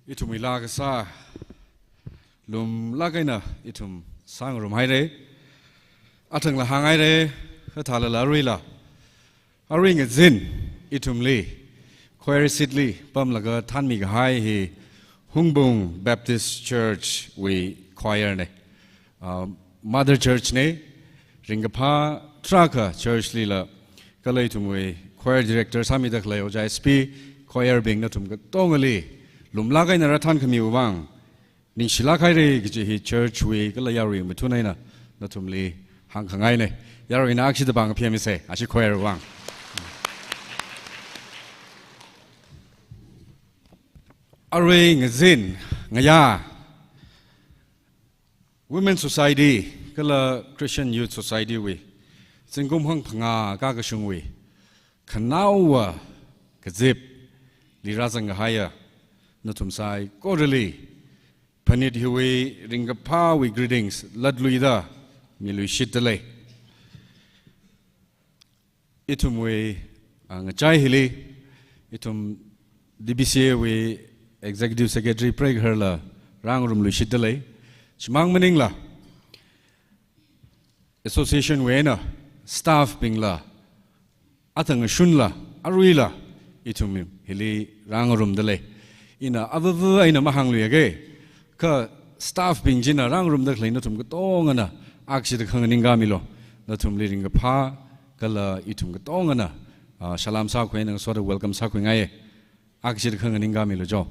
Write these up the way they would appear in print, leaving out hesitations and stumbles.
Itum ilaga sa lum lagay na itum sang rum hai re atang la hangai re hathala la rila aring a zin itum li choir sidli pam laga than mi ga hai hi Hungbung Baptist Church we choir ne Mother Church ne ringapha traka church li la kalai tum we choir director sami dak lai oja sp choir bing na tum ga tongali lum lagai na rathan khami uwang ning shila khai re gi hi church we kala yari muthunai na tum li hang khangai ne yari na akshi da bang phiam se ashi choir uwang aring zin ngaya women society kala Christian youth society we singum hang phanga ka ka shung we khanawa kazip lirazang haya natum sai korali panit hiwi ringapha we greetings ladluida milu shitale itum we ngachai hili itum DBCA we executive secretary preg herla rangrum lu shitale chimang maningla association we na staff bingla atang shunla aruila itum hili rangrum dale ina avavu aina mahang lu yage ka staff bingjina rangrum dak leina tum ka tongana akshi da khang ninga milo na tum li ringa pha kala itum ka tongana salam sa khoi nang so da welcome sa khoi ngai akshi da khang ninga milo jo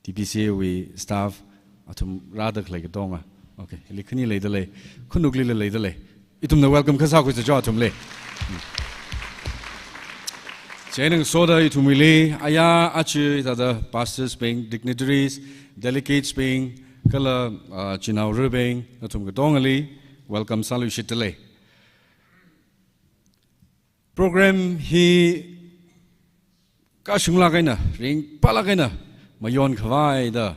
DPCA we staff atum radak lai ka tonga okay likhni lai dale khunukli lai dale itum na welcome ka sa khoi jo atum le Chaining soda itumili aya achi the pastors being dignitaries, delegates being kala chinau rubing natum gadongali welcome salu shitale. Program hi kashungla kaina ring pala kaina mayon khawai da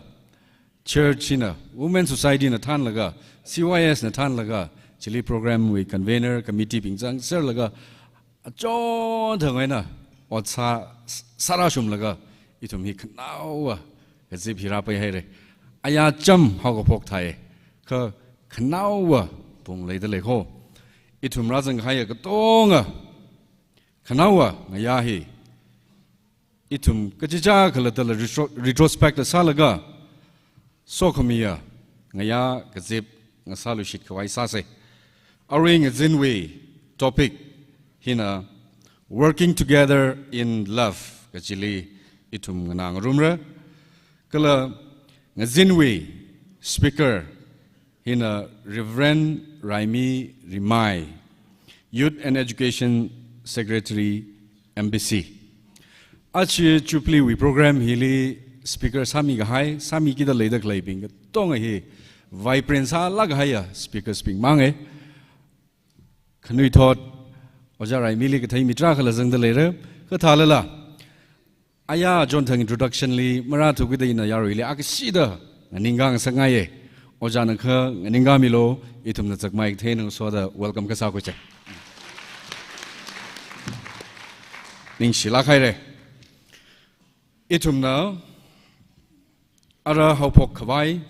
church ina women society na than laga CYS na than laga chili program we convener committee bingjang sir laga achon thangaina और सारा शुम लगा इतुम ही खनावा गजिब हिरा पे है रे आया चम हागो फोक थाए ख खनावा पुंग ले दले हो इतुम राजंग हाय गतोंगा खनावा ngaya hi इतुम कजिजा खलतल retrospect सालगा सोखमिया ngaya गजिब ngsalu shit khwai sa se aring zinwe topic hina working together in love kachili itum nang rumra kala ngazinwe speaker hina Reverend Raimi Rimai Youth and Education Secretary MBC achi chupli we program hili speaker sami ga hai sami ki da leidak leibing tong hi vibrant sa lag haya speaker speak mange khnui thot Ojarai mili ka thai mitra khala jang dale re ka thalala aya jon thang introduction li mara thu gi na yaro ile akshi da ningang sanga ye ojana kha ninga milo itum na chak mai the nang so da welcome ka sa ko che ning shila khai re itum na ara hopok khawai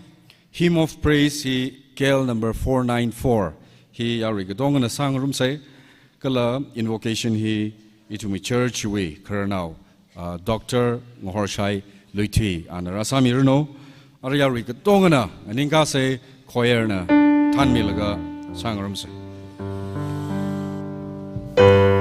hymn of praise hi kel number 494 hi yari ga dong na sang rum sai kala invocation hi itumi church we karnau Dr. Ngorshai Luiti and Rasami Runo Arya Rika Tongana and Ingase Koyerna Tanmilaga Sangaramse. Thank you.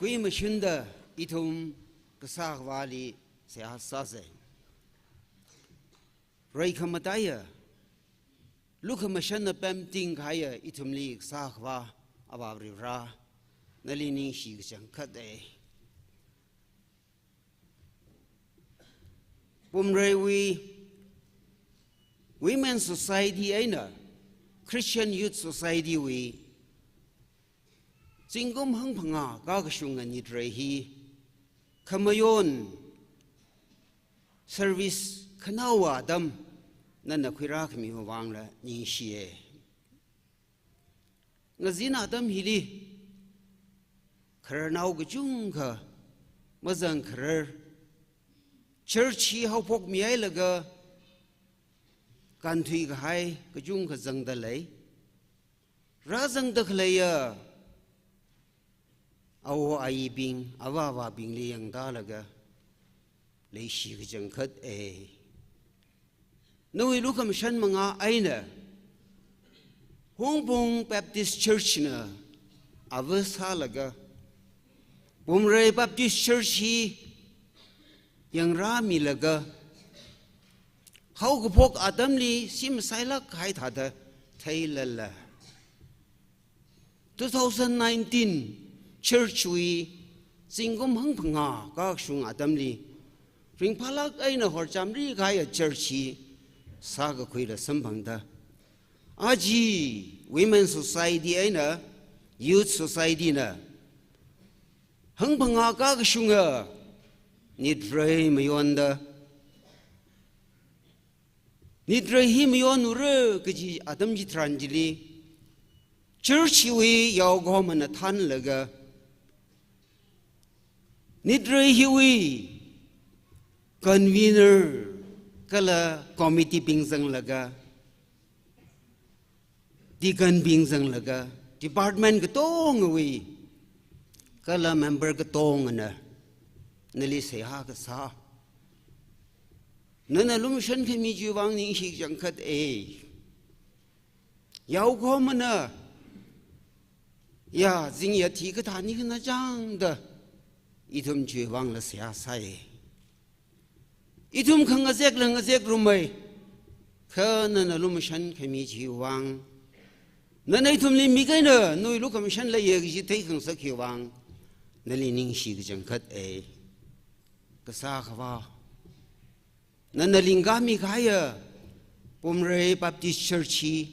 kui machunda itum kasah wali sehat sase rai khamataya lukha machana pem ting khaya itum li sahwa ababri ra nalini shi chang khade Bumrewi Women's Society aina Christian Youth Society we Singum hang panga gagashunga nidrehi Kamayon Service Kanawa dam Nana Quirak mi wangla Nishie Nazina dam hili Karanau Gajunga Mazan Karar Church hi hau pok miai laga kan thui ga hai ka jung ka zang da lei ra zang da khlei ya aw ai bing awa bing le yang da laga lei shi ga jang khat e noi lu kam shan manga aina Hong Bong Baptist Church na avasa laga Bumrei Baptist Church hi yang rami laga hau gupok adam li sim sailak hai thada thailala 2019 church we singum hang phanga ka sung adam li ring phalak aina hor chamri gai church hi sa ga khoira sambang da aji women society aina youth society na hang phanga ka sunga Nidrei mayonda Nidrei hi mayon ure kaji adam ji tranjili church wi yaw gomana than laga Nidrei hi wi convener kala committee pingsang laga deacon pingsang laga department gatong wi kala member gatong na Nali seha ka sa Nana lumishan ka mi jiwang ning shi jangkat e Yaw ko mana Ya zing ya ti ka tani ka na jang da Itum jiwang la seha sa e Itum ka ngazek la ngazek rumay Ka nana lumishan ka mi jiwang Nana itum li mi kay na Nui lu kamishan la yag ji tay kang sa kiwang Nali ning shi ka jangkat e Kasakawa Nanalingami kaya Pumrei Baptist Church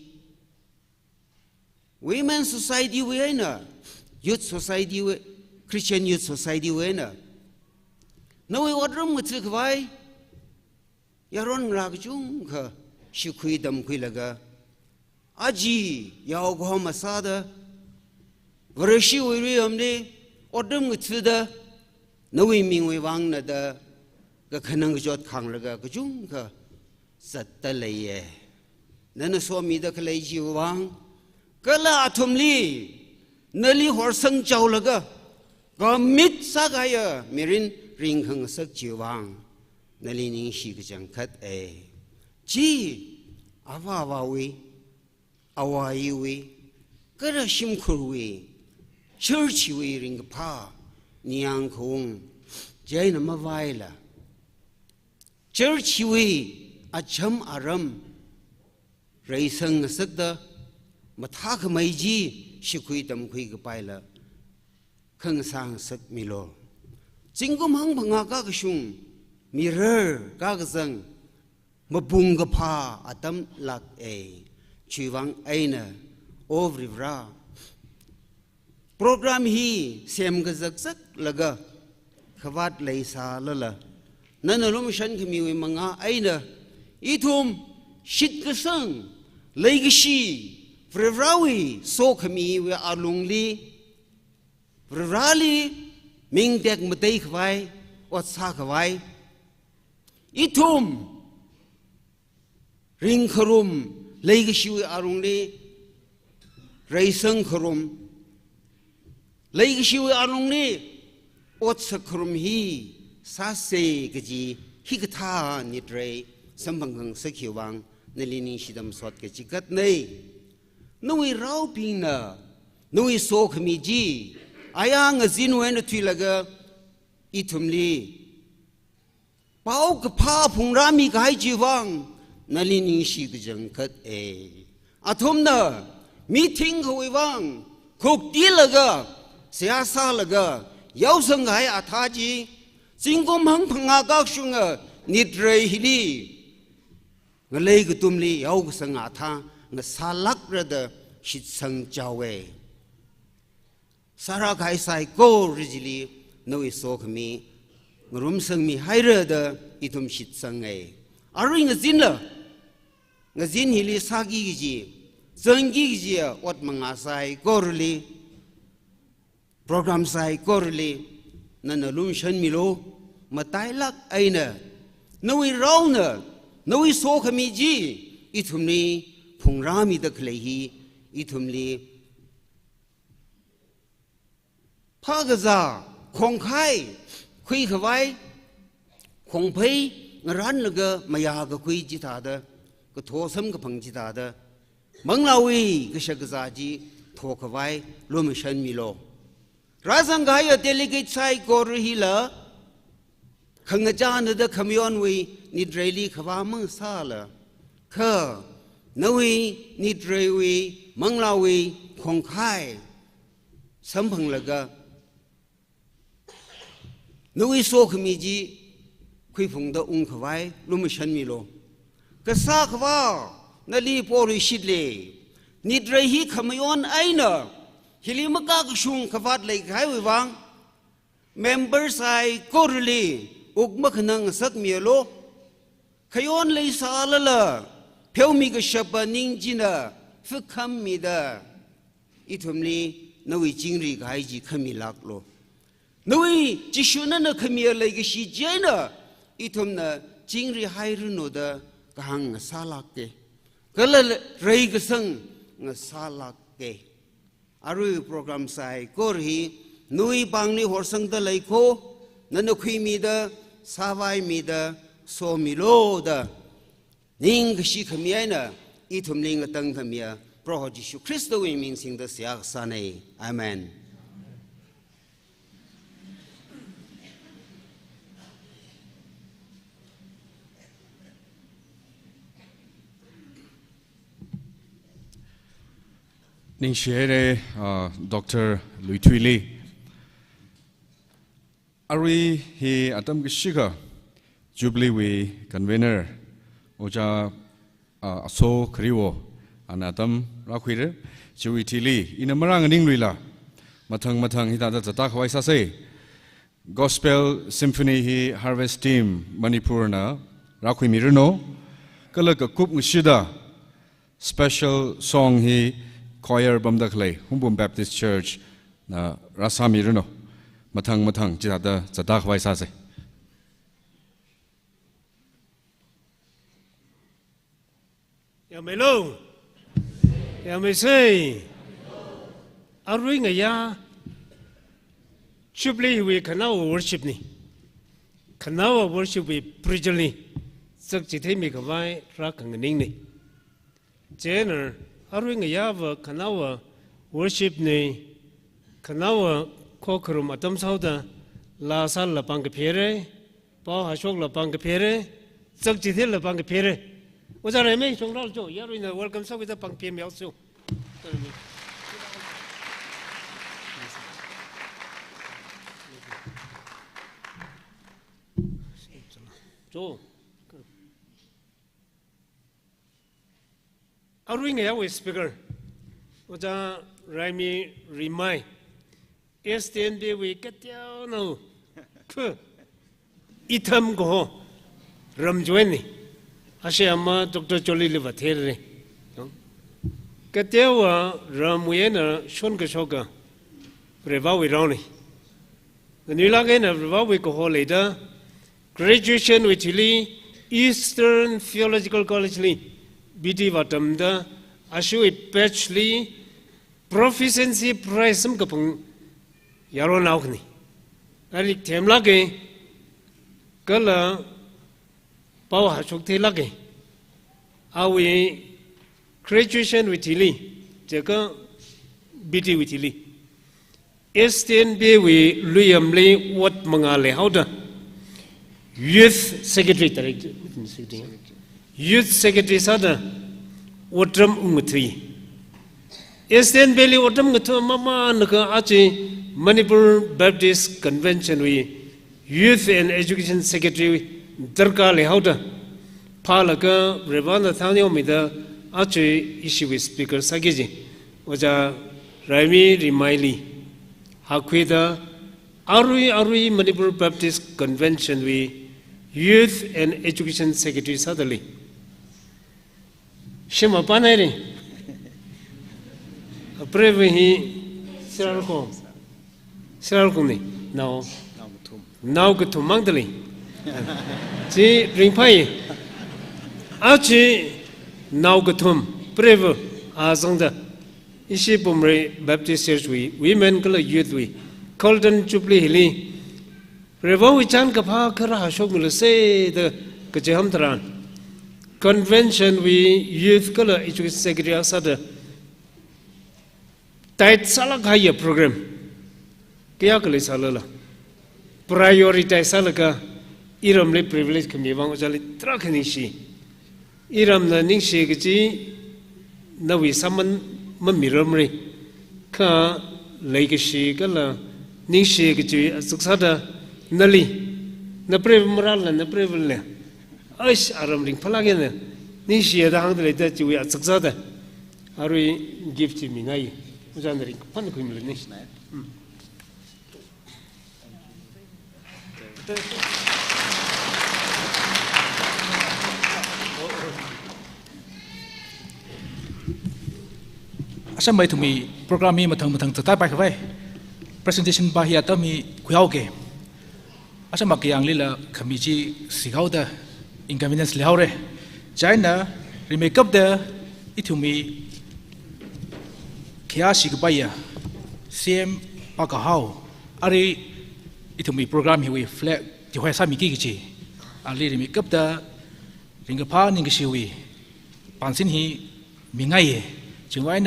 Women's Society we na Youth Society we Christian Youth Society we na Nawi wadram ngutsikawai Yaron ragjung ka Shikui dam kui laga Aji yaw goha masada Varashi wiri amne Wadram ngutsida Nawi mingwe wang na da ga khanang jot khang laga ga jung ka satta leye nana so mi da khlai ji wang kala athumli nali hor sang chaw laga ga mit sa ga ya mirin ring khang sak ji wang nali ning shi ga jang khat e ji awa we awa yi we kara shim khur we church we ring pa Niang kong jay na mavaila church we acham aram raisang sakda mathak maiji shikui tam kui gapaila khang sang sak milo jingum hang banga ka shung mirror ka zang mabung gapa atam lak e chiwang aina ovrivra Program hi sem ga zaksak laga khawat leisa lala nanalum shan khmi we manga aina ithum shit ka sang leigishi frevrawi so khmi we alungli frevali ming tek matei khwai wat sa khwai ithum ring kharum leigishi we alungli raisang kharum Lagi siwa anong ni ot sa krum hi sa se gaji hi katha nitre sambanggang sa kiwang nalini sidam sot ke chikat nei nui rau ping na nui so khmi ji ayang zin wen tu laga itumli pau ka pha phungrami kai jiwang nalini shi gjang khat e athumna meeting hoi wang khok ti laga siasa laga yau sang hai athaji jingkom hang phanga ka shunga nitrei hili ngalei gutumli yau sang atha nga salak rada shit sang chawe sara kai sai ko rijili noi sok mi ngrum sang mi haira da itum shit sang ai ari nga zin la nga zin hili sagi gi zangi gi ot manga sai korli program sai korli nana lum shan mi lo matai lak aina noi rauna noi sok mi ji itum ni phungrami da khlei itum li phagaza khongkhai khui khawai khongphei ngaran laga maya ga khui ji ta da ko thosam ga phang ji ta da manglawi ga shagaza ji tho khawai lom shan mi lo razang ga ya delegate sai gor hi la khanga jan da khamyon wi ni dreli khawa mang sa la kha nawi ni drewi manglawi khongkhai samphang laga nawi so khmi ji khui phung da ung khawai lum shan mi lo ka sa khwa nali pori shidle ni drei hi khamayon aina hilimaka ka shung khawat lai khai wi wang members ai korli ukma khnang sak mi lo khayon lai sa la pheu mi ga shapa ning jina phkham mi da ithumli nawi jingri ga ji khami lak lo nawi jishuna na khami lai ga shi jaina ithumna jingri hairu no da kahang salak ke kala rei ga sang nga salak ke aru program sai kor hi nui bangni horsang da lai ko nanu khui mi da sawai mi da so mi lo da ning shi khamiya na ithum ling atang khamia pro Jesu Christo wi ming sing da siak sanai amen ning share Dr. Lui Thui Lee ari hi atam ki shiga jubilee we convener oja aso khriwo anatam rakhwire chui thili inamarang ning luila mathang hita da jata khwai sa se gospel symphony hi harvest team manipur na rakhwi mirno kala ka kup ngshida special song hi choir bamdakhlei humbum baptist church na rasa mirno mathang jata khwai sa se ya melo ya me say arwing ya jubilee we kana worship ni kana worship we preacher ni sak chithai mi kawai ra kang ning ni jener arwing ya wa kana worship ni kana kokrum atam sauda la sal la pang phere pa ha shok la pang phere sak chithai la pang phere我在那边从老做，要人家 welcome 社会在旁边描述。做，阿瑞个要为 speaker， 我在 Rami remind STND 为个条呢，可一天过后，Ramjuan ni，Asyama Dr. Jolly Livathere， 个条啊，Ramuyena 选个说个，不把为让你，你那个呢不把为个好来的 ，graduation 为这里 Eastern Theological College 里 ，BT 话他们的，阿是为 batch 里 proficiency prize 什么个碰。यारो नाउक नहीं अरे थेमला के कल पाव हाशुक थे लगे आवे graduation विथिली जगह BT विथिली STNB we William Lee what mangale how the Youth Secretary Director Youth Secretary Sada Watram Umutri STNB Lee Watram Gatu Mama Naka Achi Manipur Baptist Convention we Youth and Education Secretary Darka Lehauda Palaka Revana Thanyo Mida Achi issue with Speaker Sagiji Waja Raimi Rimaili Hakweda Arui Manipur Baptist Convention we Youth and Education Secretary Sadali Shema Panari a brave he Siralkuni now go to Magdalene See Ringpai Achi now go to brave Azonda Ishipumre Baptist Church we women color youth we Colton Jubilee Hilly Revo Vichan Kapa Kara Shogul say the Kajahamtaran Convention we youth color education secretary Asada Tait Salakaya program Kayakali Salala Prioritize Salaka Iram le privilege Kamiwang Jali Trakanishi Iram na Ningshi Gaji Nawi Saman Mamiramri Ka Legacy Gala Ningshi Gaji Suksada Nali Naprev Moral and Naprevle Ish Aramling Palagana Nishi the Hungry that you are Suksada Are we give to me Nai Janari Panakum Nation Asam baik tu mi program mi matang tetap baik baik presentation bahaya tu mi kuyau ke asam bagi yang lila kami ji sigau dah inconvenience lehau re China remake dah itu mi kia sigabaya CM pakahau ari itu mi program hiwi flag jual sami kiki ali remake dah ringapa ningkisiwi pansin hi mingai Cuma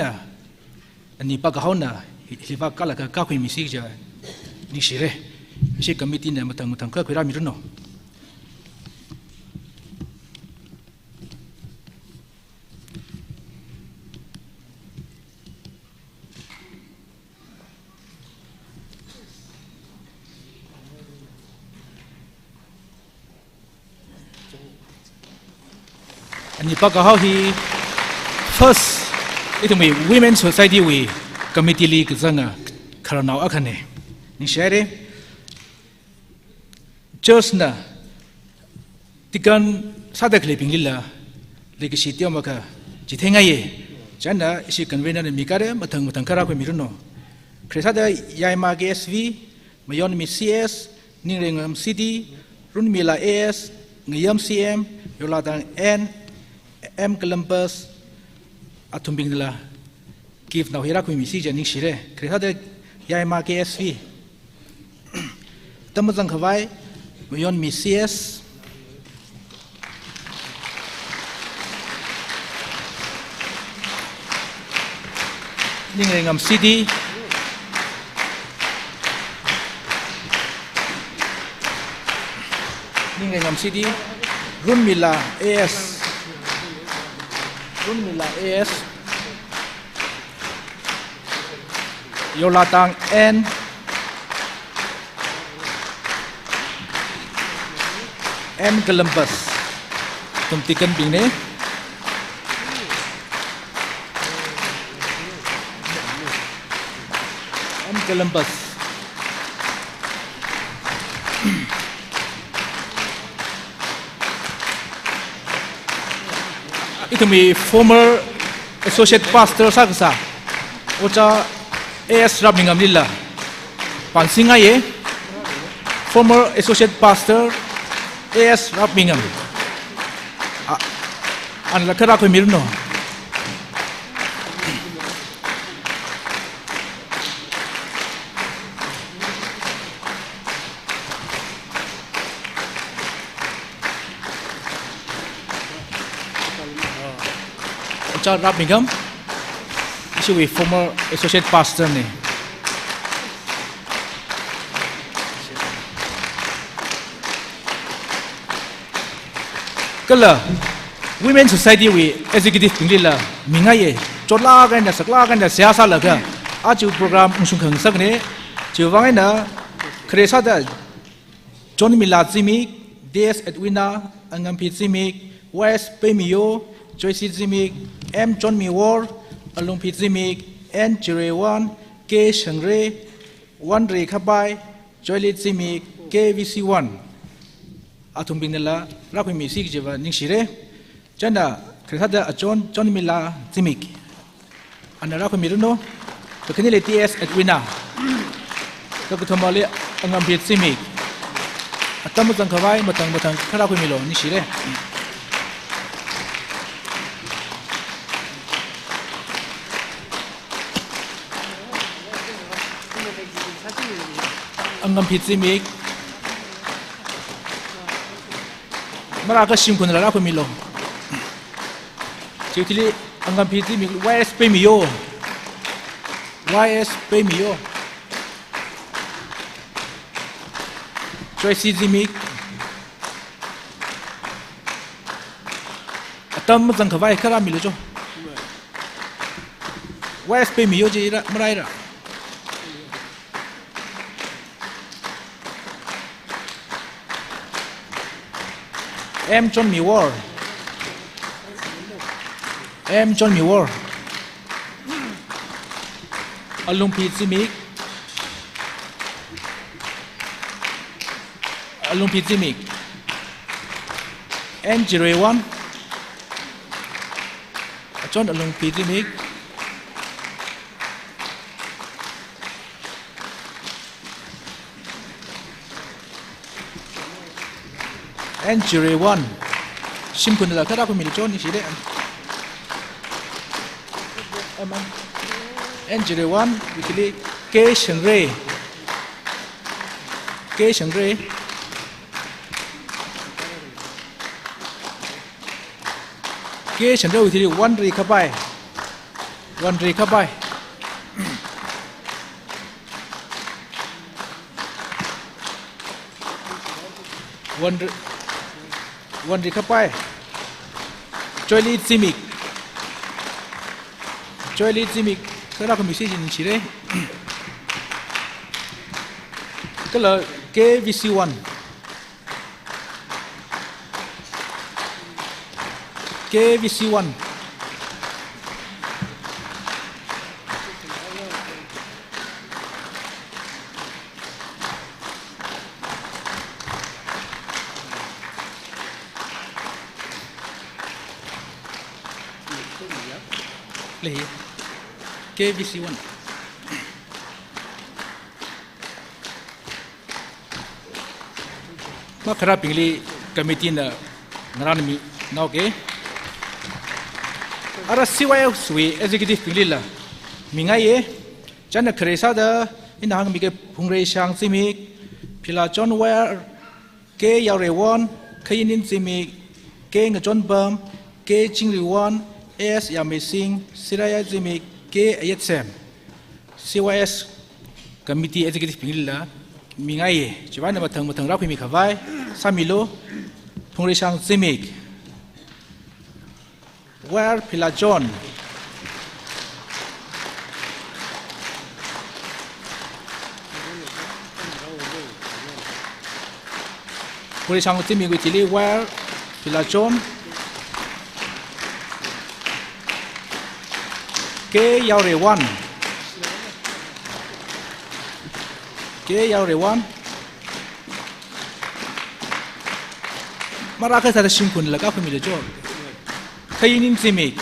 ni pakahau na hilfa kala ka kui misi ja ni shire shi committee na matang ka kuira miruno ni pakahau hi first itu mi Women's Society we committee li kazanga karanau akane ni share church na tikan sadak le pinglila legacy tio maka jithenga ye jana isi convener mi kare matang kara ko miruno kresada yaima gsv mayon mi cs ningrengam city runmila as ngayam cm yoladang n m columbus Atumbing nila give na hira ko misi jani shire kreta de yai ma KSV tamazang khawai mayon mi CS ningengam CD ningengam CD runmila AS Runmila AS Yolatang N M Columbus Tumtikan Bine M Columbus Itu mi former associate pastor saksa ocha AS Rabingam lilla pansinga ye former associate pastor AS Rabingam an lakara ko mirno Ocha Rabingam, she was former associate pastor ne. Kalau Women Society we executive tinggi lah, mingai cola kan dah sekla kan dah siasa lah kan. Aju program unsung khangsak ni, cubangai na keresa dah John Milat Zimik, DS Edwina, Angam Pit Zimik, West Pemio, Joyce Zimik, M John Miwar, Alung Pit Zimik, N Jirewan, K Shangre, Wan Re Khabai, Joylit Zimik, KVC1. Atung binela, rakui misik jeva ningsire. Janda keresa dah John Milat Zimik. Anda rakui miruno, kekenile DS Edwina. Keketomale Angam Pit Zimik. Atam matang kawai matang karakui milo ningsire. Angam Pizimik Maraka Simkun Rako Milo Chitili Angam Pizimik YS Pemio Tracy Zimik Atam Zangkavai Karamilo Jo YS Pemio Jira Maraira M John Miwar Alung Pizimik N Jirewan John Alung Pizimik N Jirewan Simkun la kada ko miljon ni sire N Jirewan wikili K Shangre wikili Wan Re Khabai Wan Re Khabai Joylit Zimik kada ko misi ni sire kalau KVC1 Leh KVC1 Makara pingli committee na ngaranmi na okay Ara CYS we executive pingli la mingai chana keresa da inahang mi ke phungre sang simik phila John Ware ke Yaurewon Kainin Simik ke Ngajon Bam ke Jingriwan S Yamesing Siraya Zimik ke Ayetsem CYS committee executive pingila mingai chibana matang rakui mi khawai samilo phungre sang Zimik Where Pila John phungre sang Zimik witili Where Pila John Ke Yaurewon Maraka sa Simkun la ka pamilya jo Kainin Zimik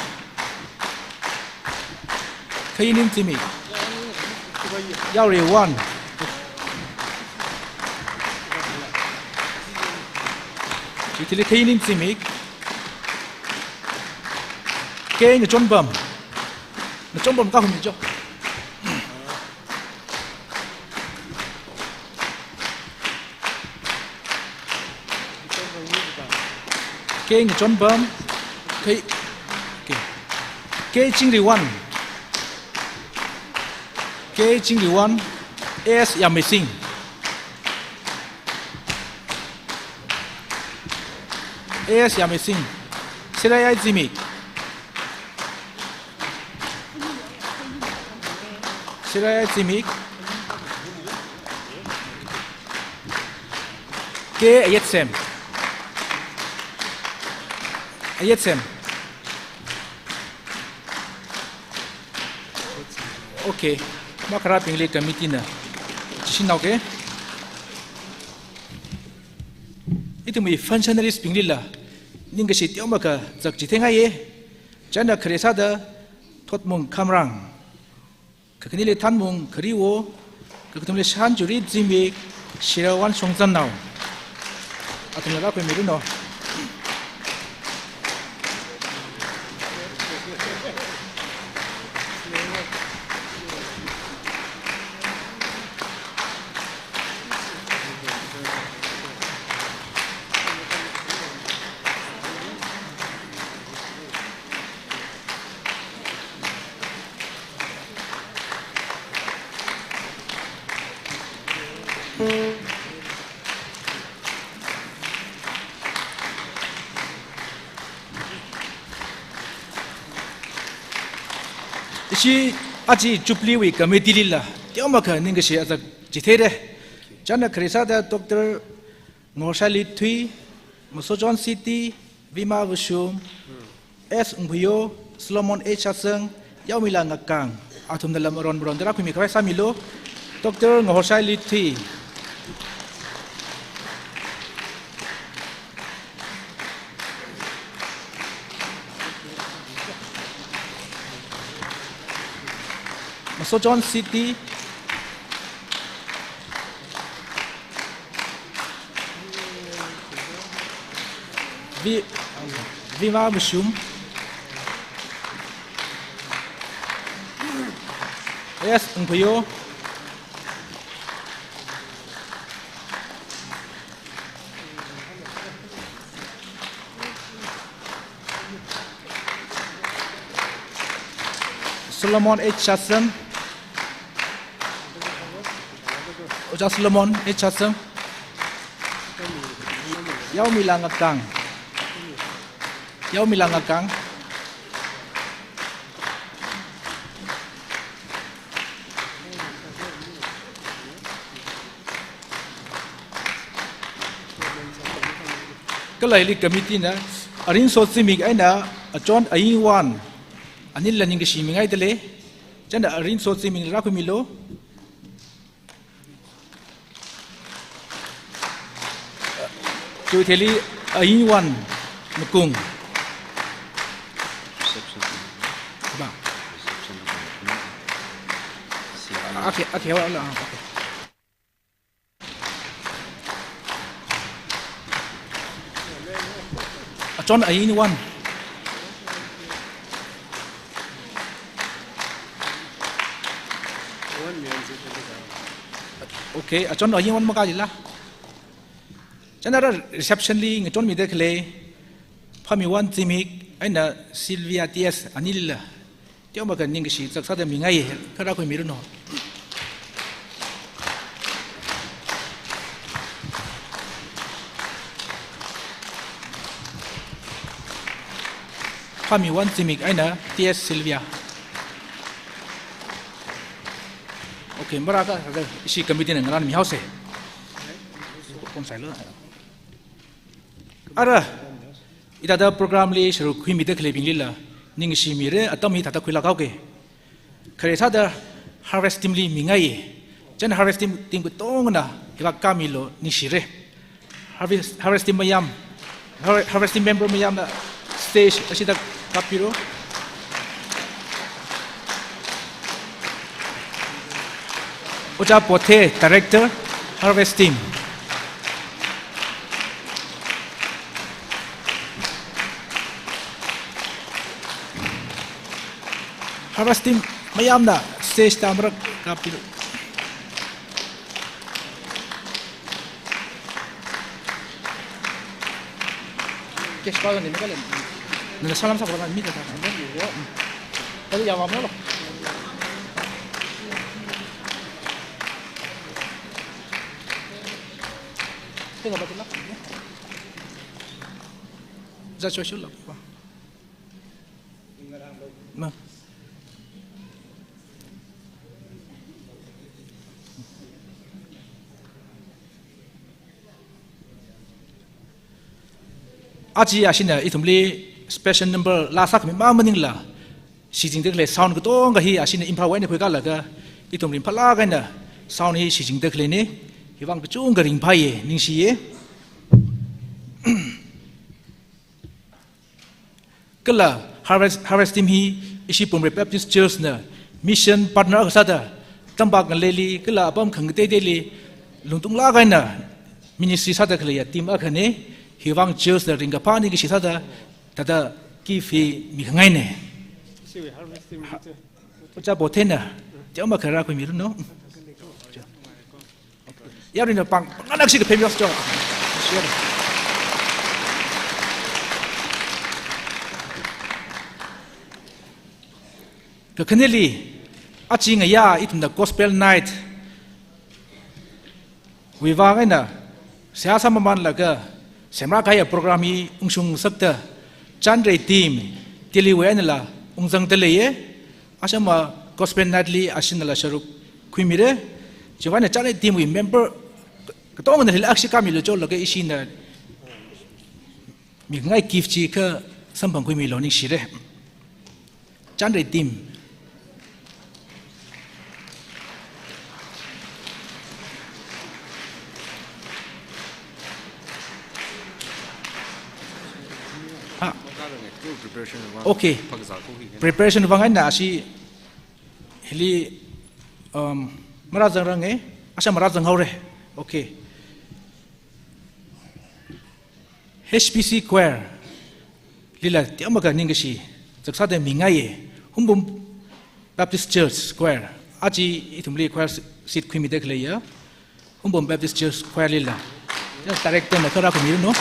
Yaurewon Itili Kainin Zimik Ke Ngajon Bam Ngajon Bam ka pamilya jo Ke Ngajon Bam Ke Jingriwan S Yamesing AS Yamesing, Siraya Zimik, Siraya Zimik, K Ayetsem, Ayetsem, okay, makara pingli committee na, Chishin okay? Itu may functionalist pingli la, ninga si tiyo maka zak jitenga ye, jana kresada tot mong kamrang, kakanili tan mong kariwo, kakatumili shan juri zimik, shirawan songzan now. Atung laga ko meron no. Si aji jupliwi committee lila, tiyo maka ninga si atak jithere, jana kresada Dr. Ngoshali Tui, Mosojon City, Vima Vushum, S. Ngbuyo, Solomon H. Aseng, Yaumila Ngakang, atum dalam ron dara kumi kawai samilo, Dr. Ngoshali Tui. Sojon City, Vima Mushum, S. Ngpuyo, Solomon H. Chasem, Oja Solomon H. Chasem, Yaumila Ngakang, Yaumila Ngakang, Kalai committee na arin sosimig ay na John Ayingwan anil laning kishiming ay dele janda arin sosimig rakumilo Tuiteli Ayingwan Mukung ba okay wala okay John Ayingwan okay John Ayingwan makajila Janara reception li ngeton mi dekle Pamiwan Timik aina Sylvia TS anilila tiyo maka ningshi zaksada mingai kara ko miruno Pamiwan Timik aina TS Sylvia okay maraka isi committee na ngaran mi house kung sailo Ara, ita ada program li seru kui mide kelebing lila, ning si mire atau mi tata kui lakau ke. Kereta ada harvest team li mingai, jan harvest team betong na kita kami lo ni sire. Harvest team mayam, harvest team member mayam na stage asida kapiro. Oja pote director harvest team. Harvest team mayam na stage tamrak kapilo. Kes pagan ini kalian. Nana salam sa pagan mita ta. Tadi jawab mo lo. Tengok betul lah. za cho shul ma aji asina itumli special number la sak mi ma maning la si jing de le sound ko tong ga hi asina impha wai ne khoi ka la ga itumli phala ga na sound hi si jing de le ni hi wang chung ga ring phai ye ning si ye kala harvest team hi isi pomre baptist church na mission partner ka sada tambak ga le li kala apam khang te te li lungtung la ga na ministry sada khale ya team a khane hiwang church da ringa pani ki sithada tada ki fi mi ngai ne cha bothena jama khara ko mi no ya rin pang nganak si ke pemi of jo ka khaneli achi nga ya itunda gospel night wi wa ga na sia samaman la ka semra kaya program hi ungsung sakta chandre team tili wenala ungjang tele ye asama gospel nightly asinala sharuk khimire jiwana chandre team wi member katong na hilak sikami lo chol ga isina mi ngai gift chi ka sambang khimi lo ni sire chandre team okay preparation wangai na si hili marazang range asa marazang haure okay HPC choir lila tiamaga ningasi jaksa de mingai humbum Baptist Church choir aji itumli choir sit khimi dekhle ya humbum Baptist Church choir lila director na kara ko no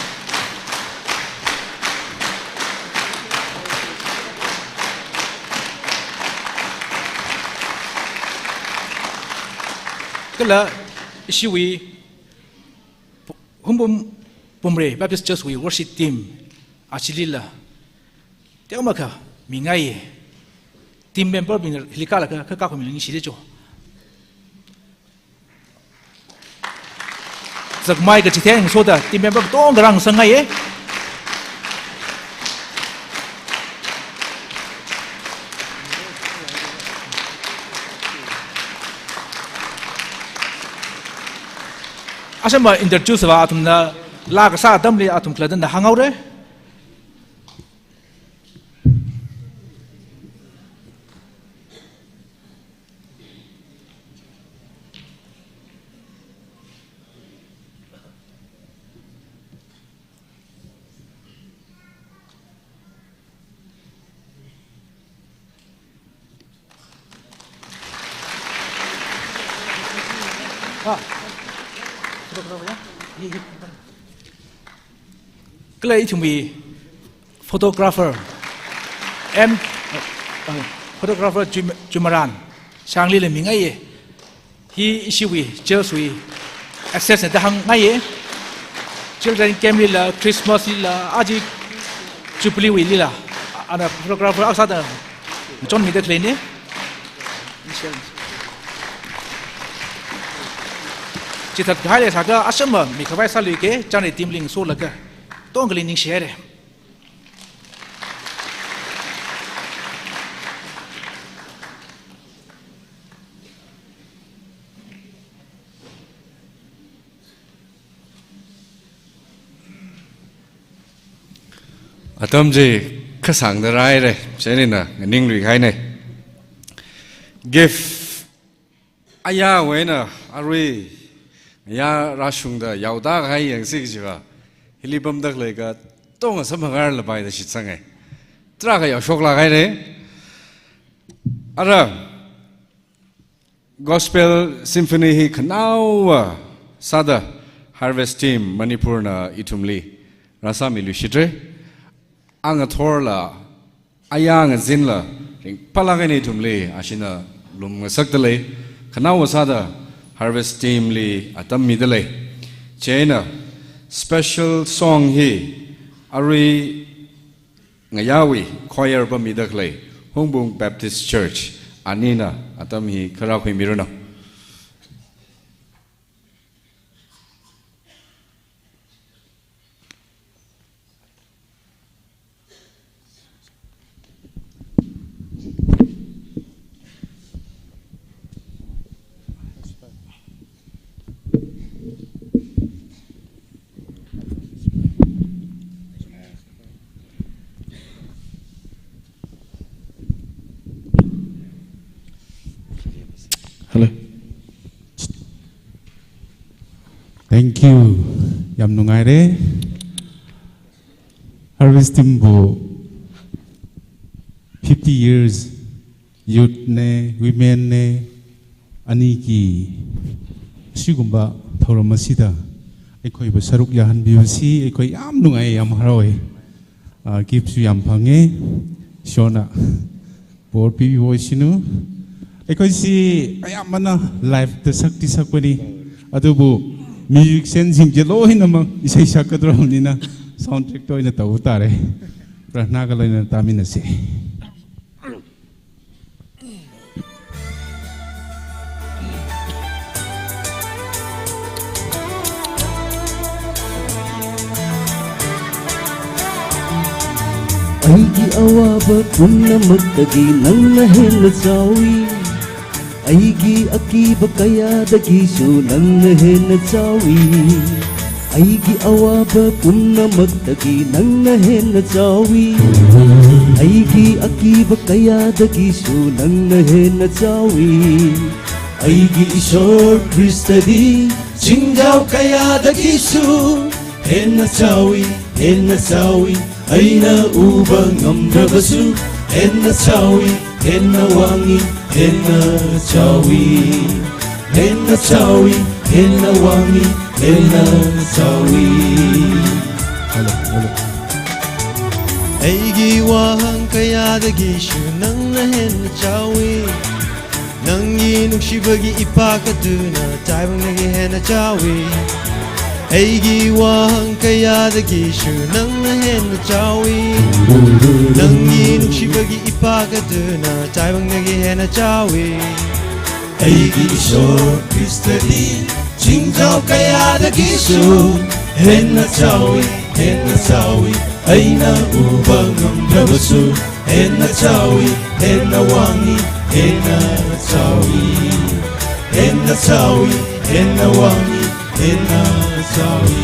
kala ishiwi humbum pomre Baptist Church we worship team achilila teomaka mingai team member bin hilikala ka ka ko mi sire jo zakmai ka chitheng soda team member tong garang sangai e asama introduce wa atumna la ka sa damli atum kladan da hangaure Kelai cumi photographer photographer Jumaran sang li le mingai ye hi isiwi jersui access na hang ngai ye children camp la Christmas la aji jubilee wi la ana photographer asada John mi de klene चितात घाले saga Assam मिखबाय सालु के जाने टीमलिंग सो लगा तोंगली निंग शेरे atom ji khasang da rai re cheni na ning lui khai ne give aya we na arui ya rashung da yauda khai yang si ji ba hilibam dak le ga tong sam hangar la bai da shi chang ai tra ga ya shok la khai re ara gospel symphony hi khnau sada harvest team manipur na itumli rasa milu shitre anga thorla ayang zinla ring palangani tumle ashina lum ngasaktale khanaw sada harvest team li atam midale chena special song hi ari ngayawi choir pa mi daklay Hongbong Baptist Church anina atam hi khara khoi mirona Hello. Thank you. Yam nungai re. Harvesting bo 50 years youth ne women ne ani ki sigumba thoram asida aikoi ba saruk yahan biusi aikoi yam nungai yam haroi gives you yam phange shona por pi voicinu aikoi si ayamana live the sakti sakpani adubu music sensing je loina mang isai sakadromnina soundtrack to ina taw tare prarthna ka loina tamina se aigi awaba punamakagi nangna henna chawi aigi akiba kayadagisu nangna henna chawi aigi awaba punamakagi nangna henna chawi aigi akiba kayadagisu nangna henna chawi aigi ishor kristadi chingjau kayadagisu henna chawi aina uba ngamdrabasu henna chawi henna wangi henna chawi henna wangi henna chawi aigi wahang kayadagishu nangna henna chawi nangi nuksibagi ipakaduna taibangnagi henna chawi aigi wahang kayadagishu nangna henna chawi nangi nuksibagi ipakaduna taibangnagi henna chawi aigi ishor kristadi chingjau kayadagisu henna chawi aina uba ngamdrabasu henna chawi henna wangi henna chawi henna wangi henna chawi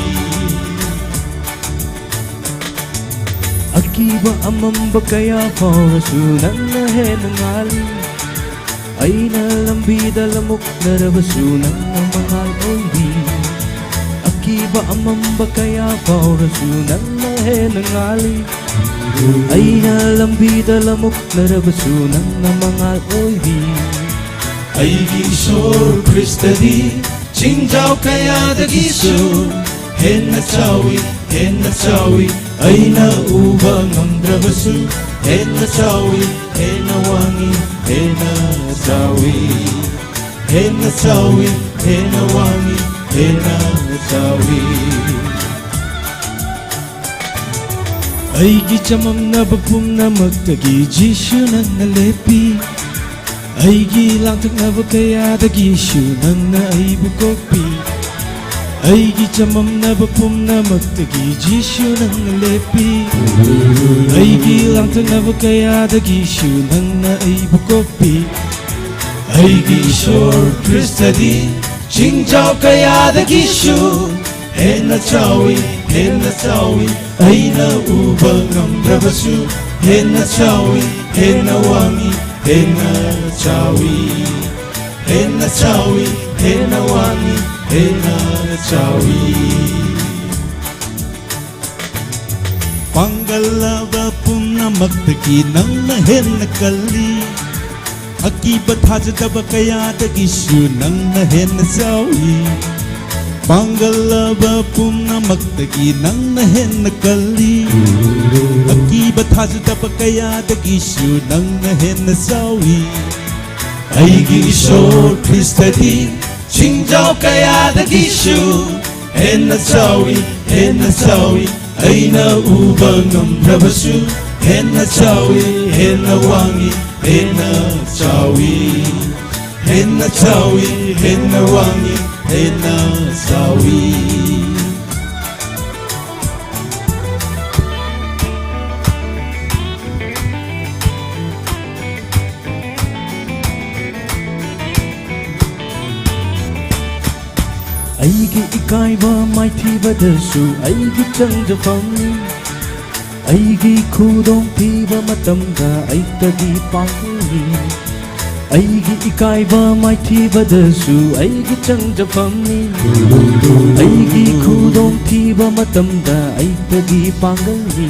akiba amamba kaya faurasu nangna henna ngali aina lambida lamuk narabasu nangna mangal oibi akiba amamba kaya faurasu nangna henna ngali aina lambida lamuk narabasu nangna mangal oibi aigi ishor kristadi chingjau kayadagisu henna chawi aina uba ngamdrabasu henna chawi henna wangi henna chawi henna wangi henna chawi aigi chamamnaba pumnamakdagi jishu nangna lepi aigi langtaknaba kayadagishu nangna aibu kokpi aigi chamamnaba pumnamakdagi jishu nangna lepi aigi langtaknaba kayadagishu nangna aibu kokpi aigi ishor kristadi chingjau kayadagishu henna chawi aina uba ngamdrabasu henna chawi henna wangi henna chawi henna wangi henna chawi pangalaba pumnamakdagi nangna henna kalli akiba thajadaba kayadagisu nangna henna chawi pangalaba pumnamakdagi nangna henna kalli akiba thajadaba kayadagisu nangna henna chawi aigi ishor kristadi chingjau kayadagishu henna chawi aina uba ngamdrabasu Henna chawi, henna wangi, henna chawi. Henna chawi, henna wangi, henna chawi. ꯑꯩꯒꯤ ꯏꯀꯥꯏꯕ ꯃꯥꯏꯊꯤꯕꯗꯁꯨ ꯑꯩꯒꯤ ꯆꯪꯖꯐꯝꯅꯤ ꯑꯩꯒꯤ ꯈꯨꯗꯣꯡꯊꯤꯕ ꯃꯇꯝꯗ ꯑꯩꯇꯒꯤ ꯄꯥꯡꯒꯜꯅꯤ ꯑꯩꯒꯤ ꯏꯀꯥꯏꯕ ꯃꯥꯏꯊꯤꯕꯗꯁꯨ ꯑꯩꯒꯤ ꯆꯪꯖꯐꯝꯅꯤ ꯑꯩꯒꯤ ꯈꯨꯗꯣꯡꯊꯤꯕ ꯃꯇꯝꯗ ꯑꯩꯇꯒꯤ ꯄꯥꯡꯒꯜꯅꯤ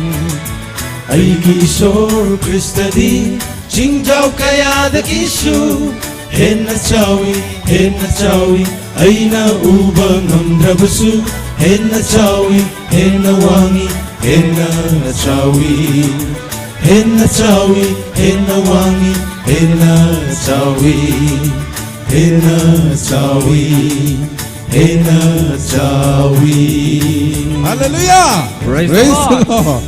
ꯑꯩꯒꯤ ꯏꯁꯣꯔ ꯈ꯭ꯔꯤꯁꯇꯗꯤ ꯆꯤꯡꯖꯥꯎ ꯀꯌꯥꯗꯒꯤꯁꯨ henna chawi aina uba ngamdrabasu henna chawi henna wangi henna chawi henna chawi henna wangi henna chawi henna chawi henna chawi. Hallelujah, praise the Lord.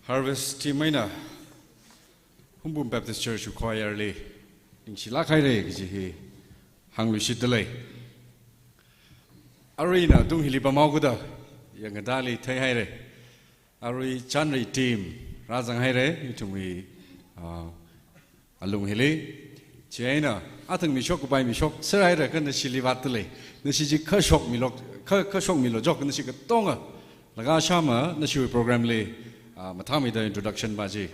Harvest team mai na Humbum Baptist Church choir le ding sila khai re ki hi hang lu sit le arena dung hili ba mau da yang da le thai hai re ari chan ri team razang hai re itum wi alung hili chena athang mi shok bai mi shok serai re kan sili wat le na si ji kha shok mi lok kha shok mi lo jok na si ka tonga laga shama na shi program le mathami the introduction baji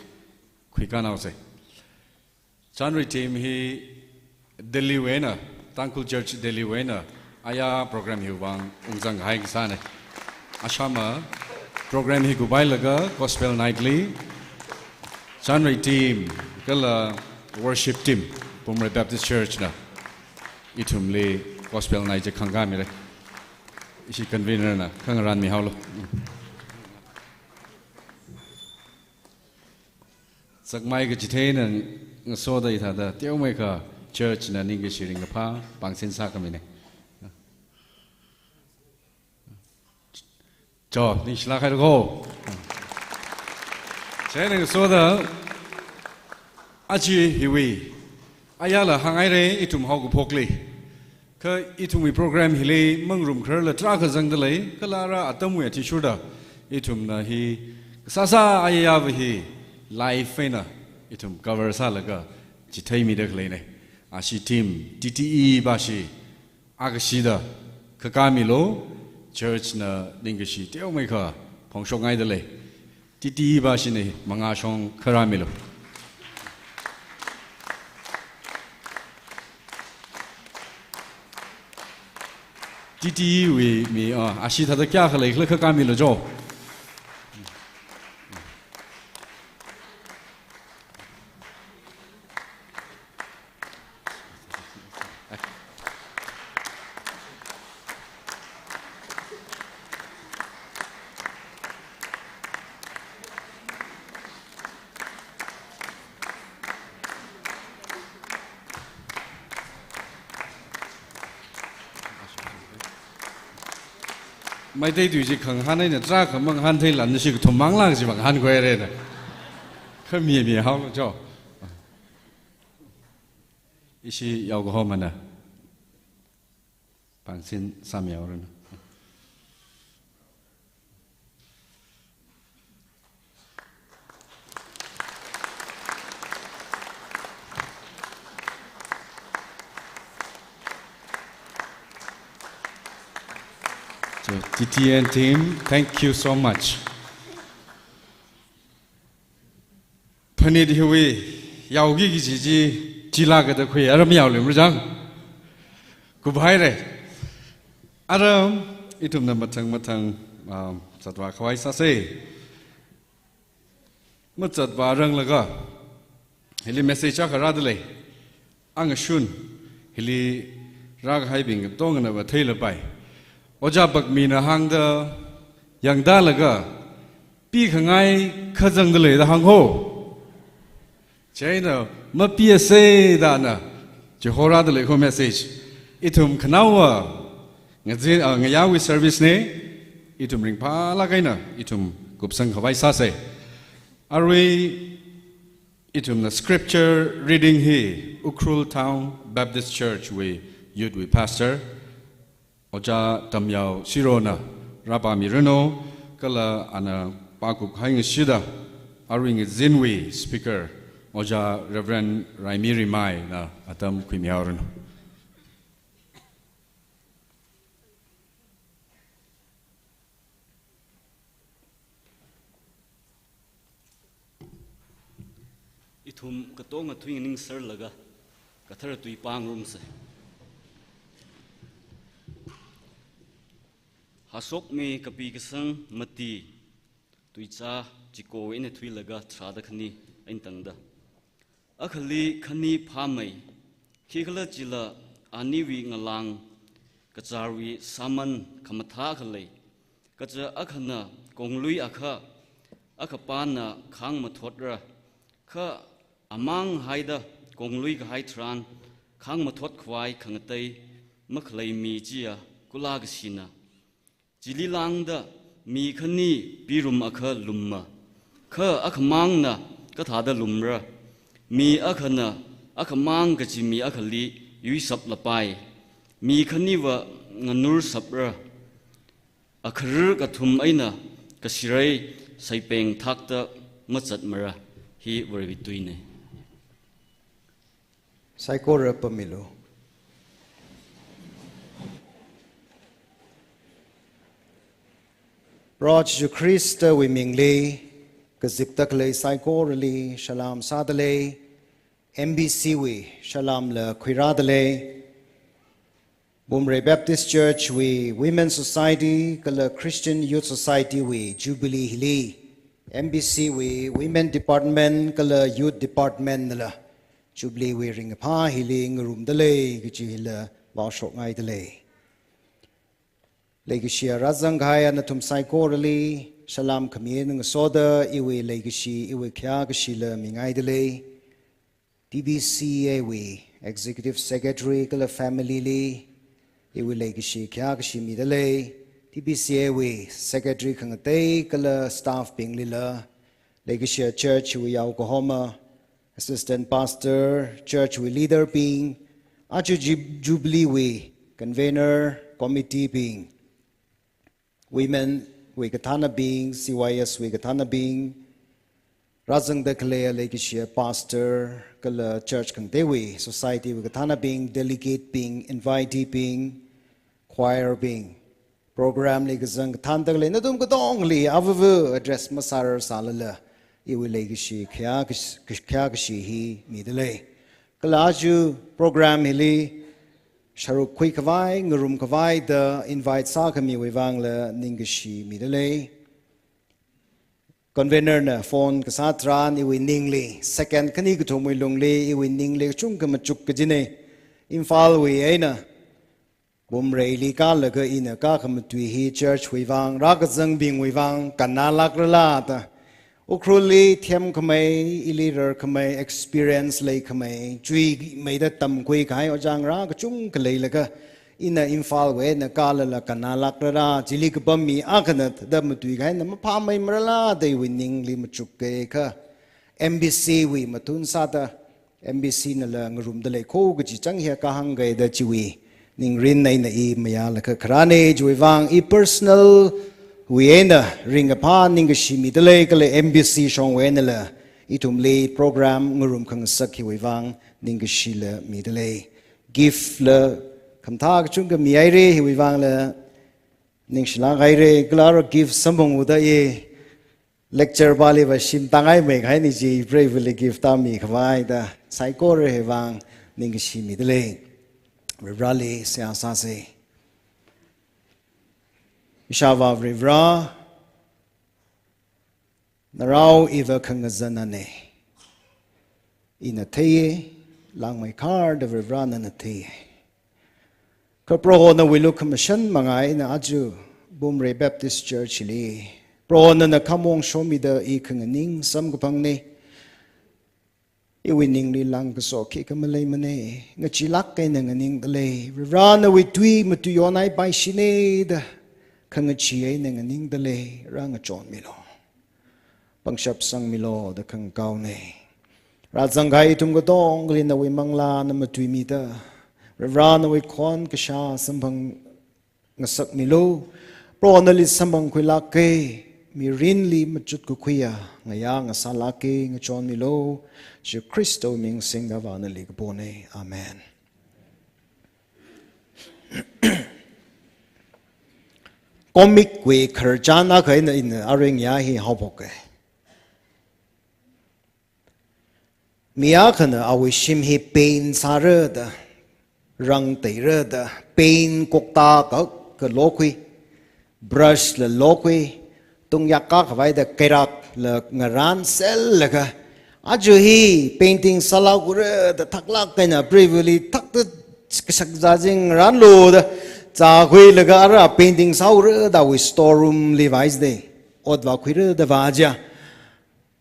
khuika naw se chanri team hi Delhi wena Thankful Church Delhi wena aya program hi wang ungjang hai ki sa ne ashama program hi gubai laga gospel nightly chanri team kala worship team Pumre Baptist Church na itum le gospel night je khanga mi re isi convener na khangaran mi haulo sakmai ke jithe na so da itha da teu mai ka church na ning ge shiring ka pha pangsin sa ka mi ne cho ni shla khai go che ne so da achi hiwi ayala hangai re itum hau ko phokli ka itum wi program hile mangrum khar la tra ka jang da lai kalara atam wi ti shuda itum na hi sa sa ayaya hi live na itum cover sa laga jithai mi de khlei ne ashi team TTE ba shi agashi da khaka mi lo church na dingshi teu mai kha phongshok ngai de le TTE ba shi ne manga shong khara mi lo TTE wi mi ashi tha da kya khlei khaka mi lo jo mai dei du ji khang han ne tra khang mang han thei lan si thum mang lang si bang han kwe re na kha mi mi hao lo jo isi yao go ho ma na bang sin sam yao re na TTN team, thank you so much. Panid hiwi yaugi gi ji jila ga da khoi aram yaw le mrjang ku bhai re aram itum na mathang satwa khwai sa se machat ba rang laga hili message ka ra dle ang shun hili rag hai bing tong na ba thei la pai Oja bak mina hang da yang da laga pi khangai khajang da le da hang ho chaina ma pi se da na johora da le ho message itum khanawa ngajin ngayawi service ne itum ring pha la kaina itum gupsang khawai sa se arwi itum na scripture reading he Ukrul Town Baptist Church we youth we pastor Oja tamyao sirona rapa mirano kala ana pakuk haing shida aring zinwi speaker Oja Reverend Raimiri Mai na atam kwimiaron Itum katong atwing ning sir laga kathar tui pang room se Hasok me kapi kasang mati tuicha chiko ine thui laga thada khani ain tangda akhali khani phamai khikhala chila aniwi ngalang kacharwi saman khamatha khalai kacha akhana konglui akha akhapana khang mathodra kha amang haida konglui ka hai thran khang mathot khwai khangatai makhlai mi chia kulag sina Jili lang da mi khani pirum akha lumma ข้าอักมังนะก็ถาดลุมระมีอักนะอักมังก็จะมีอักลียุยสับละไปมีคันนี้ว่างนูรสับระอักรึกทุมไอ้นะก็สิไรใส่เป็งทักตะมัดจัดมาระฮีวรวิตุยเน Saikora pemilu. Raj Jesu Christ we mingli kazip takle saikora shalom sadale MBC we shalom le kwiradale Bumre Baptist Church we Women's Society kala Christian Youth Society we Jubilee Hili MBC we Women Department kala Youth Department la Jubilee we ring pa hiling room dale gichi hila ba shok ngai dale Legacy razanghaya na tum psychorally shalom kamien ng soda iwe legacy iwe kya gashila mingai dale DBCA we Executive Secretary kala family li iwe legacy kya gashi mi dale DBCA we Secretary kangate kala staff ping lila legacy church we Oklahoma Assistant Pastor church we leader being Aju Jubilee we convener committee being Women we katana being CYS we katana being Razang de Kalea Legacy Pastor Kala Church Kang Dewi Society we katana being delegate being invitee being choir being program Legazang Tandale Nadum Gadong Li Avavu address Masar Salala Iwi Legacy Kyagashi he midale Kalaju program hili Sharuk Kui Kavai, Ngurum Kavai, the invite Sakami Wivangla Ningashi Midale. Convener na phone Kasatran, Iwi Ningli, second Kanigutum Wilungli, Iwi Ningli, Chunkamachuk Kajine, Infal we Aina, Bumre Likalaga in a Kakamatui Church Wivang, Rakazang being Wivang, Kanalak Relata. Ukruli Tiam Kamei, Iliter Kamei, experience lay Kamei, Jui made a tam quick high or jang rag chung kalaka in a infal way, Nakala Kanalakra, Jilik Bummi, Akanat, the Matuikai, the Mapama Marala, they winning Limachukeka, MBC, we Matun Sata, MBC Nalang room the lake, Kogachi here Kahanga, the Jui, Ning Rin in the E Mayalaka Krane, Juivang, e personal. We ring upon Ningashi Midale MBC Shong Wenela Itum Lay program Ngurum Kang Saki Wivang Ningashila Midale Gif le Kamtag Chunga Miaire Wivang le Ningshilang Aire Glara give Sambong Udaye lecture Bali Vashim Tangai make Hainiji bravely give Tami Kavai the Saikore Hevang Ningashi Midale Rally Siasase Ishava Rivra Narao Eva Kangazanane In a teye, lang my card of Rivra Nanate. Kaproho na Wilu Commission Mangay na Aju Bumre Baptist Church Li. Proho na Kamong show me the Ikanganing Sam Gupang Iwining li lang kaso Kikamalay Mane Ngachilak kay nanganing dale Rivra na witwi matuyonay by Shinade Kangachiay nanganing dale Rangachon Milo Pangshap sang Milo da kang kaune Razangay tunggatong Lina wi mangla na matwi mita Rivra na wi kon kasya Sambang ngasak Milo Pro na li sambang kwilake Mi rinli matchut kukuya ngaya nga salaki nga chon Milo Si Kristo ming singava na ligpone. Amen. Comic we kerjana kay na in aring yahi hapoke. Miya kana awi shimhi pain sarada rang tayrada pain kokta ka lokwi brush la lokwi tung yakka kawai da kerak la ngaran sel laga Aju hi painting salau kure da taklak kanya bravely tak da kasakjajing ranlo da cha khui laga ara painting saure da we storeroom levi's de odwa khuire da vaja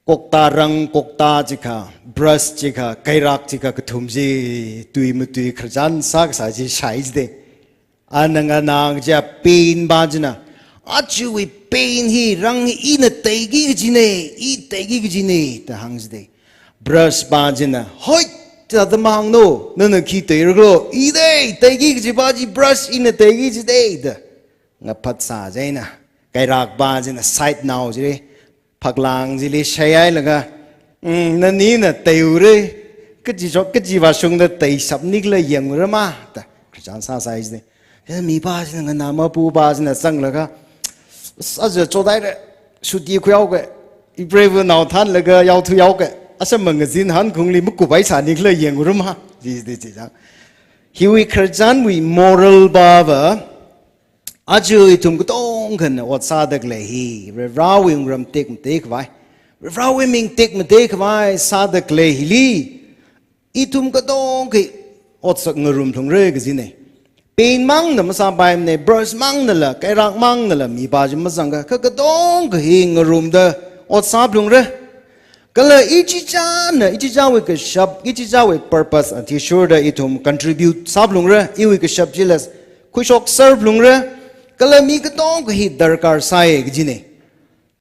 kokta rang kokta chika brush chika kairak chika kathumji tui mutui kharjan sak sa ji size de ananga nang ja pain bajna achu we pain hi rang I na tegi gijine I tegi gijine ta hang jide brush ba jina hoi ta da mang no na ki te ro I de tegi gi ba ji brush I na tegi jide da nga phat sa jaina kai rak ba jina side now jire phaklang jili shayai laga na ni na teu re cái gì vào sung đó tây sập nít là giang rồi mà ta cái chẳng sao sai gì thế mi ba gì người nam bu ba gì là sang là cái sao giờ chỗ đấy đấy suy đi khéo cái Ibrahim nào than là cái yêu thu yêu cái sao mà người dân hắn cũng li mức của bảy sản nít là giang rồi mà gì chẳng hiwi khởi we moral ba vợ aju itum cái tông cái nào sa được lệ hi rồi rau yung ram tek vai rồi rau mình tek vai sa được lệ hi itum ka dong ki ot sak ngarum thong re ga zine pain mang na masa bai ne brush mang na la kai rak mang na la mi ba ji ma sang ka dong ka hi ngarum da ot sa blung re ka la ichi cha we ka shab ichi cha we purpose anti sure da itum contribute sa blung re I we ka shab jilas khu shok serve blung re ka la mi ka dong ka hi darkar sai ga zine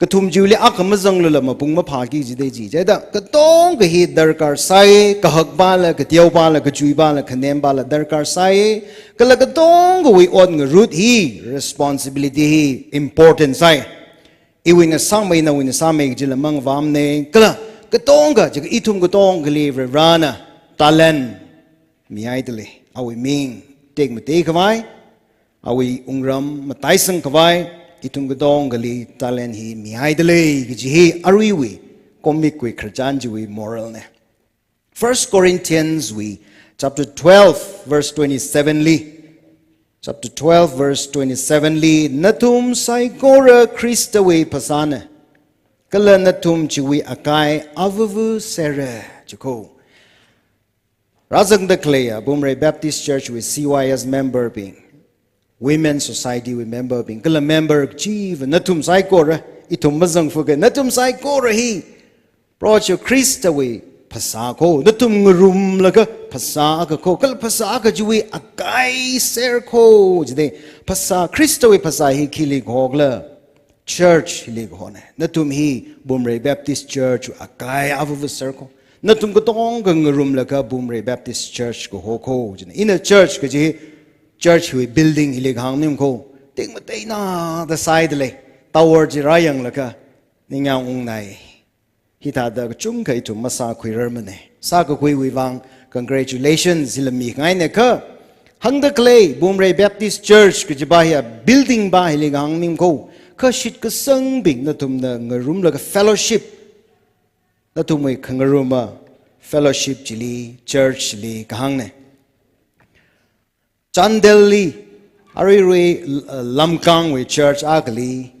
cái thùng chiu li ác mà dâng là bung mà phá cái gì đấy gì vậy đó cái tông cái hi darkar sai cái hak ba là cái tiêu ba là cái chui ba là cái nem ba là darkar sai cái là cái tông cái we on cái root hi responsibility hi important sai iwing a sang mai na win sang mai cái là mang vam ne cái tông cái cái itum cái tông cái li rana talent mi ai tele awi ming take me take vai awi ungram ma tai sang vai itung gadong gali talent hi mi haidale gi hi ariwi comic we khrajan ji we moral ne 1 Corinthians we chapter 12 verse 27 li chapter 12 verse 27 li natum sai kora Christa we pasana kala natum chi we akai avu sere chiko razang the clay Bumrei Baptist Church with CYS member being Women's Society we member being kala member chief natum sai kora itum mazang fuga natum sai kora hi procho Christa we phasa ko natum ngrum laga phasa ka ko kal phasa ka juwi akai ser ko jide phasa Christa we phasa hi khili gogla church hili gone natum hi Bumrei Baptist Church akai avu ser ko natum ko tong ngrum laga Bumrei Baptist Church ko ho ko jine in a church ka ji church we building ilig hang nim ko ting matay na the side le tower ji rayang laka ningang ung nai hita da chung kai tu masa khuirar mane sa ko khui wi wang congratulations ilami ngai ne ka hang the clay Bumrei Baptist Church ku ji ba ya building ba ilig hang nim ko ka shit ka sang bing na tum na ngarum laka fellowship na tum we khangaruma fellowship chili church li ka hang ne Chandeli, Ariwe Lamkang we church agli,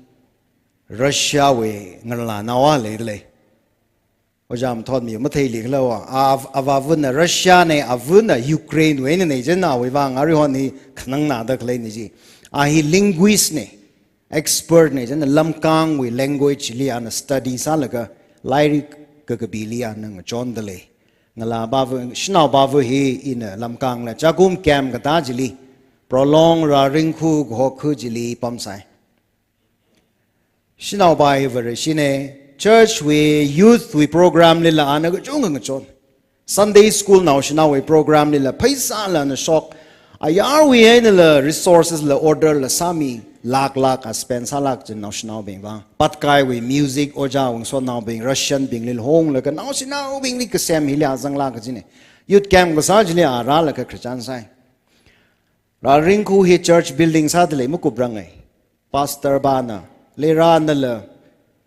Russia we ngala nawa le. Ojam taught me matay li lawa. Avavuna Russia ne avuna Ukraine we ne jena we wang arihon ni khnang na da kle ni ji. Ahi linguist ne expert ne jena Lamkang we language li an study salaga lyric gagabilia nang chondale. ngala bavu shnau bavu hi in lamkang la chagum cam ka ta jili prolong ra ringkhu go khu jili pamsai shnau bai ver shine church we youth we program lila ana go chung ng chon Sunday school now shnau we program lila paisa la na shok ayar we en la resources la order la sami lak a spend salak jin now shnau bing ba patkai we music oja ung so now bing Russian bing lil hong la ka now shnau bing ni ka sem hi la jang la ka jine youth camp ga sa jile a ra la ka christian sai ra ringku hi church building sa dele mu ku brangai pastor bana le ra na la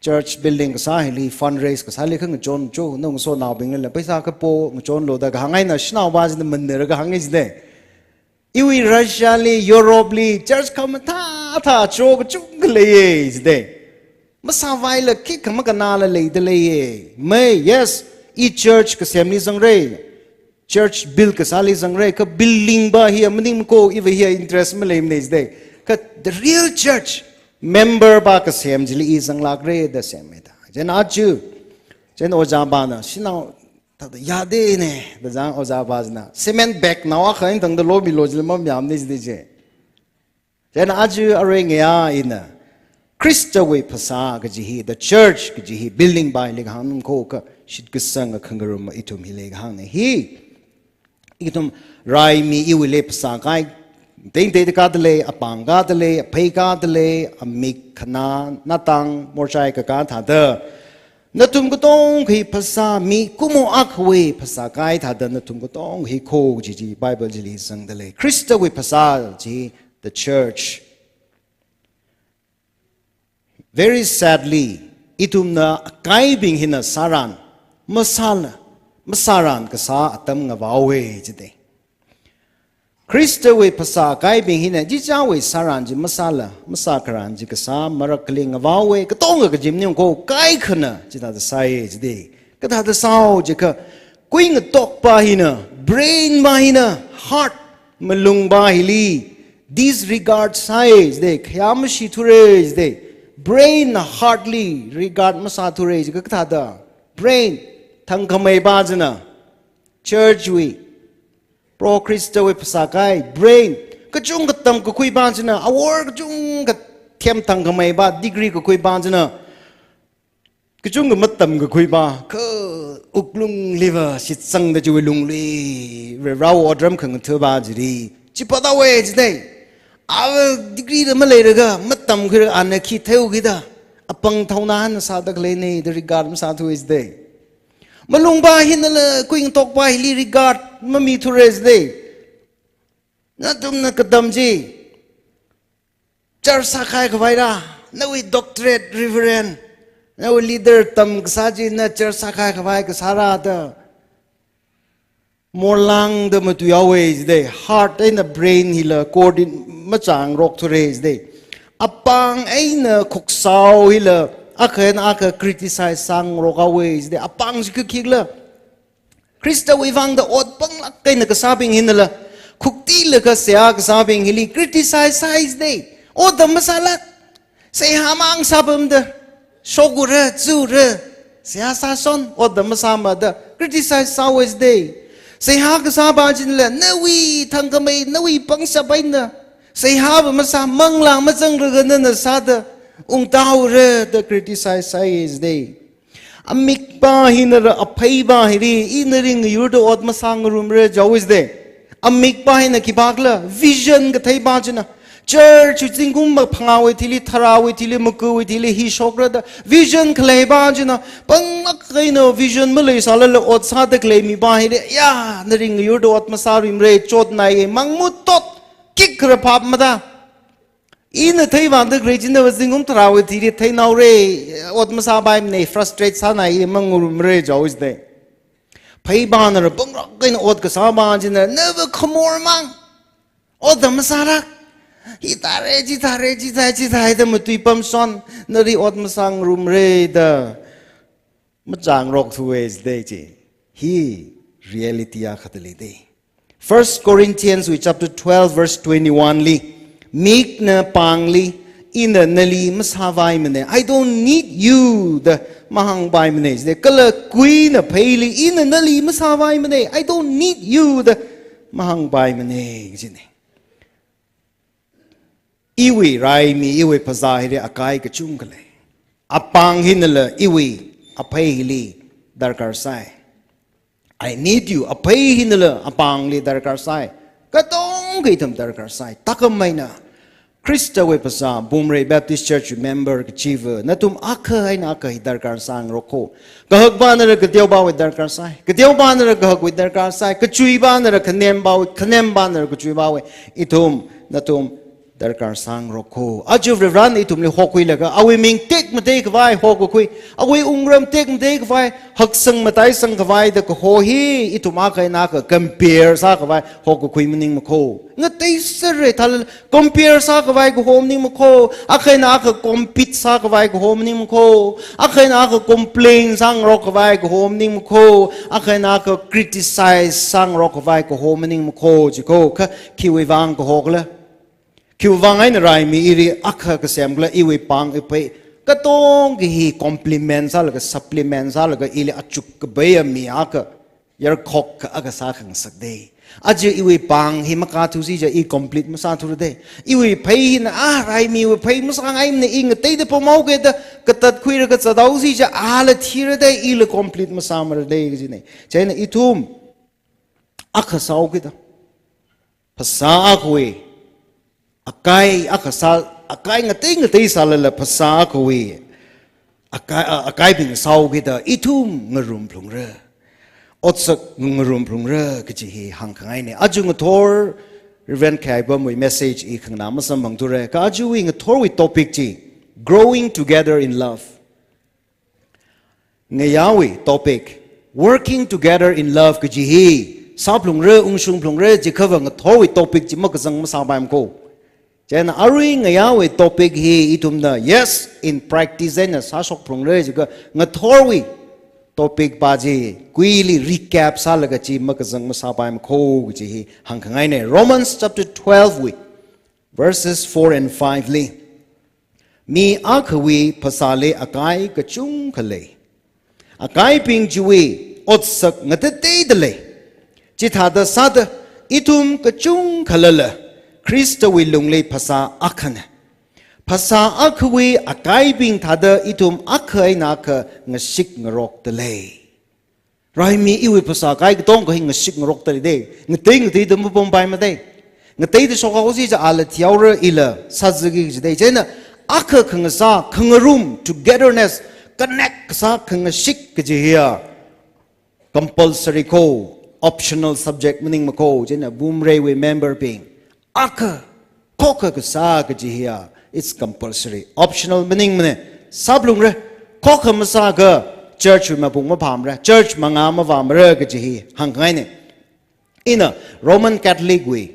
church building ka sa hi li fundraise ka sa le khang chon chu nong so now bing la paisa ka po chon lo da ga hangai na shnau ba jin mandir ga hangai jide iwi Russia li Europe li church kam tha chok chung le ye jide masa vai la ki kam ka na la le de le ye me yes e church ka semni sang re church bill ka sali sang re ka building ba hi amning ko iwi hi interest me le ne jide ka the real church member ba ka sem jili i sang lak re the sem me da jen aju jen oja ba na sinau ta ya de ne da jang oja ba na cement back na wa khain tang da lo mi lo jil ma myam ne jide je jen aju are nge ya ina คริสต์เวภาษากะจิฮี the church กะจิฮี building by เลกหังนุ่มโคกะชิดกษังกะขังกรุมอิทุมฮิเลกหังเนี่ยฮีอิทุมไรมีอิวเลภาษาไกเต็งเตะกาตเลอปังกาตเลอเพยกาตเลอมิกขนานาตังมอร์ชัยกะกาถาเดนตุมก็ต้องฮีภาษามีกุโมอักเวภาษาไกถาเดนตุมก็ต้องฮีโคจิจีไบเบิลจิลีสังเดเลคริสต์เวภาษาจี the church very sadly itum na kai bing hina saran masaran ka sa atam nga wawe jide Krista we pasa kai bing hina ji cha we saran ji masakaran ji ka sa marakli nga wawe ka tong ka jim nyong ko kai khana ji ta sai jide ka ta sao ji ka kuin tok pa hina brain ma hina heart malung ba hili disregard size de khyam shi thure de brain hardly regard masa thure ji ka tha da brain thang khamai ba jana church we pro christo we pasa kai brain ka chung ka tam ka khui ba jana awar ka chung ka them thang khamai ba degree ka khui ba jana ka chung ka matam ka khui ba ka uklung liver sit sang da ju lung li re raw odram khang thơ ba ji ri chi pa da we ji dai a degree da ma le ga matam khir an khi theu gi da apang thauna han sa da le ne the regard sa thu is day malung ba hin la kuin tok ba hi regard ma mi thu res day na tum na kadam ji char sa khai ka vai ra na we doctorate reverend na we leader tam sa ji na char sa khai ka vai ka sara da more lang the matu always day heart and the brain hila coordin ma chang rok to raise day apang aina khok sao hila akhen aka criticize sang rok always day apang ji khikla krista we wang the od pang lak kaina ka sabing hinala khukti la ka sia ka sabing hili criticize size day o the masala say hamang sabam the shogura zura sia sa son o the masama the criticize always day say ha ka sa ba jin la na wi thang ka mai na wi pang sa bai na say ha ba ma sa mang lang ma jang re na na sa da ung tau re the criticize size day amik ba hin ra aphai ba hi ri in ring yu do od ma sang room re jawis day amik ba hin ki bagla vision ka thai ba jina church jingum ma phangawe thili tharawe thili mukuwe thili hi shokra da vision khlei ba jina pang kaino vision ma lei sala le ot sa de klei mi ba hi re ya naring yu do ot ma sa rim re chot nai mangmut tot kik kra phap ma da in thai wa de grejin da jingum tharawe thili thai nau re ot ma sa bai nei frustrate sa nai mangurum re jawis de phai ba na ra pang kaino ot ka sa ba jina never come more mang ot da ma sa ra hitare ji thai da mu tui pam son nari ot ma sang rum re da ma chang rok thu is de ji hi reality a khatali de 1 Corinthians chapter 12 verse 21 li meek na pang li in the nali masawai mane I don't need you the mahang bai mane de kala kui na phaili in the nali masawai mane I don't need you the mahang bai mane ji ne iwi rai mi iwi pazahire akai ka chungkale apang hinala iwi apai li darkar sai I need you apai hinala apang li darkar sai katong gaitam darkar sai takamaina Krista we pasa Bumrei Baptist Church member ka chief natum akha ai na ka darkar sang roko kahak ba na ka tiaw ba we darkar sai ka tiaw ba na ka hak we darkar sai ka chui ba na ka nem ba na ka chui ba we itum natum darkar sang roko ajuv ran itum le hokui laga awi ming tek mate ka vai hok kui awi ungram tek mate ka vai hak sang matai sang ka vai da ko ho hi ituma ka na ka compare sa ka vai hok kui mning ma ko nga tai sere thal compare sa ka vai ko hom ning ma ko akai na ka compete sa ka vai ko hom ning ma ko akai na ka complain sang rok ka vai ko hom ning ma ko akai na ka criticize sang rok ka vai ko hom ning ma ko ji ko ka kiwi wang ko hok la kiu wangai na rai mi iri akha ka semgla iwi pang ipai ka tong hi compliment sa laga supplement sa laga ili achuk ka baya mi aka yar khok ka aga sa khang sak de อาจจะอีวีปังหิมกาทุสิจะอี complete มาสาธุระเดอีวีเพย์นะอะไรมีวีเพย์มาสังไงเนี่ยอีเงเตยเดพอมเอาเกตกตัดคุยระกัดสะดาวสิจะอะไรทีระเดอีเลย complete มาสามระเดก็จะเนี่ยใช่เนี่ยอีทุ่มอักษาเอาเกตภาษาอักเวakay akasal akay ngati salala phasa kowi akay bing saw kita itum ngarum plungre otsak ngarum plungre kichi hi hangkangai ne ajung thor reven kai ba moi message I khangna ma sam bang ture ka aju wi thor wi topic chi growing together in love ngayawi topic working together in love kichi hi sa plungre ungsung plungre ji khawang thor wi topic chi ma kasang ma sa baim ko Jen aring ngayawe topic hi itumna yes in practice na sasok prongre juga ngathorwi topic baji kuili recap salaga chi makazang masapay makho chi hi hangkangai ne Romans chapter 12 we verses 4 and 5 li mi akhawi pasale akai kachung khale akai ping juwi otsak ngatate dele chithada sad itum kachung khalala Krista wi lunglei phasa akhana phasa akhwi akai bing thada itum akhai na kha ngasik ngrok tele rai mi iwi phasa kai tong ko ngasik ngrok tele de ngtei dum bom bai ma de ngtei de so ko si ja ala thiaura ila sajigi ji de jena akha khangsa khangarum togetherness connect sa khangasik ji here compulsory ko optional subject meaning ma ko jena boom re we member ping Aka koka ka sa ka jihia it's compulsory optional meaning mane sablung re koka masa ka church ma bung ma pham re church manga ma vam re ka jihi hangai ne in a Roman Catholic way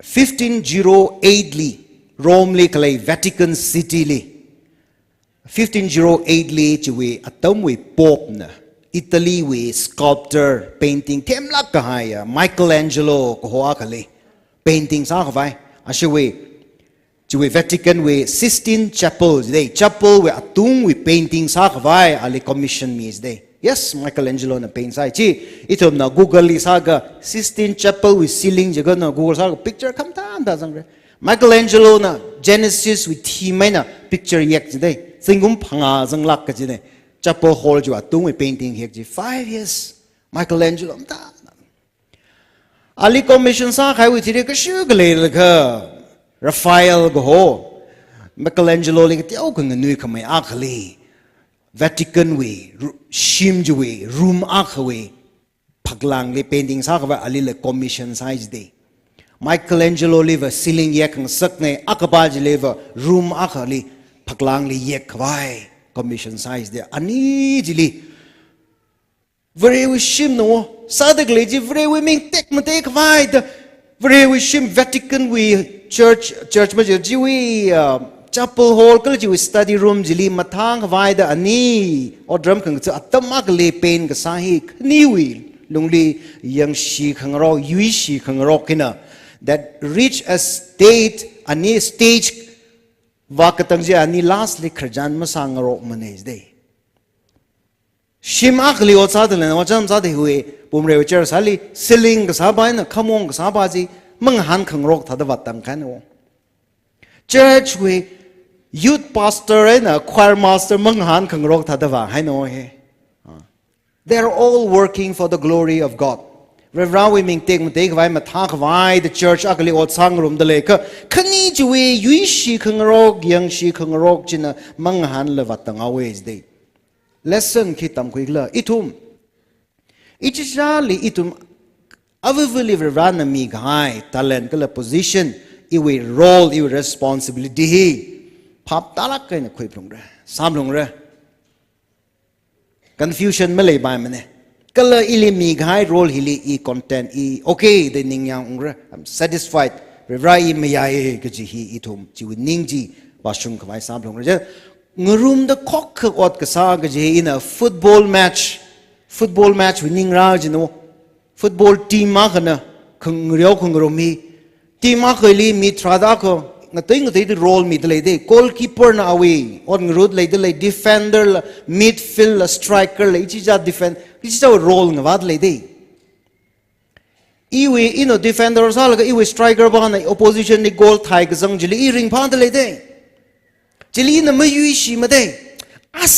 1508 li Rome li kalai Vatican City li 1508 li chiwe atam we pope na Italy we sculptor painting temlak ka haya Michelangelo ko hoa kali painting sa kawai ashewe jiwe Vatican we Sistine Chapel today chapel we atung we painting sa kawai ali commission me today yes Michelangelo na paint sai chi itom na Google li saga Sistine Chapel we ceiling jaga na Google saga picture kam ta anda jangre Michelangelo na Genesis we theme na picture yek today singum phanga janglak ka jine chapel hall jo atung we painting hek ji 5 years Michelangelo ta Ali commission sa khai wi thire ka shu gale la kha Raphael go ho Michelangelo ling tiao ka nganui khamai akhali Vatican we shim ju we room akhwe phaglang le painting sa kha ali le commission size de Michelangelo live ceiling yak ng sak ne akaba ji live room akhali phaglang le yak khwai commission size de ani jili very we shim no sadak leji very we ming tek mate khwai the very we shim Vatican we church ma ji we chapel hall kal ji we study room jili mathang khwai da ani odram khang cha atamak le pen ka sahi ni wi lungli yang shi khang ro yui shi khang ro kina that reach a stage wa katang ji ani last le kharjan ma sang ro manage day Shim akli o sa dalen o jam sa de hui bum re cher sali siling ka sa ba na khamong ka sa ba ji mang han khang rok tha da wat tang kan o church we youth pastor and choir master mang han khang rok tha da wa hai no he they are all working for the glory of God Reverend we ming tek mate vai ma tha khwai the church akli o sang rum da le ka khani ji we yui shi khang rok yang shi khang rok china mang han le wat tang always day lesson kitam kuigla itum ichishali itum avivili rana mi gai talent kala position iwe role iwe responsibility hi phap talak kaina khoi plungre samlung re confusion mele bai mane kala ili mi gai role hili I content I okay the ningyang ungre I'm satisfied revrai me yae kaji hi itum jiwi ningji bashung khwai samlung re ngarum da khok ot ka sa ga je in a football match winning ra jino football team ma kana khang ryo khang ro mi team ma khali mi trada ko ngatai the role mi dele de goalkeeper na away on road le de defender midfield striker le chi ja defend chi ja role ngawad le de iwi ino defender sal ga iwi striker ba na opposition ni goal thai ga zang jili i ring pha de le de jili na ma yu shi ma de as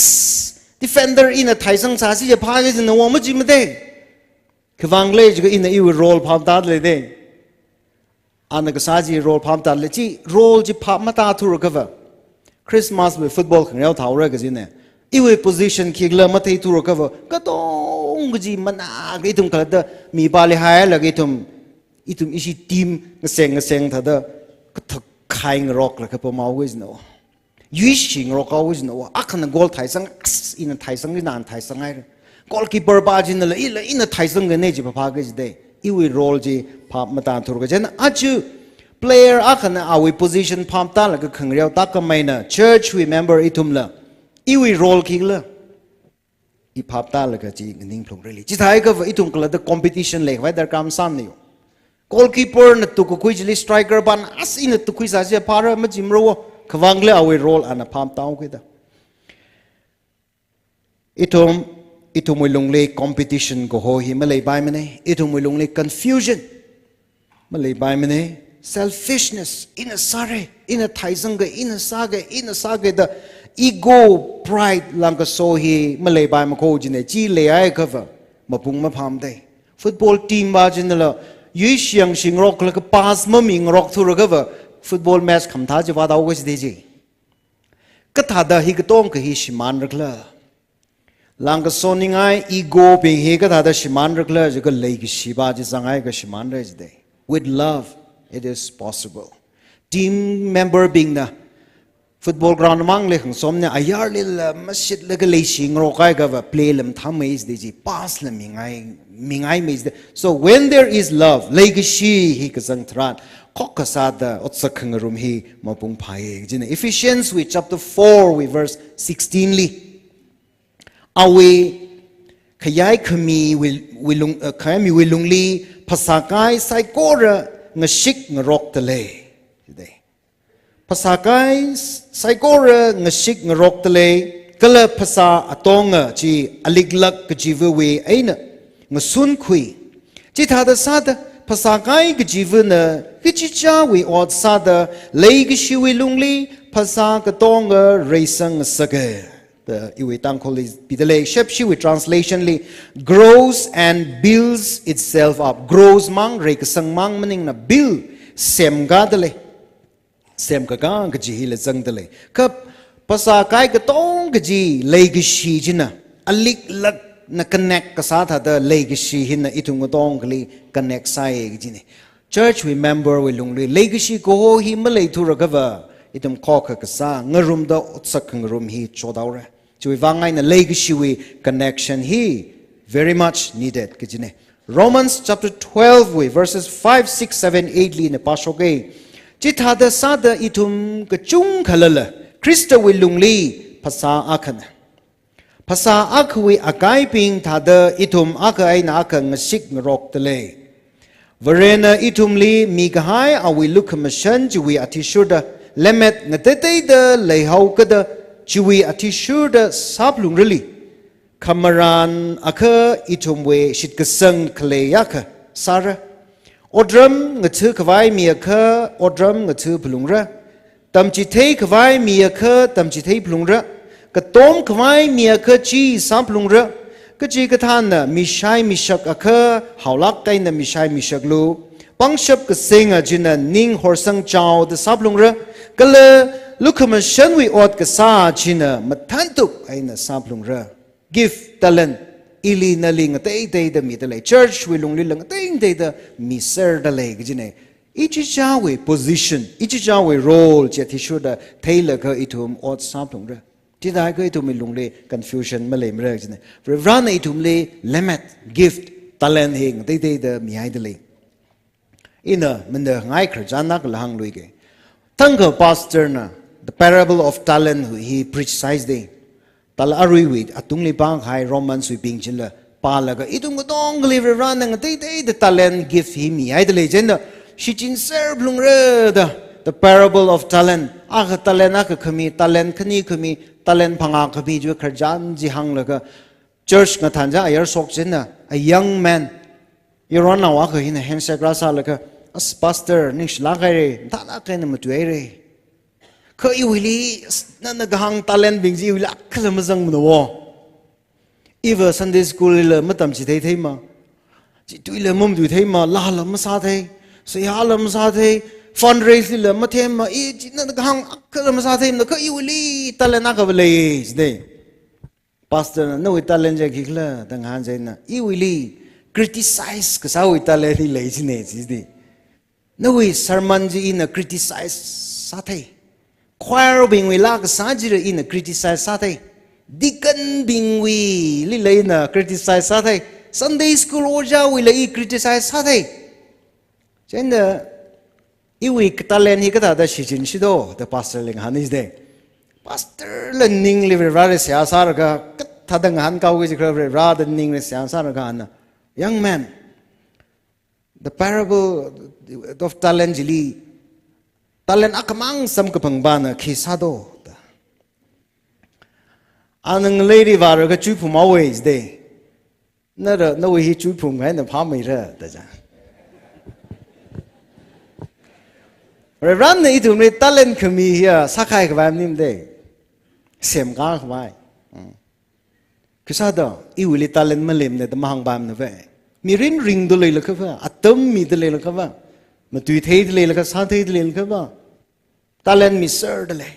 defender ina thai sang sa si je pha ga na wa ma ji ma de kwang le ji ga ina iwi role pha da le de ana ga sa ji role pha da le ji role ji pha ma ta thu ga va Christmas with football khang yau thau ra ga ji ne iwi position ki gla ma thei thu ra ga va ka tong ga ji mana ga tum ka da mi ba le hai la ga tum isi team nga seng tha da ka thak khai ng rock la ka pa ma wis no yu shing rock always no akhna goal thai sang in thai sang ni nan thai sang ai goalkeeper ba jin la in thai sang ga ne ji pa ga ji de iwi role ji pha ma ta thur ga jen achu player akhna awi position pham ta la ka khang riau ta ka mai na church remember itum la iwi role ki la I phap ta la ka ji ning phlong really ji thai ka itum kala the competition le vai dar kam sam ni goalkeeper na tu ko kui ji striker ban as in tu kui sa je phara ma jim ro khawang le awi role ana pham taw ke da itum moi long le competition ko ho hi ma le bai mane itum moi long le confusion ma le bai mane selfishness in a sare in a thaisanga in a saga the ego pride lang so hi ma le bai ma ko ji ne ji le ai ka va ma pung ma pham de football team ba jin la yu xiang xing rok la ka pass ma ming rok thu ra ka va football match kham tha ji wa da go de ji ka tha da hi ka tong ka hi shiman rak la lang ka so ni ngai ego pe he ka tha da shiman rak la ji ka lei ki shi ba ji sangai ka shiman ra ji de with love it is possible team member being na football ground mang le khang som ne ayar le masjid le ka lei sing ro kai ka va play lam tham mai is de ji pass la mingai mai is de so when there is love lei ki shi hi ka sang thran Kokasada otsakhang rum hi mapung phai jin Ephesians we chapter 4 we verse 16 li awe khayai khami wilung khami wilungli phasakai saikora ngashik ngrok tale jide phasakai saikora ngashik ngrok tale kala phasa atonga chi aliglak kjiwe we aina ngasun khui chi thada sada Pasakai gajivana kichicha we od sada lay gishiwi lungli pasaka tonga raisang saga the iwe tangkol is bidale shepshi we translation li grows and builds itself up grows mang rekasang mang maning na build sem gadale sem kaga gajihile zangdale kap pasakai gatong gaji lay gishi jina alik lak na connect ka sa tha da lei gi shi hin na itung dong kli connect sai gi ne church remember we lung lei gi shi ko hi ma lei thu ra ga va itum kho ka sa ngarum da utsak ngarum hi chodaw ra chui wangai na lei gi shi we connection hi very much needed gi ne Romans chapter 12 we verses 5 6 7 8 li ne pa sho ge chi tha da sa da itum ka chung khalala Christa we lung li phasa akhan Pasa akwi akai ping thada itum akai na akang sik ngrok tele Verena itum li migahai awi lukhamashan jiwi atishuda lemet ngatete da leihau kada jiwi atishuda saplung rili Kamaran aka itum we shitkasang kle yaka sara Odram ngathu kwai mi aka odram ngathu plungra tamchi thei kwai mi aka tamchi thei plungra ka tom khwai mia kha chi samplung ra ka chi ka than na mi shai mi shak akha haulak kai na mi shai mi shak lu pangshap ka singa jina ning horsang chaw the samplung ra kala lukhama shan wi ot ka sa jina mathantuk aina samplung ra give talent ili na ling te da mi le church wi lung li lang te da mi ser da le jine ichi chawe position ichi chawe role che thi shuda thaila ka itum ot samplung ra Tida ko itum lungle confusion malay mrek jine. Rana itum le lemmet gift talent hing te the mi idle. Ina mende ngai khrjana ka lahang luige. Tangka pastor na the parable of talent he preached size day. Tal arui wit atung le bang hai Romans we ping jila palaga itum ko dong le rana te the talent gift he mi idle jenda shi chin serve lungre the parable of talent aga talent aka khami talent khani khami talent phanga khami ju kharjan ji hang laga church nga thanja ayar sok chen na a young man Iran na wa ka hin handshake rasa la ka as pastor ning shlagai re ta na ka na matuai re ka iwili na nagahang talent bingji iwili akala mazang mo wo Eva Sunday school la matam chi thei ma chi tuile mum du thei ma la la ma sa thei se ha la ma sa thei fundraise la ma them ma I chi na nagahang akala ma sa thei na ka iwili talent na ka le de pastor no talent ja gikla dang han jaina iwili criticize ka sa talent ni le chi ne chi de no sermon ji in criticize sa thei choir bing we la ka sa ji in criticize sa thei deacon bing we li le na criticize sa thei Sunday school oja we le criticize sa thei chen de iwi talent hi ka da shi chin shi do the pastor ling han is de pastor le ning li ra re sia sa ra ka ta dang han ka wi ji kra ra the ning re sia sa ra ka na young man the parable of talent jili talent akamang sam ka pangbana khisado anang lady var ka chu phum always de na ra no hi chu phum hai na pha mai ra da ja ran ne itum ne talent khami here sakai ka bam nim de sem ga khwai kisada I wili talent malem ne da mahang bam na ve mirin ring do le la ka va atam mi de le la ka va ma tu thei de le la ka sa thei de le la ka va talent mi sir de le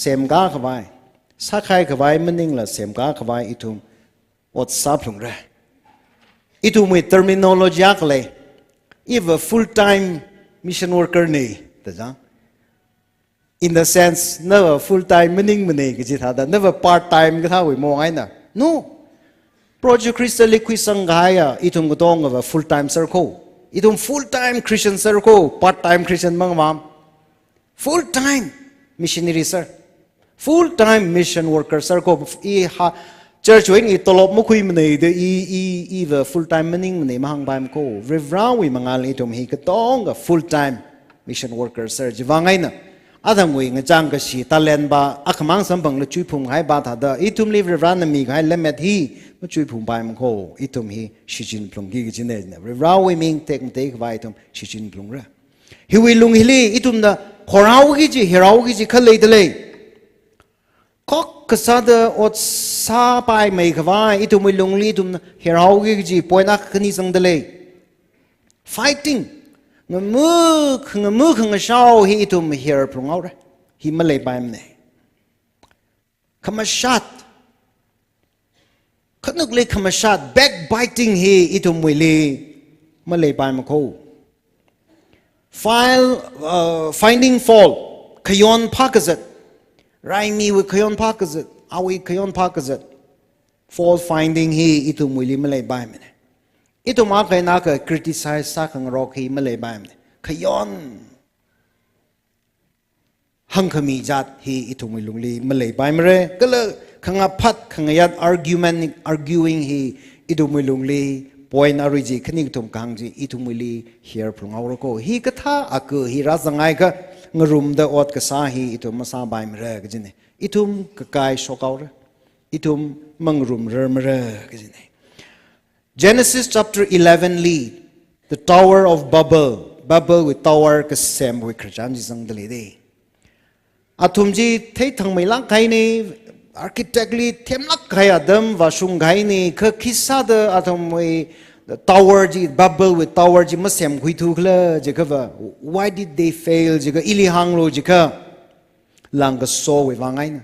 sem ga khwai sakai ka vai maning la sem ga khwai itum what saplung ra itum with terminology akle if a full time mission worker ne da in the sense never full time meaning mane ki tha da never part time ka tha we mo ai na no project crystal liquid sanghaya itum gotong of a full time circle itum full time Christian circle part time Christian mangwam full time missionary sir full time mission worker circle church wing I tolop mo khui mane de I the full time meaning mane mahang bam ko revra we mangal itum hi ka tong a full time mission worker sir jiwangai na adam we ngajang ka si talent ba akamang sambang le chui phung hai ba tha da itum live revra na mi hai lemet hi mo chui phung bam ko itum hi shijin plung gi gi ne na revra we ming tek mte ba itum shijin plung ra hi we lung hili itum da khorau gi ji herau gi ji khalei de le kok kasada ot sa pai mai khwa itum we lung li itum herau gi ji poina khani sang de le fighting ngmu khang shao hi itum here prung out hi malay baim ne kamashat khanuk le kamashat backbiting hi itum wili malay baim ko finding fault kayon pakazat raimi with kayon pakazat awi kayon pakazat fault finding hi itum wili malay baim ne itum ma kai na ka criticize sa khang rock hi malay baim ne kayon hang khami jat hi itum lungli malay baim re kala khanga phat khangayat arguing hi itum lungli point ariji khani tum kang ji itum li here from our ko hi katha ak hi razangai ka ngarum da ot ka sa hi itum masa baim re ka jine itum ka kai sokaur itum mangrum re ka jine Genesis chapter 11 lead the tower of Babel with tower ka sem with Christian jang dali de atum ji thei thang mai lang kai ni architectly them lak kai adam wa sung gai ni kha khisa da atum we the tower ji Babel with tower ji ma sem khui thu khla je ka why did they fail je ka ili hang lo je ka lang ka so we wangai na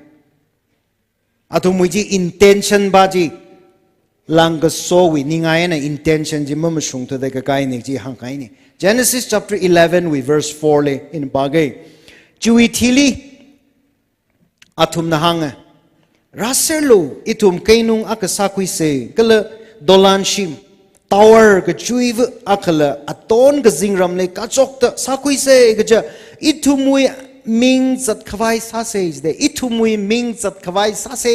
atum ji intention ba ji lang ka so we ningai na intention ji ma sung to de ka kai ni ji hang kai ni Genesis chapter 11 with verse 4 le in bagay chui thili athum na hang raselo itum kainung akasa kui se kala dolan shim tower ka chui akala aton ka zingram le ka chok ta sakui se ga itumui ming zat khwai sa se de itumui ming zat khwai sa se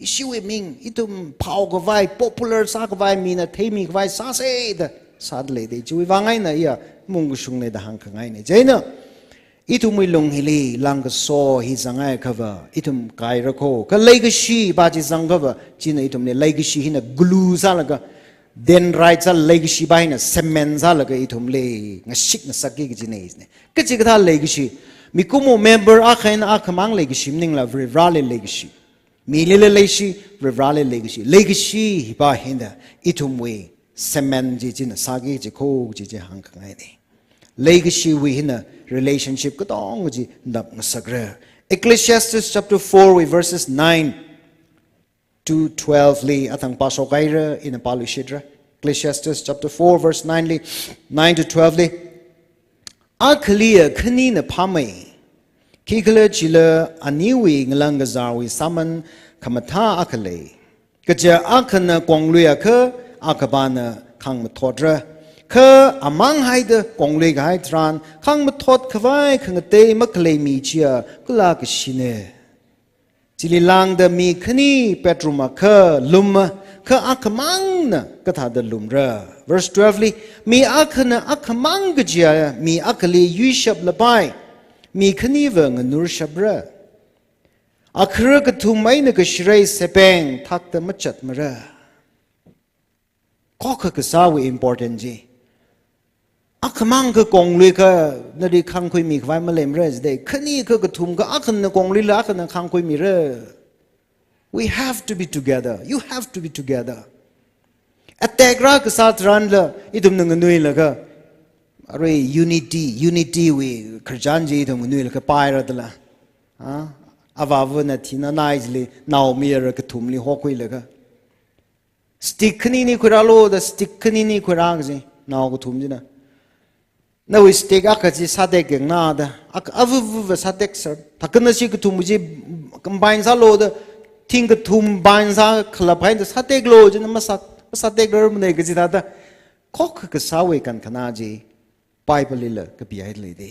ishiwe ming itum pau ga vai popular sa ga vai mina themi ga vai sa se de sadle de chui wangai na ya mung sung ne da hang khangai ne jaina itum lung hili lang ka so hi zangai khava itum kai rakho ka legacy ba ji zangava china itum ne legacy hina glue sa la ga den right za legacy bai na cement za la ga ithum le nga shik na sakki gi ne is ne ka chi ga legacy mi kumo member a khain a khamang legacy ning la vrale legacy mi le legacy vrale legacy ba hinda ithum we cement ji jin sagi ji kho ji ji hang ngai ne legacy we hina relationship ka tong ji nap na sagra Ecclesiastes chapter 4 verses 9 to 12 li atang pasokaira in a palishidra Ecclesiastes chapter 4 verse 9 li 9 to 12 li aklia khani na phamai kikla chila aniwi nglang gazawi saman khamatha akale kaja akhana kongluya kha akabana khang mathodra kha amang haida konglui ga hai tran khang mathot khwai khangate makle mi chia kula ka shine chili lang da mi khani petruma kha lum kha akhamang na katha da lumra verse 12 li mi akhana akhamang ga jia mi akali yushab labai mi khani wa ngur shabra akhra ka thumai na ka shrai sepeng thak ta machat mara ko ka sawi important ji akhamang ka konglui ka nari khang khoi mi khwai malem re de khani ka ka thum ka akhan na konglui la akhan khang khoi mi re we have to be together you have to be together attack ra ka sat ran la idum nang nui la ka are unity we kharjan ji idum nui la ka pai ra dala ha avavu na thina naizli naw mi ra ka thum li ho khoi la ka stick khani ni khuralo da stick khani ni khurang ji naw ko thum ji na na we stick akaji sadek na da ak avu sadek sir takna si ku thumuji combine sa lo da thing ku thum ban sa khlap hain da sadek lo jin ma sadek ro ne ga ji da da khok ka sawe kan khana ji bible la ka bi ai le de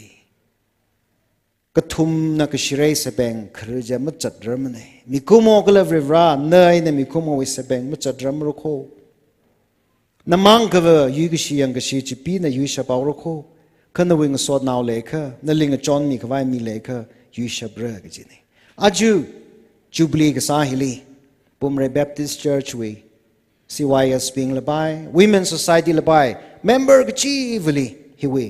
ka thum na ka shirai se beng khruja ma chat ram ne mi kumo ka la vra nai ne mi kumo we se beng ma chat ram ro kho na mang ka yu ga shi yang ga shi chi pi na yu sha pa ro kho kana wing sod now lekha na linga chon mi khwai mi lekha yu shabra ga jini aju jubilee ga sahili Pumre Baptist Church we CYS being labai women's society labai member ga chi vili hiwi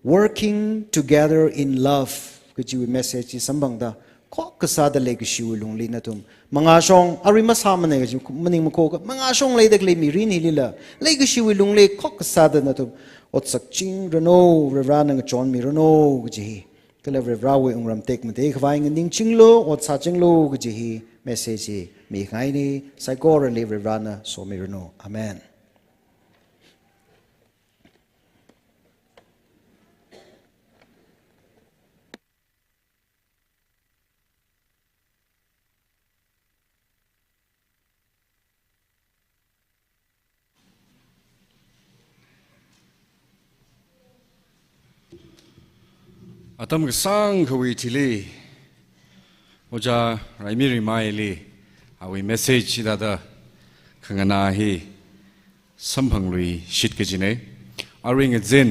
working together in love ga ji message sambang da ko ka sa da le ga shi lung li na tum manga song ari ma sa mane ga ji maning ko ga manga song le dak le mi rin hi lila le ga shi lung le ko ka sa da na tum ot sak ching rano revrana chon mi rano ji kala revrawe ungram tek mate khwai nging chinglo ot sa chinglo ji message mi khai ni saigor le revrana so mi rano amen atam ka sang khawi thili oja raimi rimai li awi message da da khangana hi samphang lui shit ke jine aring zen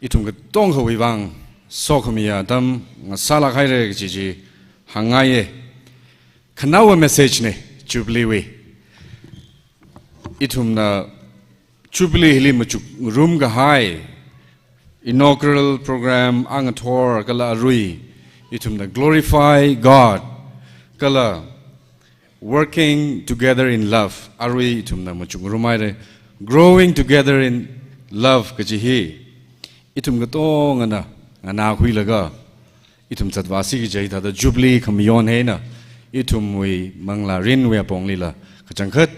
itum ka tong khawi wang so khamiya dam sala khai re ji ji hangaye khanawa message ne jubilee we itum na jubilee hili machuk room ga hai inaugural program angathor kala rui itum the glorify God kala working together in love arui itum na machung rumai re growing together in love kaji hi itum ga tong ana hui laga itum chatwasi gi jai da jubilee khamion he na itum we mangla rin we pong lila khachangkhat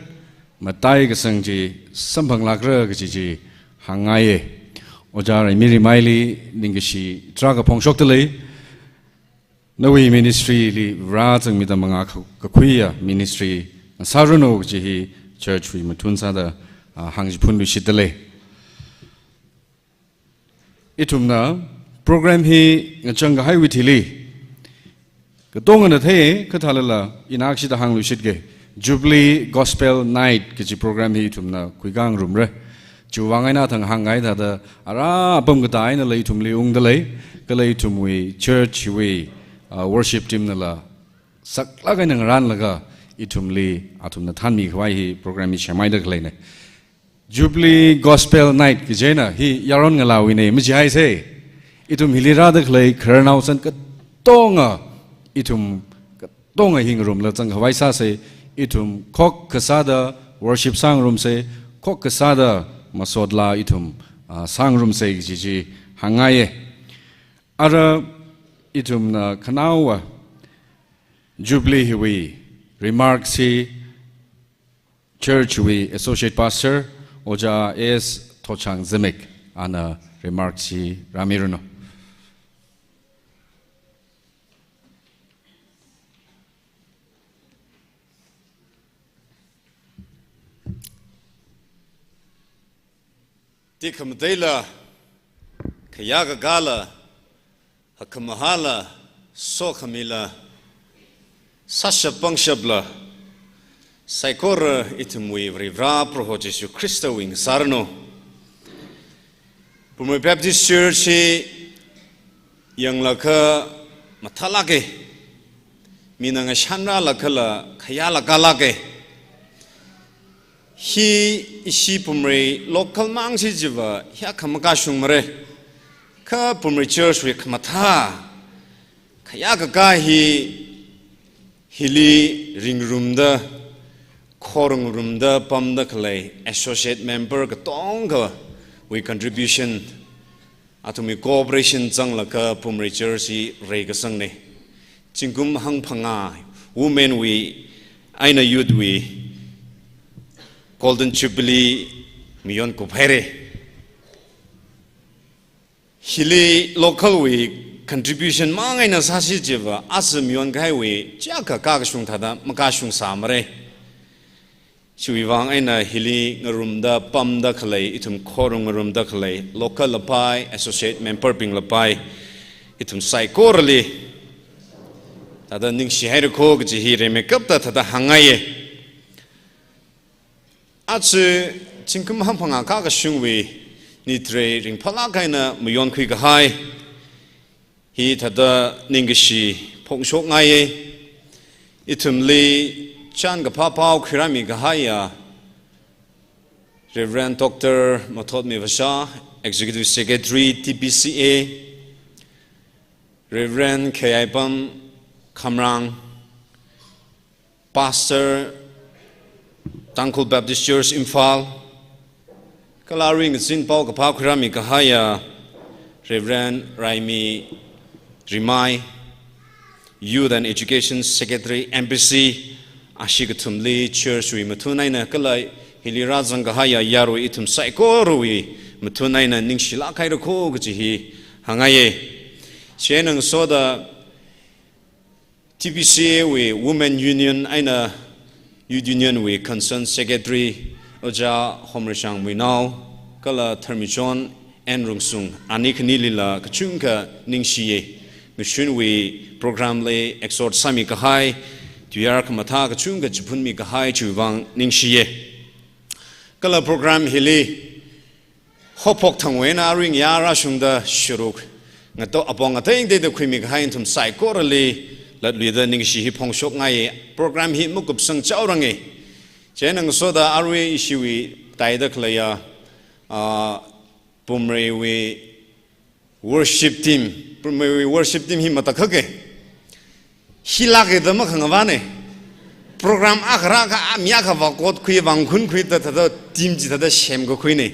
matai ga sangji samphang lakra ga ji hangai Ojar miri maili ningishi traga pongshok tele nawi ministry li ratang mida manga kakuya ministry saruno jihi church wi matunsa da hangjipun lu shitale itumna program hi ngachanga hai withili katong na the kathalala inakshi da hanglu shitge Jubilee Gospel Night kiji program hi itumna kuigang room re chuwangai na thang hangai da da ara pam ga dai na lei thum le ung da lei ka lei thum we church we worship team na la sak la ga nang ran la ga itumli atumna thanmi khwai hi program mi chamai dak lene Jubilee Gospel Night ki jena hi yaron ngalawi ne mi jai se itum hilira dak lei kharnau san ka tonga itum ka tonga hingrum la chang khwai sa se itum khok kasada worship sang room se khok kasada masodla itum sang room se ji hangaye ara itum na khanawa Jubilee hiwi remarks he church we associate pastor Oja S Tochang Zemek ana remarks he Ramirno Tikamdela Kayaga Gala Hakamahala Sokamila Sasha Pangshabla Saikor itumwi vrivra proho Jesu Christa wing sarno Pumwe Baptist Church yang laka matalake minanga shanra lakala khayala kalake hi isi pumre local mangsi jiwa ya kamaka shungmare ka pumre church wi khamata khayaga ka hi hili ring room da korung room da pam da khlai associate member ka tong ka we contribution atumi cooperation chang la ka pumri church re ka sang ne chingkum hang phanga women we aina youth we golden jubilee miyon ko phere hili local we contribution mangai na sasi jiwa asmion gai we jaka ka shung thada maka shung samre chuiwang aina hili ngarumda pamda khlai itum khorung ngarumda khlai local lapai associate member ping lapai itum psychorally tada ning shi hair ko gi hi re makeup ta thada hangaye achu chingkum ham phanga ka ga shung we ni tre ring phala kaina muyon khui ga hai hi thada ningishi phongshok ngai itumli chan ga papau khirami ga haya Reverend Dr. Mathod Mivasha Executive Secretary TPCA Reverend Kayapam Kamrang Pastor Tangkul Baptist Church Imphal Kalaring Zin Pau ga pa khirami ga haya Reverend Raimi Rimai, Youth and Education Secretary, Embassy, Ashikatumli, Church, we Matunaina, Kalai, Hilirazan Gahaya, Yaru, Itum Saikoro, Matunaina, Ningshila Kairoko, Gaji, Hangaye, Shannon Soda, TPCA, we Women Union, Aina, Youth Union, we Concerned Secretary, Oja, Homrishang, we now, Kala Termichon, and Rungsung, Anik Nilila, Kachunka, Ningshiye. Mission we program le exhort sami kahai tuyar kamata kachung ka jipun mi kahai chuwang ningshiye kala program hili hopok thangwe na ring yara shungda shuruk ngato apong ateng de de khimi kahai thum sai korali lat leader ningshi hi phongshok ngai program hi mukup sang chaurange chenang soda arwe ishiwi taida klaya pumre we worship team worship team hi mata khage hilage da ma khangwane program akhra ka amya kha wa kot khui wang khun khui ta da team ji da shem go khui ne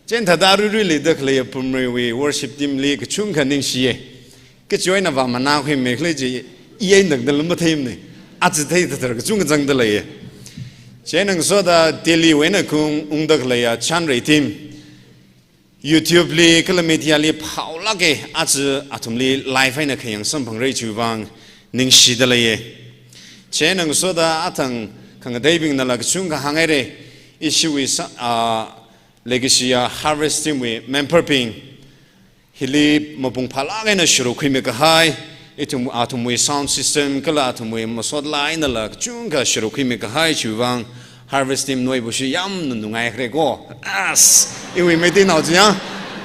chen tha da ru le da khle pumre we worship team le ka chung kha ning shi ye ke join na wa mana khui me khle ji ye nak da lam them ne a ji thai da ka chung jang da le ye chen nang so da daily we na kung ung da khle ya chan re team YouTube li kalamedia li paula ke azu atumli live na khayang sampang rei chuwang ning shi da le che nang so da atang khang daibing na la chung ka hangai re issue is legacy harvesting we member ping hili mapung phala ke na shuru khoi me ka hai itum atum we sound system kala atum we masod line la chung ka shuru khoi me ka hai chuwang harvesting noi bu shi yam nu ngai khre go as 因为没电脑子呀，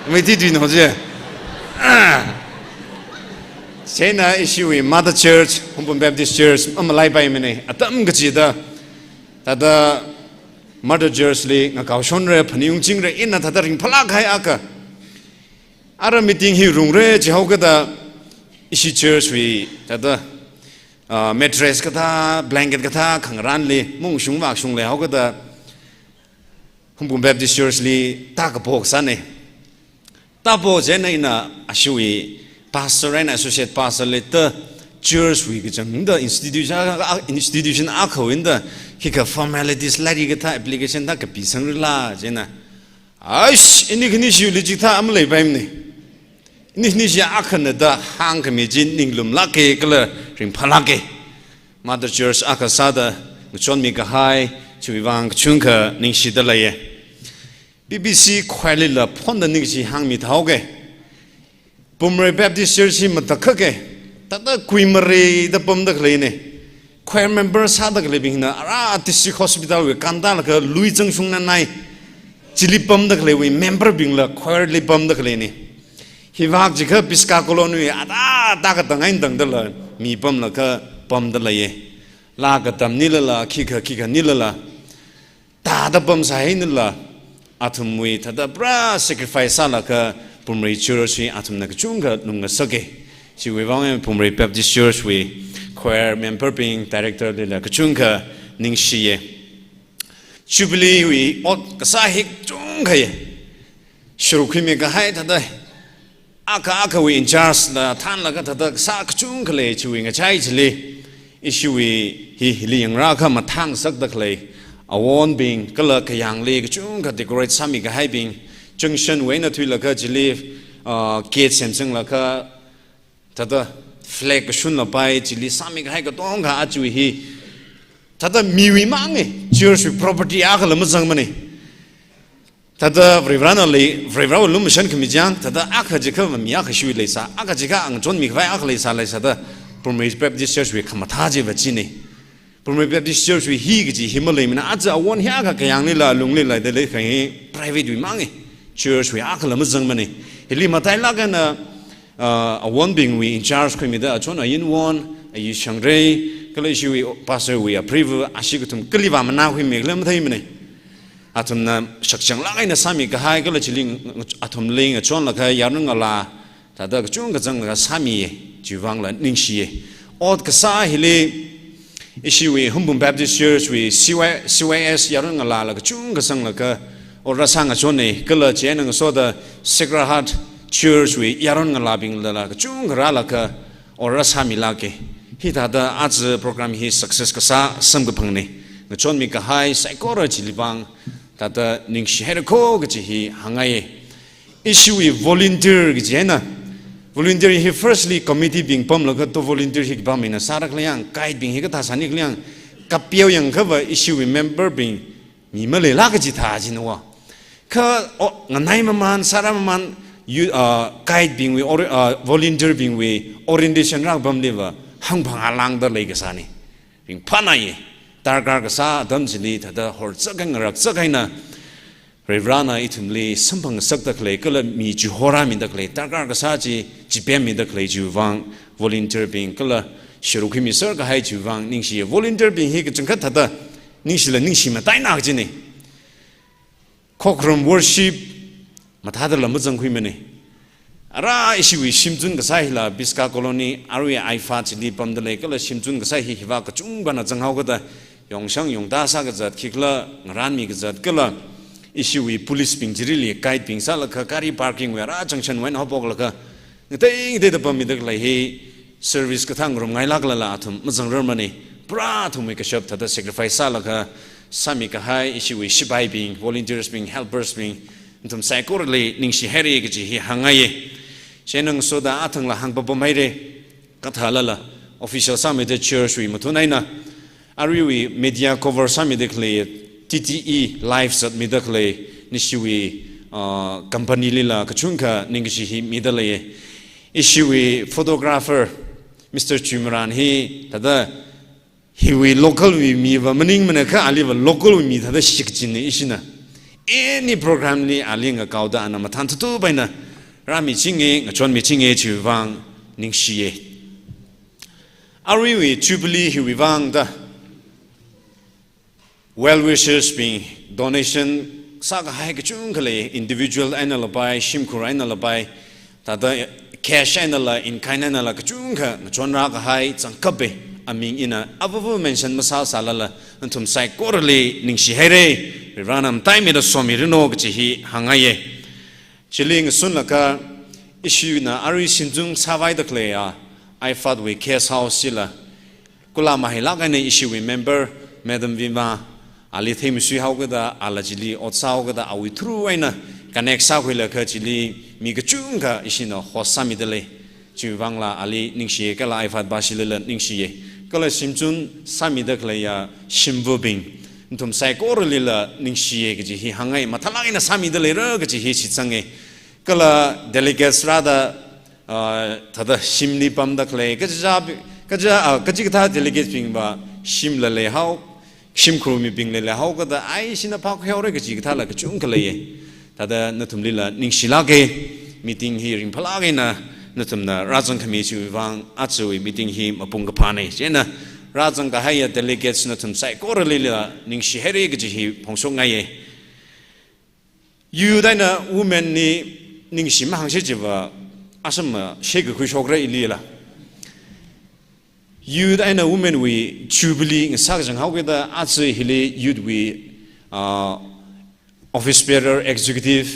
没地址脑子。Chena issue we Mother Church, Humpum Baptist Church, Amalai by many, Atam Gachida, Tada Mother Church Lee, Nakaushonre, Paniung Jingre, in a Tataring Palakai Aka. Other meeting here, Rungre, Jehogada, Ishi Church, we Tada mattress Kata, blanket Kata, Kangaranli, Mung Shung Mak Shung Le Hogada, Humpum Baptist Church Lee, Takapok Sane. Tapo Jena in a Ashui. Pastor and associate pastor later church we get the institution ako in the hika formalities like the application that be some la jena aish inignition legita amle bamni inignition akan the hang committee ninglum lake color ring palake Mother Church akasada John Mika High Chuivang Chunka Ningshi Dalaye BBC Qualila Ponda Ningshi hang me tauge Bumray Baptist Church in Matakake, Tata Quimari, the Bum the Cleane. Choir members had the living in a district hospital with Kandalaka, Louis Jung Nai, Chili Bum the Clay, member being la choirly bum the Cleane. He walked Jacob Pisca Colony at Dakatangang the learn, me bum laka, bum the laye. Lagatam Nilala, Kika Nilala. Tada bums Hainilla, Atum wait at the bra sacrifice Salaka. Pumri Church atum nakachunga nunga sake. Si we wang Pumri Baptist Church we choir member being director de la kachunga ningshiye. Jubilee we ot kasahik chungaye. Shurukimi kahai tada. Aka we in charge la tan la tada sak chungale chewing a chaichli. Issue we he liang raka matang sak the clay. A one being color kayang leg chunga decorate sami kahai being. Junction way na tui laka jili gate Samsung laka tada flag shun la pai jili sami ka tonga ajui hi tada miwi mangi church property aga la mazang mani tada vrivrana le vrivrao lum shan kemijang tada aka jika miya ka shui le sa aka jika ang John Mika aka le sa le sa da Pumri Baptist Church we kamata je vachini Pumri Baptist Church we hi gi Himalay mina aja awon hi aka kayang ni la lung le de le kai private we mangi Church we akala mazang mani. Hili matai lagan a one being we in charge kumida achon a yin one a yishangre kalishi we pastor we approve ashikutum kaliva mana we meglam thai mani. Atum na shakchang lagai na sami kahai kalachiling atum ling achon laka yarung ala tada kachung kachang la sami jiwang la ningshiye. Od kasa hili ishi we Humpum Baptist Church we CYS yarung ala la kachung kachang laka or Rasanga Chone, Gula Chen so the Sacred Heart Church we Yaron Labing la Chung Ralaka or Rasami Lake. He had the arts program his success Kasa Samgapangni. The John Mika High psychology libang that the Ningshi Herako Gachi Hangaye. Issue we volunteer Gijena. Volunteer he firstly committee being Pomloka to volunteer Hikbam in a Sarakliang, guide being Hikatasanik Liang, Kapio Yang cover issue we member being Mimale Lakajita Jinwa. Ka Naimaman, Saraman, you guide being we volunteer being we orientation ragbam liver, Hangpang along the Legasani. Being Panaye, Dargargasa, Dunjili, the Hortsagang Raksakaina, Revrana itumli, Sampang Sakta clay, Kula mi Juhoram in the clay, Dargargasaji, Jipem in the clay, Juvang, volunteer being Kula, Shirukimi Serga Hai Juvang, Ningshi, volunteer being Hikajankata, Nishila Nishima, Dainakjini. Cockrum worship Matadala Muzang Quimene. Ara issue with Shimjun Gasahila, Bisca colony, Aria Ifat, Lipam the Lake, Shimjun Gasahi, Hivaka Chumbana Zanghogada, Yongshang Yong Dasagazat, Kikla, Ranmi Gazat Gula, issue with police being really guide being Salaka, Kari parking where our junction went Hopolaka. The day did the Pamidak service Katangrum, Nailagla Atum, Muzang Germany, Bra to make a shop to the sacrifice Salaka. Samika High issue with Shibai being, volunteers being, helpers being, and some psychorally Ningshi Herrigaji Hangaye. Shenung Soda Atang La Hangpapomere, Kathalala, official summit at church we Matunaina, Ariwi media cover summit TTE lives at Midakle, Nishui company Lila Kachunka, Ningishi Midale, issue photographer Mr. Chimaran, he will local with me, Maning Manaka, I live a local with me, the Shikjin Ishina. Any program li Alinga Kauda and Amatantu by na Rami Chinge, John Michinge, Chuvang, Ningshiye. Ari we Jubilee hi wang da well wishers being donation saga hai chung kale individual anal by shimkur anal by tada cash anal in kind anal chung ka chonra ka hai changkabe aming ina avu mention masal salala antum sai korle ningshi here ranam time ida somirino gchi hangaye chiling sunlaka issue na ari sinjung sawai da klea I thought we case house sila kula mahila ka na issue remember Madam Vima ali theme sui hau ka da alajili otsao ka da awi through aina connect sa khila ka chili mi ka chung ka isina hosami dele chiwangla ali ningshi ka la I thought basila ningshi kala simchun sami da klaya shimbo bing ntum sai ko lila ningshi ka ji hi hangai mathala ina sami dele ra ka ji hi chi change kala delegates rada tada shimni pam da klay kaji ka delegate ping ba shim la le hau shim krumi ping le hau ka da ai sina pa ko hore kaji ka la ka chung ka le tada natum lila ningsila ke meeting hearing phala ge na natum na rajang khami chu wang achu meeting hi mapung ka phane jena rajang ka haya delegates natum sai ko lila ningshi here kaji hi phongsong ngai yu daina women ni ningshi ma hangse jiwa asama shake ku shokra ilila youth and a woman we Jubilee in Sagang how get the Atse Hili youth we office bearer executive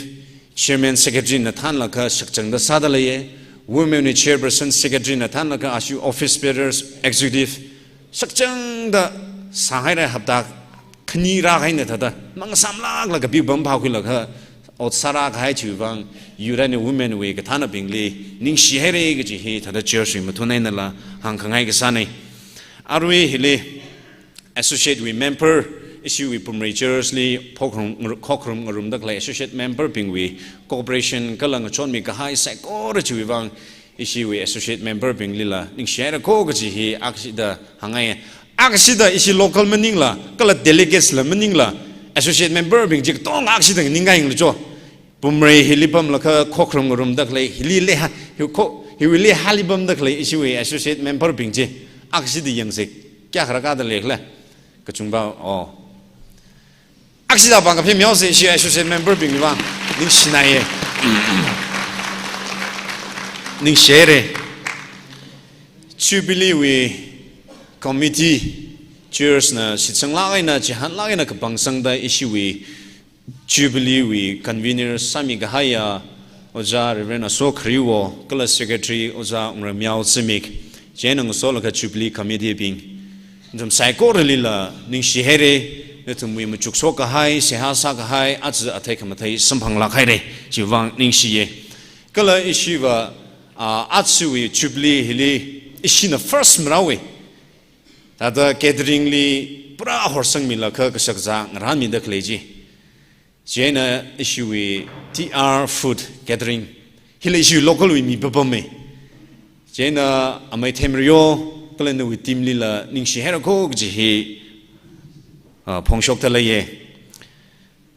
chairman secretary Nathan Laka Shakchang the Sadalaye women chairperson secretary Nathan Laka Ashu office bearers executive Shakchang the Sahara Habdak Kni Rahaina Tata Mangasamla like a big bump how like her or Sarah Hai Chuvang, you ran a woman with Katana Bingley, Ning Shihere Gaji to the church in Matunela, Hong Kong Sani. Arwe Hile associate with member issue with Pumrachursley, Cockrum, Room the associate member being we cooperation, Kalangatron Mika High Sack or Chuvang issue with associate member being Lila, Ning Share Kogaji, Axida Hangaya, Axida is local Maningla, Kala delegates La Maningla, associate member being Jik Tong accident Ningang Jo. Bumray Hilibum Laka Cockrum Room Duckley, he will lay Halibum Duckley issue associate member being J. Axidi Yangsik, Kakaraka Lake, Kachumba or Axida Bank of him, she associate member being one, Nishinaye Nishere Jubilee we committee cheers na Sitsang Lagina, Chihan Lagina Kapangsang da issue we. Jubilee we convener Sami Gahaya Oja Reverend Sokriwo Kala Secretary Oja Ramiao Simik Jenang Solaka Jubilee Committee being Ntum Saiko Lila Ning Shihere Netum we Muchuk Soka Hai Sehasaka Hai Atza Atekamatay Sampang Lakare Jivang Ning Shie Kala Ishiva Atsui Jubilee Hili Ishina first Mrawe Tada gatheringly Bra Horsang Milaka Kasakza Rami the Kleji Jena issue we TR food gathering. He issue local with me babame. Jena amay temrio kalenda with team lila ningshi herako gji pongshok talaye.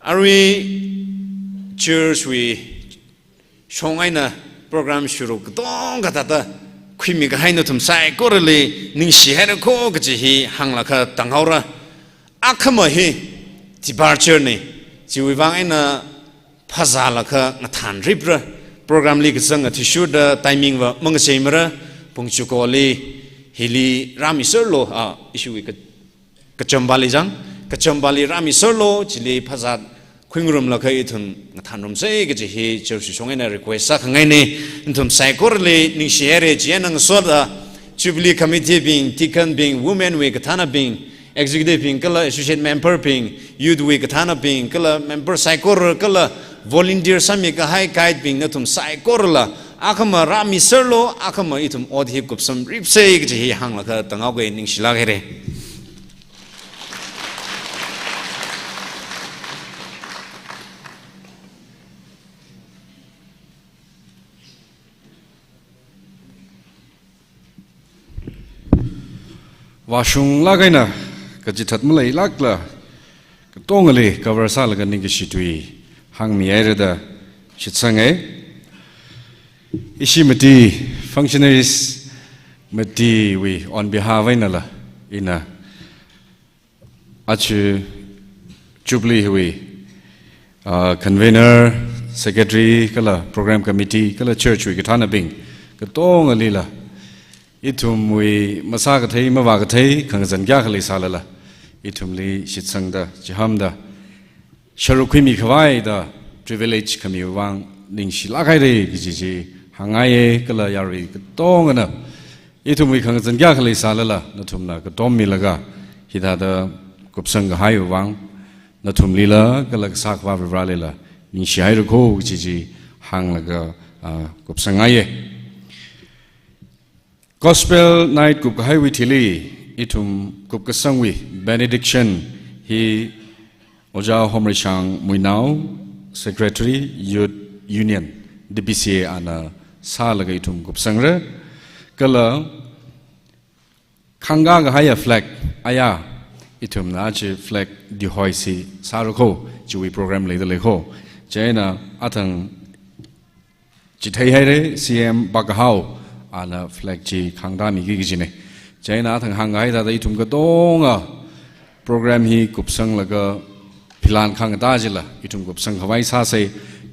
Ari church we shongaina program shuru gdong gatata kwimi gahaino tum sai korale ningshi herako gji hanglaka tanghaura akama he departure ne. Jiwang ina Pazalaka Nathan Ripra program league sang at tissue the timing of Mungasemera, Pungchukoli, Hili Rami Solo, issue with Kachambali Jang, Kachambali Rami Solo, Chili Pazat, Quingrum Lakaitum, Nathanum Say, Gaji, Church Shongena request Sakangene, into Psychorly, Nishiere, Jianang Soda, Jubilee Committee being Tikan being women with Katana being. Executive being kala associate member being youth week katana being kala member psychor kala volunteer sami ka high guide being natum psychorla akama rami serlo akama itum odhi kup some rip say ji hang la ka tangau ge ning sila gere Washung lagaina Kajitat Malay Lakla Tongale cover Salaga Ningishitui Hang Mierda Shitsange Ishimati functionaries Meti we on behalf of Inala ina achu Jubilee we convener secretary kala program committee kala church we katana bing katong alila itum we masa kathai mawa kathai khangzan kya khali salala itum li shitsangda jihamda sharukhimi khawai da privilege khami wang ningshi lakai re giji hangaye kala yari katong na itum we khangzan kya khali salala natumna katom milaga hidada kupsang hayu wang natum lila kala sakwa vibralila ningshi hayu ko giji hanglaga kupsangaye Gospel night kup kahai withili itum kup kasangwi benediction he oja homrishang muinau secretary youth union DPCA ana salaga itum kup sangre kala khanga gahaya flag aya itum na che flag di hoisi sarako jiwi program le lekho jaina athang jithai haire CM bagahau ana flag chi khangda mi gi gi ne chaina thang hangai da dai thum ka donga program hi kupsang laga philan khang da jila itum kupsang khawai sa se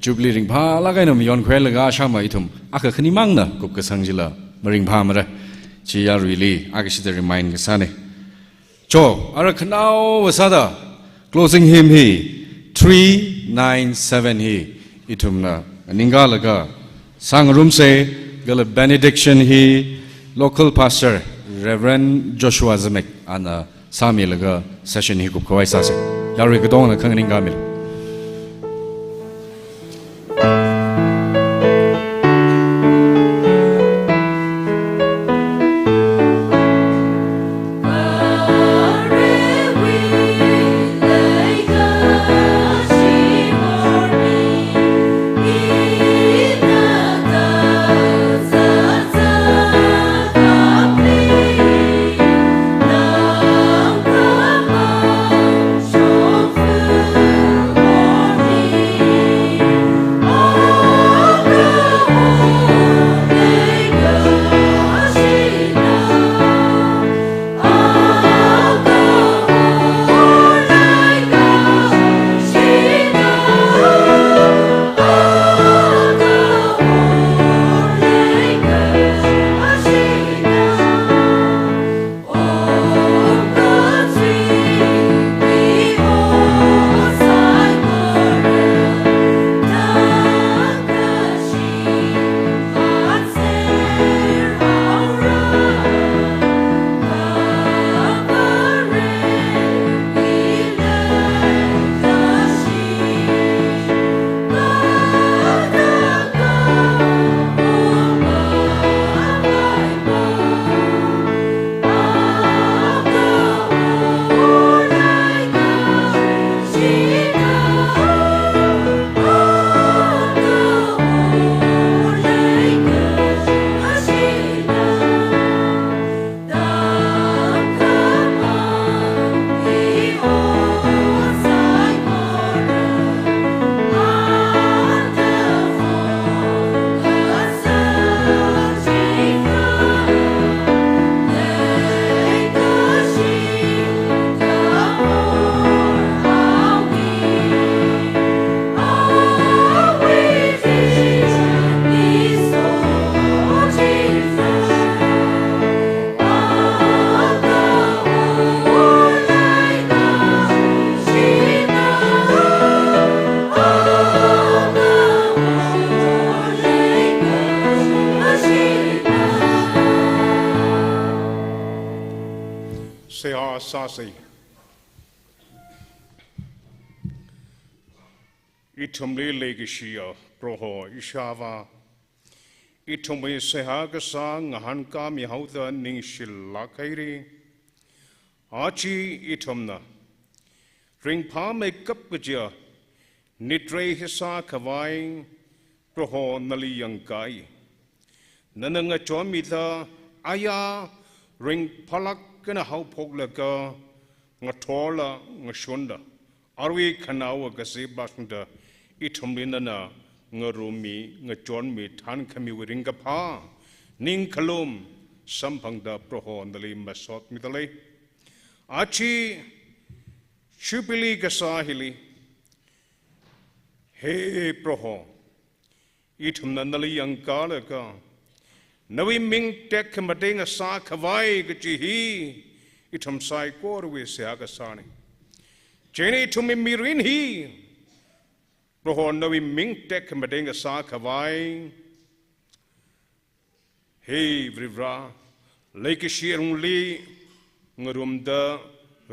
Jubilee ring pha la kai no yon khwel laga sha ma itum akha khani mang na kup ka sang jila maring pha mara chi ya really agashi the remind sa ne cho ara khnao wasada closing hymn hi 397 hi itum na ninga laga sang room se Gala benediction he local pastor Reverend Joshua Zemek ana sami laga session hi kup kawai sase yari gadong na kangning gamil Sasi Itumli Legishia Proho Ishava Itumbi Sehagasa Ngahanka Mihauta Ningshil Lakairi Achi Itumna Ring Pa make up Gaja Nitre Hisa Kavai Proho Nali Yankai Nananga Chomita Aya Ring Palak Kana how Poglaga Ngatola Ngashunda Arwi Kanawa Gasi Basunda Itumlinana Ngarumi Ngajon me Tan Kami Ringapa Ning Kalum sampangda prohon dali masot mitale achi shupili kasahili he proho itum nandali angkala ka nawi ming tek mating sa khawai gachi hi itum sai korwe se agasani chene itum mirin hi proho nawi ming tek mating sa khawai hey vrivra lake shirung li ngarum da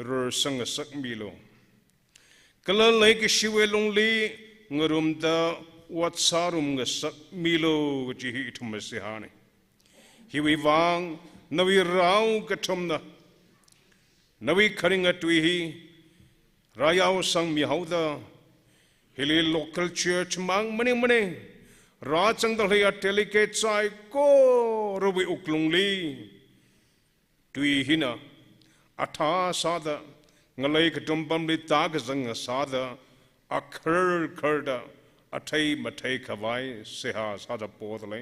rur sang sak milo kala lake shiwelung li ngarum da wat sarum nga sak milo ji hi thum se hani hi wi wang nawi rau kathum na nawi kharinga tui hi rayao sang mi hauda hili local church mang mane ra chang da hlia delegate sai ko robi uklung li tui hina atha sada ngalai katum pam li ta ka sang sada akhar kharda athai mathai khawai seha sada podle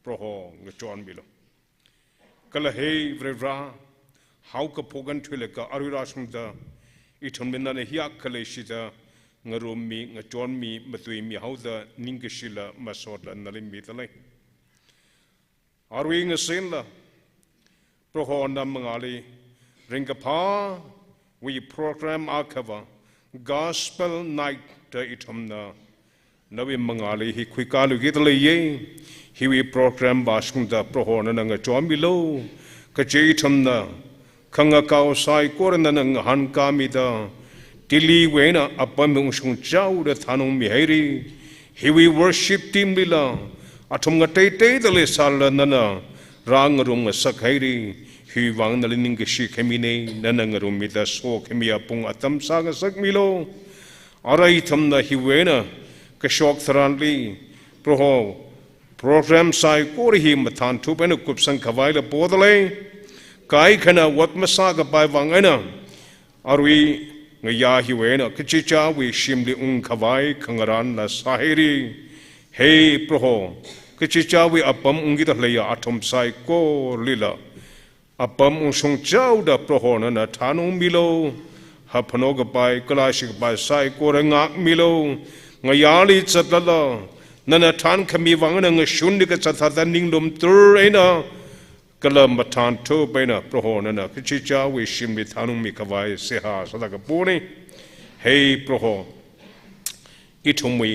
proho ngchon bilo kala hey vrevra how ka pogan thule ka arirasum da ithum minna ne hiak khale shida ngarum mi ngchon mi matui mi hauda ningshila masod nalim mi tale arwi ngasenla proho namangali ringapa we program akava gospel night da ithumna nawi mangali hi khuikalu gitale ye hi we program baskum da proho na nga chomilo ka cheitumna khanga kaw sai korna nang han kami da tili wena apam sung chau da thanung mi hairi hi we worship team lila athum nga tei tei dale sal na rang rum sak hairi hi wang nalining shi khemine nanang rum mi da so khemi apung atam sa ga sak milo arai thamna hi wena ka shok tharanli proho program sai kori hi mathan thu pen kup sang khawai la bodale kai khana wat masa ga bai wangana arwi ngaya hi wena kichicha we shimli khawai khangaran la sahiri hey proho kichicha we apam ungi da leya athom sai ko lila apam sung chau da proho na thanu milo hapano ga bai kalashik bai sai ko ngak milo ngayali chatlala nana than khami wangna nga shundi ka chatha ninglum tur ena kala mathan tho baina proho nana kichicha we shimli thanum mi kawai seha sada ka pone hey proho itumwi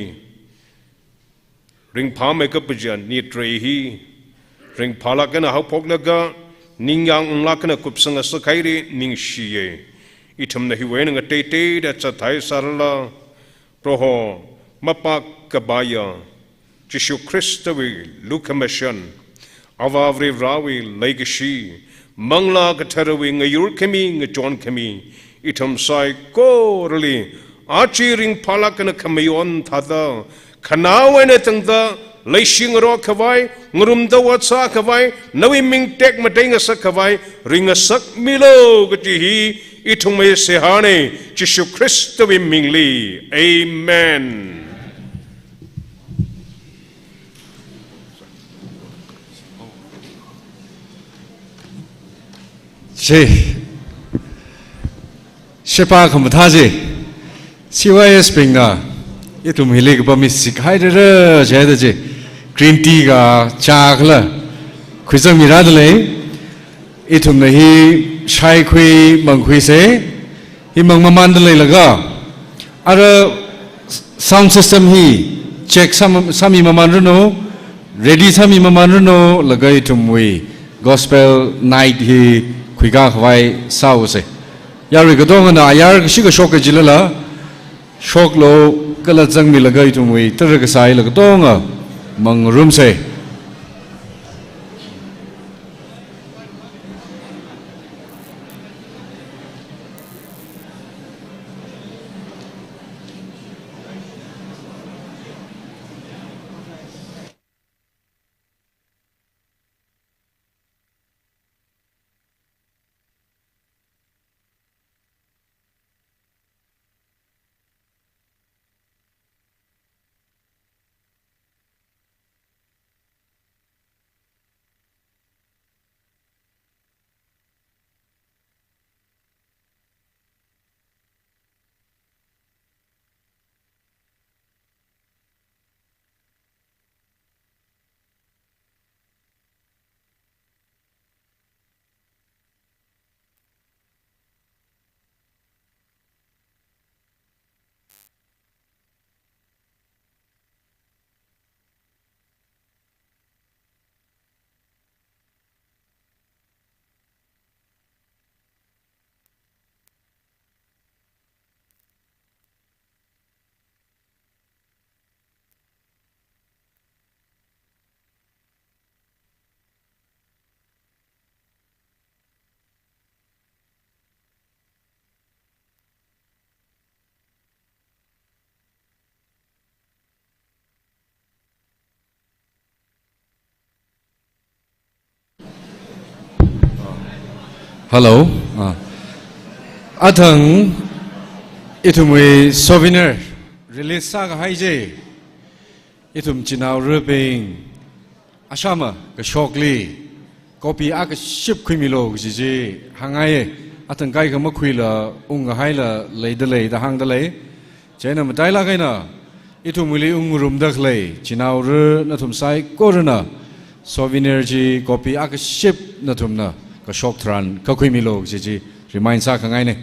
ring pha me ka pujan ni trei hi ring phala kana ha phokla ga ningyang ungla kana kupsanga sakhairi ning shiye itumna hi wena nga te te da chathai sarla proho mapa kabaya Jishu Christawi lukamashan avavri rawi legashi mangla katarawi ngayur kami ngajon kami itam sai korli achiring palakana kamayon thada khanawene tangda leishing ro khawai ngurumda watsa khawai nawi ming tek matenga sak khawai ringa sak milo gati hi itume sehane Jishu Christawi mingli amen. Shepa khamthaje CYS pinga itu milik bamis sikhaidere jadaje green tea ga cha khla khujang miradle itu nahi shai khui mangkhui se hi mangmaman dle laga ara sound system hi check sami maman runo ready sami maman runo laga itu mui gospel night hi khuiga khwai sau se yari ga dong na yar shi ga shok jilala shok lo kala jang mi lagai tu mui tar ga sai la ga dong mang room se hello athang itumwe souvenir release sa ga haije itum chinau ruping asama ka shokli copy ak ship khimilo ji hangai athang kai ka ma khuila ung hai la leidalei da hang da lei chena ma dai la kai na itumuli ung rum da khlei chinau ru na thum sai korna souvenir ji copy ak ship na thum na ka shok thran ka khimilo ji remind sa khangai ne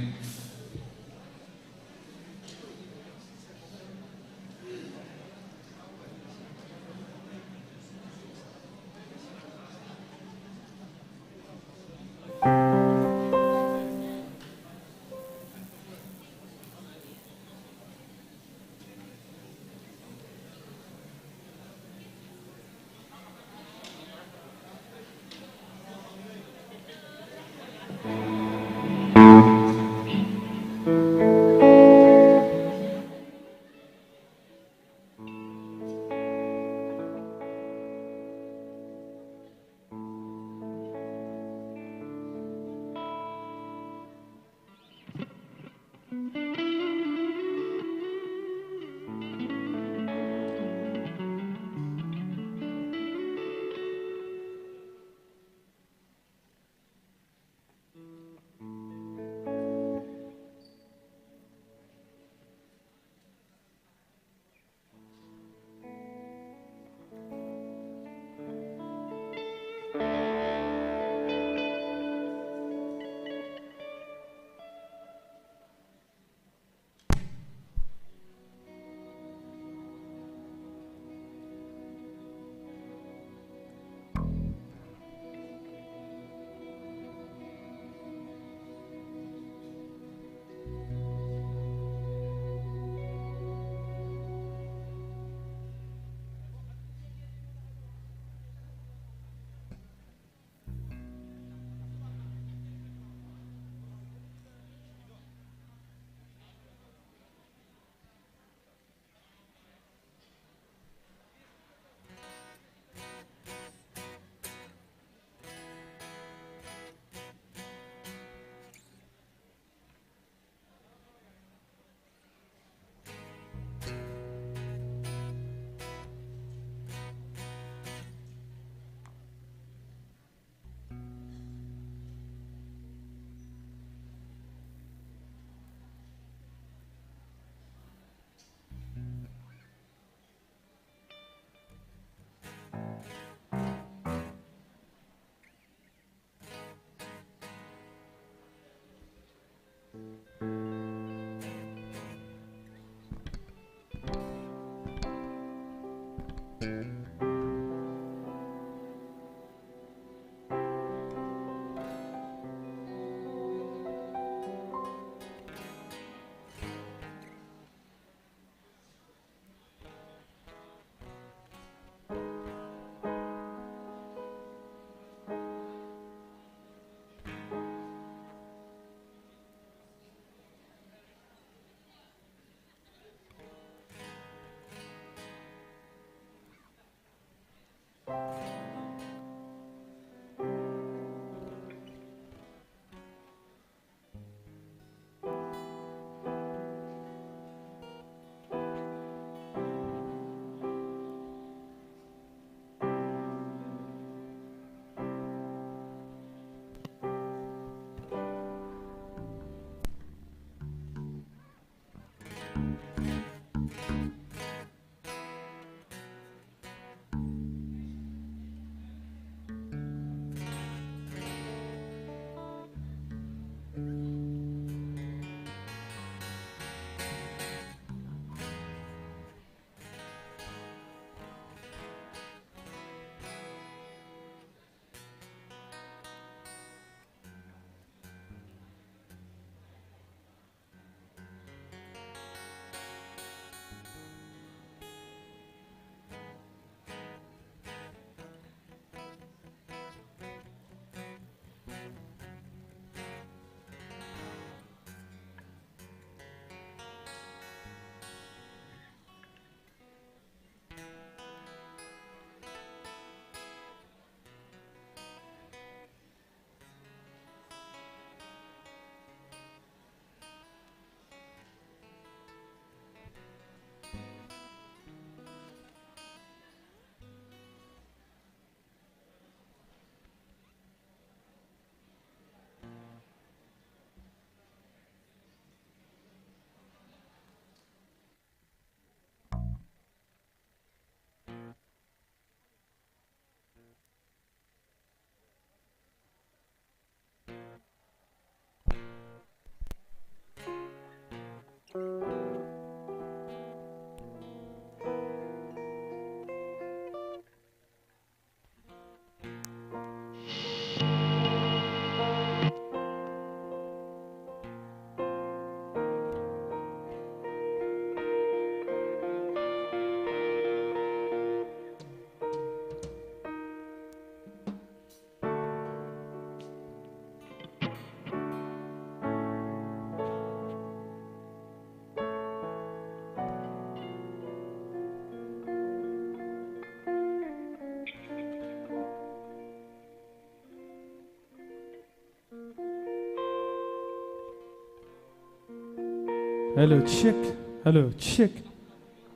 Hello, check. Hello, check.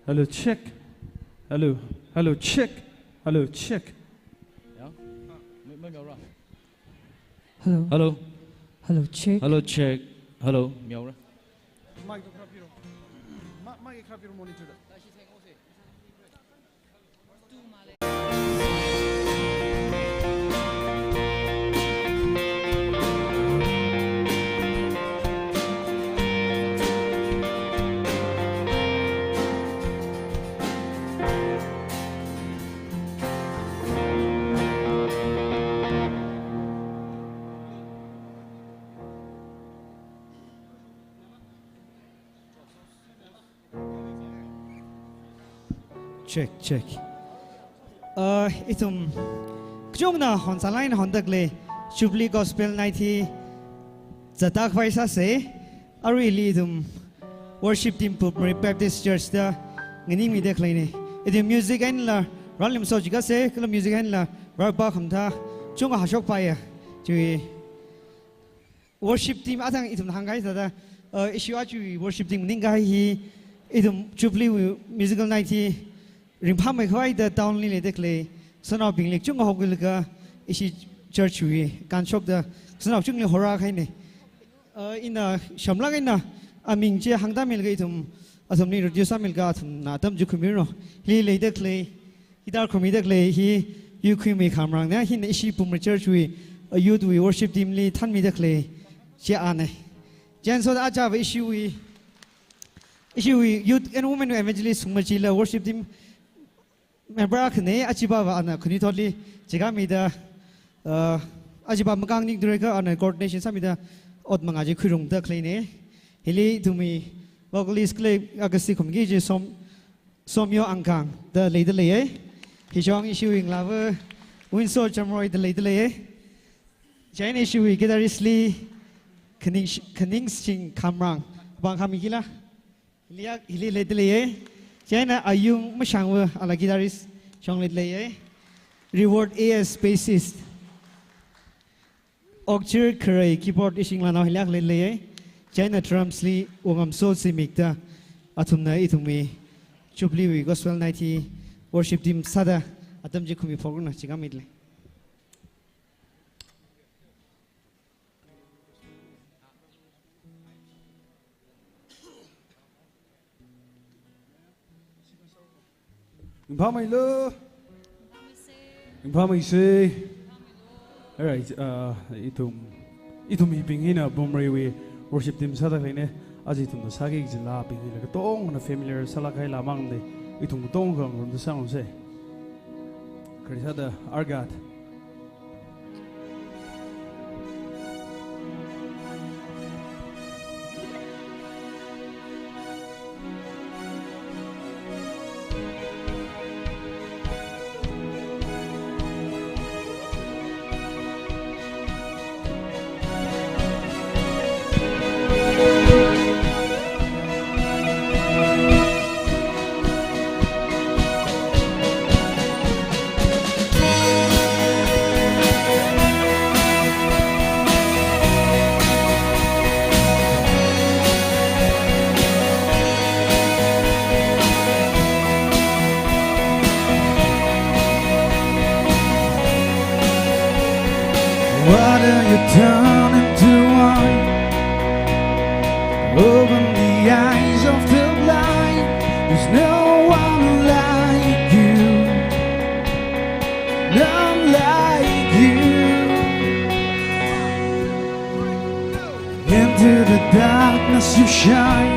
Hello, check. Hello, hello, check. Hello, check. Hello. Hello. Hello, check. Hello, check. Hello. Miao ra. Mic monitor. Check, check. Itum kjong na hon salain hon dakle Jubilee Gospel 90 zatak vaisa se really itum worship team Pupmari Baptist Church da ngini mi dekle ne itum music and la ralim so jiga se kala music and la ba khamtha chung ha shok pa ya chui worship team atang itum hangai da issue a chui worship team ninga hi itum Jubilee musical 90 ring pha mai khwai da town li le dekle sonaw bing le chung ho gil ga isi church wi kan shop da sonaw chung le hora khai ne in a shamla ga na aming che hangda mil ga itum asam ni radio sa mil ga thum na tam ju khumir no li le dekle idar khumi dekle hi yu khumi mi khamrang na hin isi pum church wi a youth we worship team li than mi dekle che ane jan so da acha wi isi wi youth and women evangelist sumchi la worship team member khne achiba wa ana khuni tholi jiga mi da achiba makang ning dureka ana coordination samida od manga ji khurung da khleine hili tumi vocalist clay agasti khumgi ji somyo angkang da leide le hi jong issuing lava winso chamroy da leide le jain issue guitarist li kning sing kamrang bang khamigila hili leide le China ayung mashangwa ala guitarist chonglet leye reward AS bassist Okchir Kray keyboard ising lanaw hilak leye China drums li ungam so simikta atumna itumi Jubilee wi Gospel 90 worship team sada atam je khumi phogna chigamidle Impamai lo. Impamai se. All right. Itum hipingina Pupmari worship team sada kaine. Aji itum sagi jila pingina tong na familiar salakai lamang de. Itum tong kang rum sang se. Krisada argat. Water you turn into wine. Open the eyes of the blind. There's no one like you. None like you. Into the darkness you shine.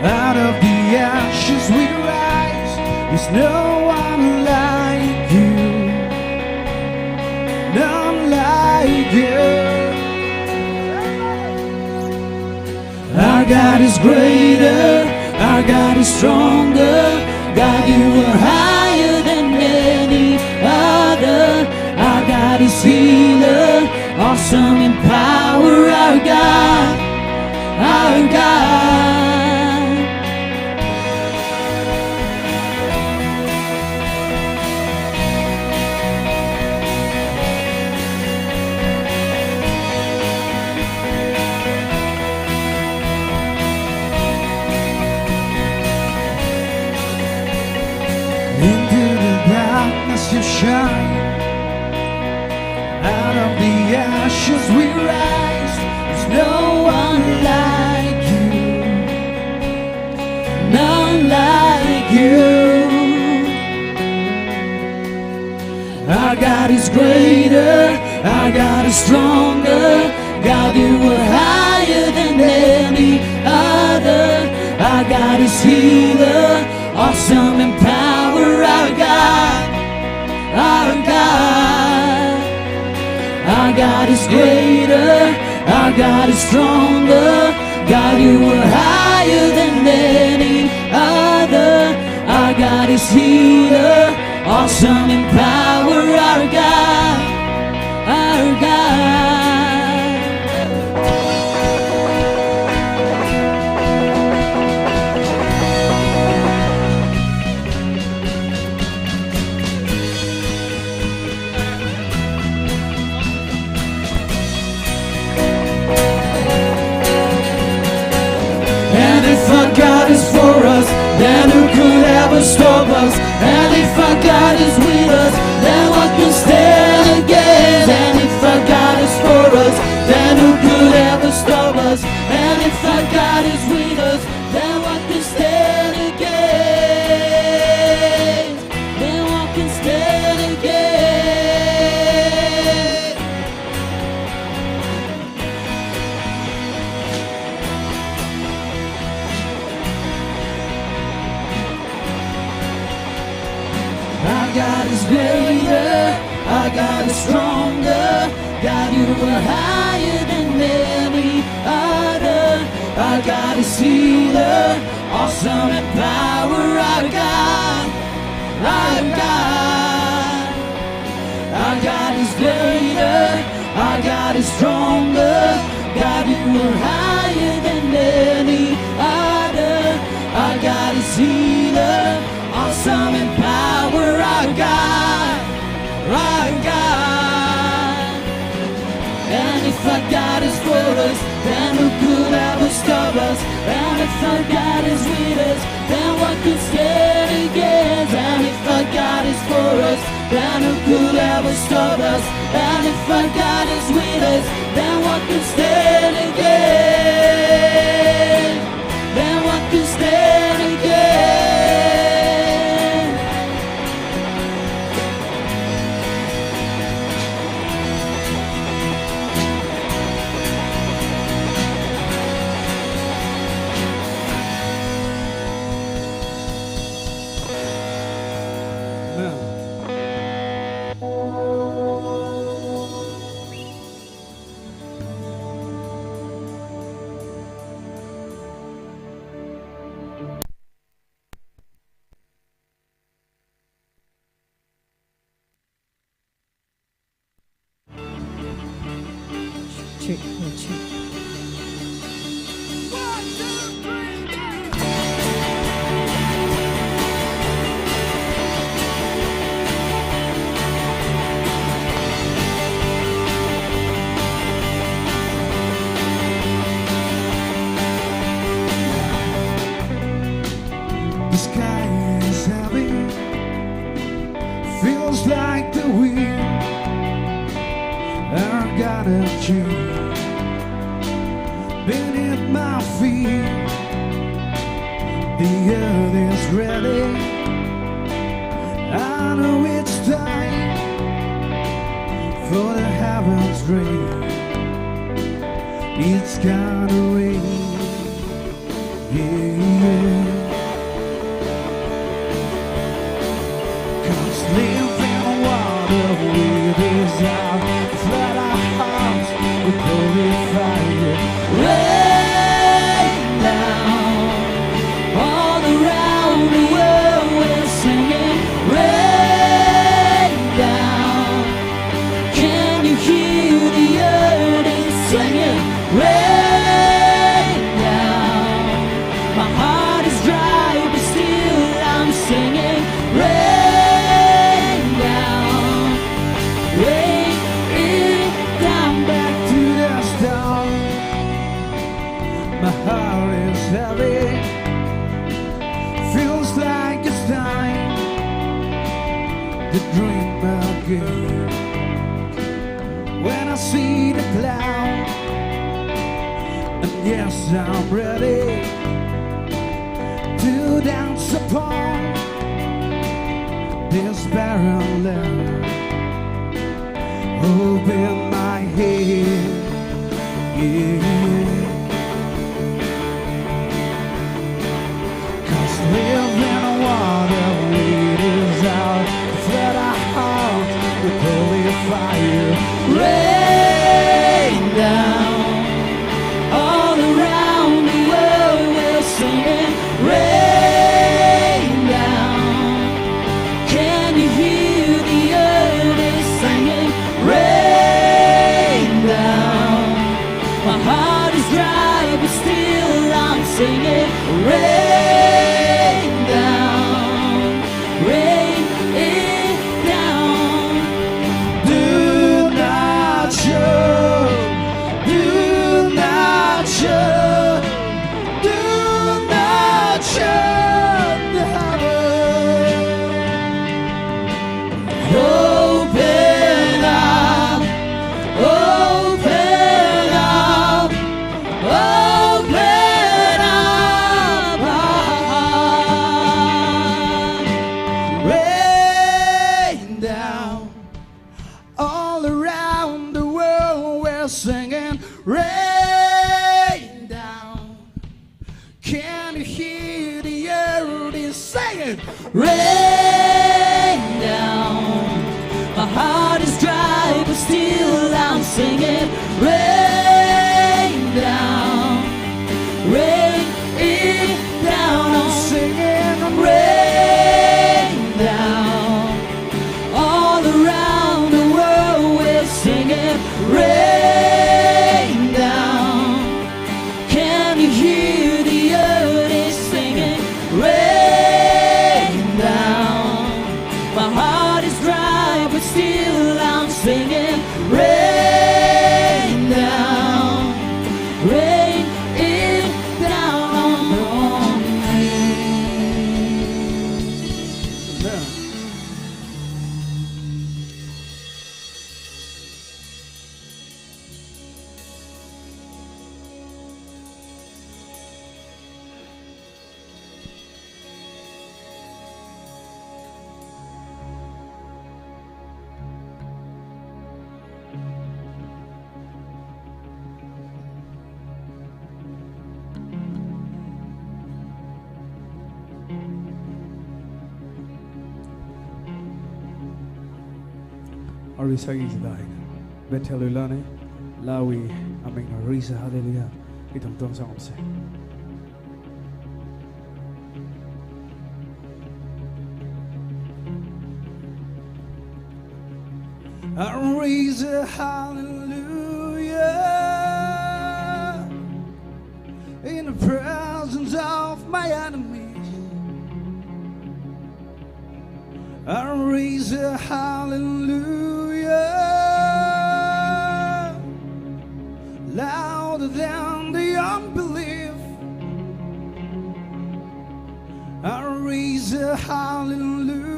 Out of the ashes we rise. There's no one like you. None like you. Our God is greater, our God is stronger. God, you are higher than any other. Our God is healer, awesome in power. Our God, our God. as you shine. Out of the ashes we rise. There's no one like you, none like you. Our God is greater, our God is stronger. God, you are higher than any other. Our God is healer, awesome in power. Our God, our God. Our God is greater, our God is stronger. God, you are higher than any other. Our God is healer, awesome in power. Our God, our God. And if our God is for us, then who could ever stop us? And if our God is with us, then what can stand against? And if our God is for us, then who could ever stop us? And if our God is with us, then what can stand against? Then what can stand against? Our God is greater, our God is stronger. God, you are higher than any other. Our God is healer, awesome in power. Our God, our God. Our God is greater, our God is stronger. God, you are higher than any other. Our God is healer, awesome in power. Our God, our God. And if our God is for us, then who could ever stop us? And if our God is with us, then what could stand against? And if our God is for us, then who could ever stop us? And if our God is with us, then what could stand against? Then what could stand against? Check, check. The sky is heavy, feels like the wind. I got a chill beneath my feet. The earth is ready, I know it's time for the heavens rain. It's gonna rain, yeah. Cause living water with his out, flood our hearts with holy fire. Rain down all around the world, we're singing. Rain down, can you hear the earth is singing? Rain down, my heart is the dream again. When I see the cloud, and yes, I'm ready to dance upon this barren land. Open my head, yeah. 'Cause living water leads out, flood our heart with holy fire. Rain down all around the world, we're singing. Rain down, can you hear the earth is singing? Rain down, my heart is dry but still I'm singing. Rain down, rain it down. Do not show, do not show, do not shut the heaven. Open up, open up, open up our heart. Rain down all around the world, we're singing. Rain down, can you hear the earth is singing? Rain down, my heart is dry but still I'm singing. Rain down, rain it down, I'm singing. Rain down all around the world, we're singing. Rain down, can you hear the earth is singing? Rain down, my heart is dry but still I'm singing. Rain down, rain it down on me. Arisagi Jidai, Betelulane, Lawi, Amin Arisa, Hallelujah, Itam Tom Samse. I raise a hallelujah in the presence of my enemies. I raise a hallelujah louder than the unbelief. I raise a hallelujah.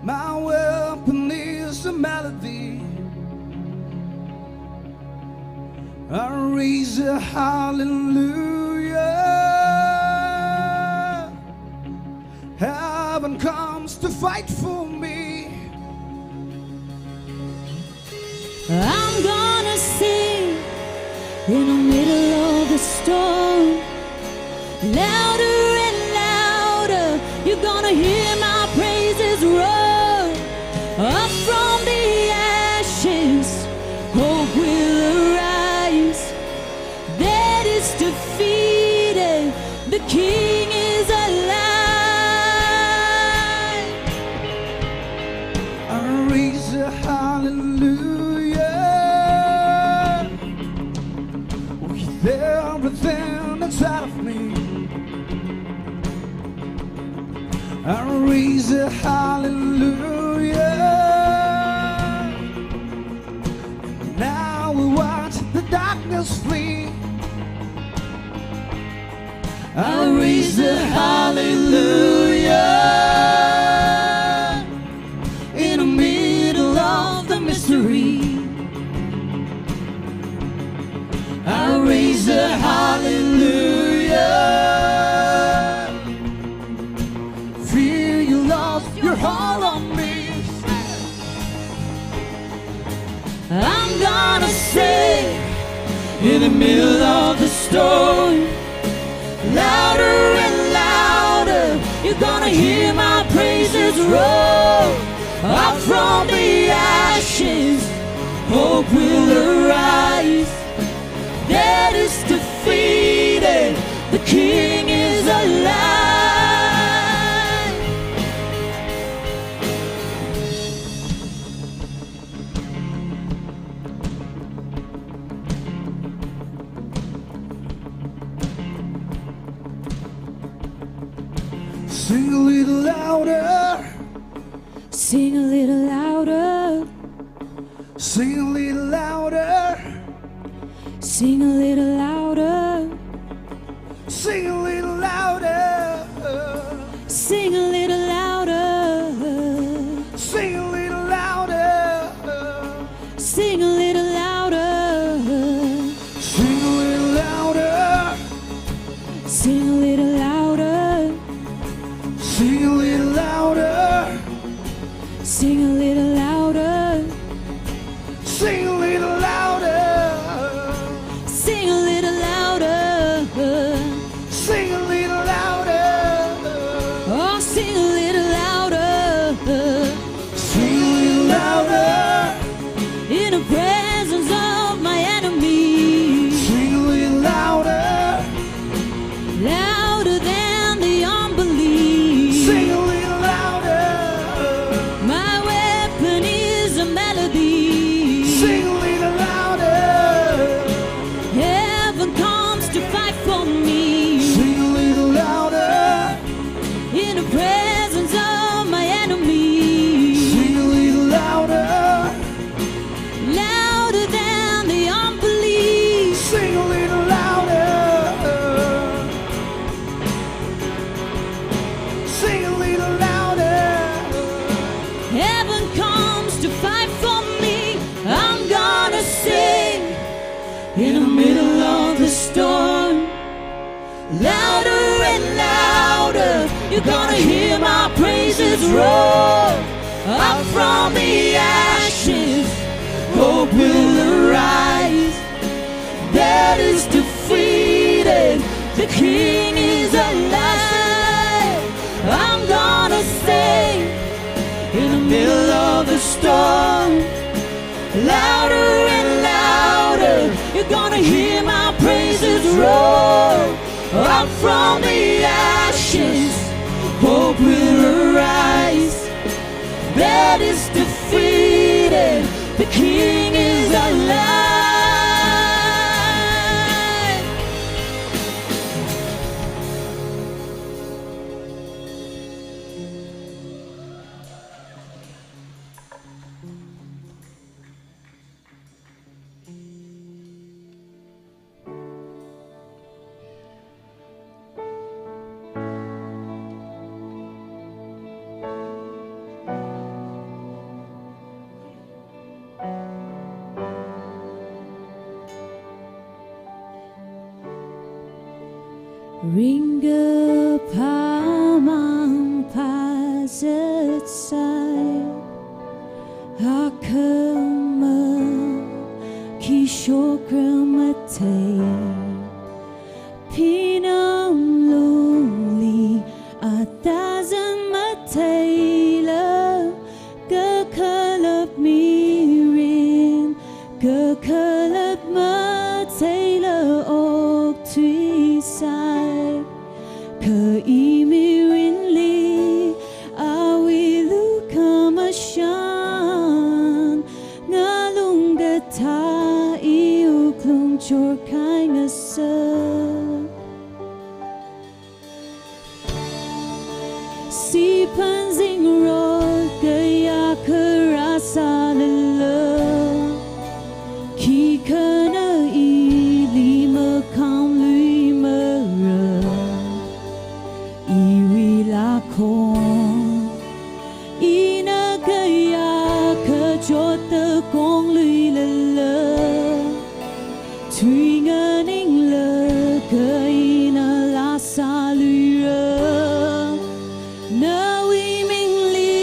My weapon is a melody. I raise a hallelujah. Heaven comes to fight for me. I'm gonna sing in the middle of the storm. Louder and louder, you're gonna hear my praises roar. Up from the ashes, hope will arise. That is defeated, the King is alive. I raise a hallelujah with everything inside of me. I raise a hallelujah. Now we watch the darkness flee. I raise a hallelujah. louder and louder. You're gonna hear my praises roll up from the ashes. Hope will arise. Death is defeated. The King is alive. Sing a little louder. Sing a little louder. Sing a little louder. Sing a little louder. Sing a little louder. Sing a little louder. Sing a little louder. Sing a little louder. Sing a little louder. Sing a little louder. Sing a little louder. Sing a little louder. Sing a little louder. Sing a little louder. Sing a little louder. Oh, sing a little louder. Sing a little louder. In the presence of my enemies. Sing a little louder. Louder than the unbelief. Sing a little louder. My weapon is a melody. Sing a little louder. Heaven comes to fight for me. Sing a little louder. In the presence of my enemies. Sing a little louder. Louder than the unbelief. Sing a little louder. Sing a little louder. Heaven comes to fight for me. I'm gonna sing in the middle of the storm. Louder and louder. You're gonna hear my praises roll up from the ashes. Hope will arise. Death is defeated. The King is alive. I'm gonna sing in the middle of the storm. Louder and louder. You're gonna hear my praises roll up from the ashes. Hope will arise. Death is defeated. The King is alive. Ringa pamang paset sai Hakama kishokramate Pinam luli atazan matayla Gakalap mirin Gakalap matayla ok twisai Kaimirin li awilu kamasyan Ngalungata iuklung chorkai ngasa Si panzing rod gaya kerasa lelah Ki kana ili makam lui mera Iwi lakon Ina kaya kejota kong lui lelah Tui nganing le kaina la salura Na wi ming li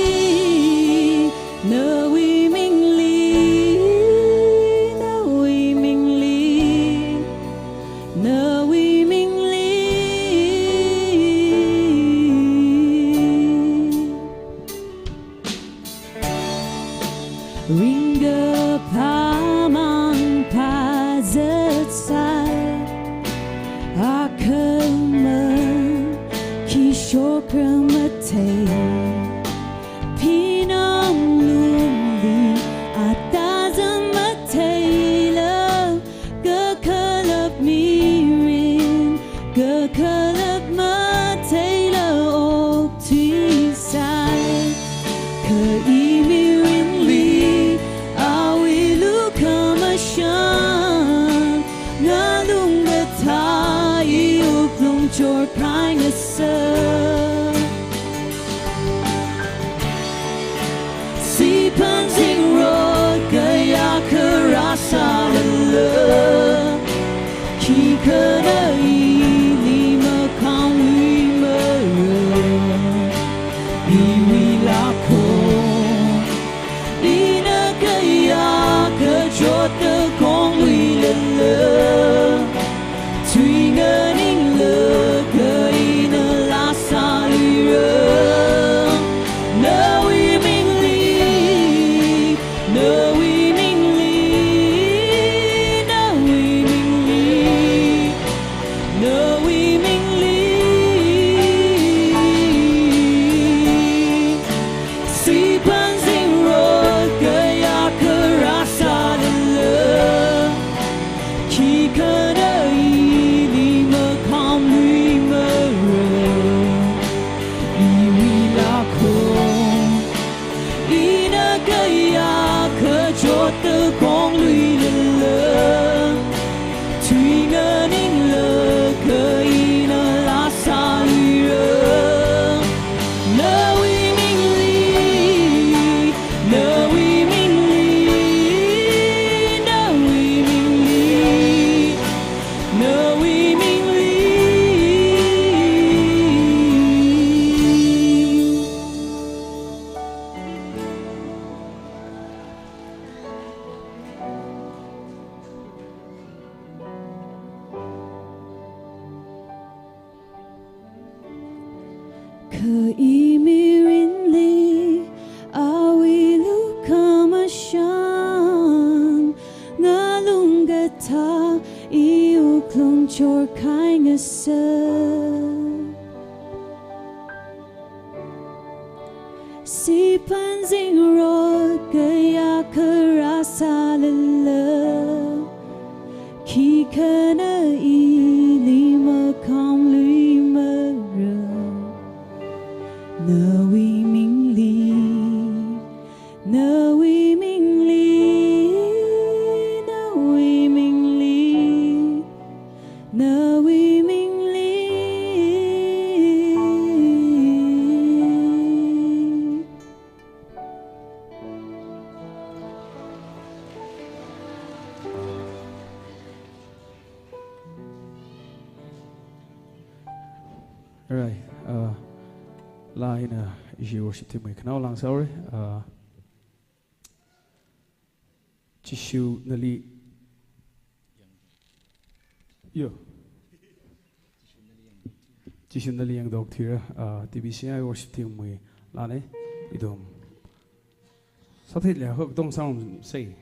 your kindness Si panzing road kaya kerasa lelah Khi kena ini makam wimerah Iwi lakon Ina kaya kejota kong wi lelah Tui ngening le keina lasa lirah Na wi ming li Na wi ming li Na wi ming li Na wi ming li Si panzing road kaya kerasa lelah Khi kena ini makam wimerah Iwi lakon Ina kaya kejota kong lui lelah Tui ngening le keina lasa lirah Na wi ming li Na wi ming li Na wi ming li Na wi ming li Keimirin li awilu kamasyan Ngalung gata iuklong chor kindness Si panzing road kaya kerasa lelah Khi kena ili makam lui merah Na wi ming li Na wi ming li Na wi ming li Na wi ming li Alright, line is your worship team. We can now lang sorry. Chishu nali. Yo. Chishu nali yang dog tira. TBCI worship team we lane. Idom. Sathit le hok dong sound say.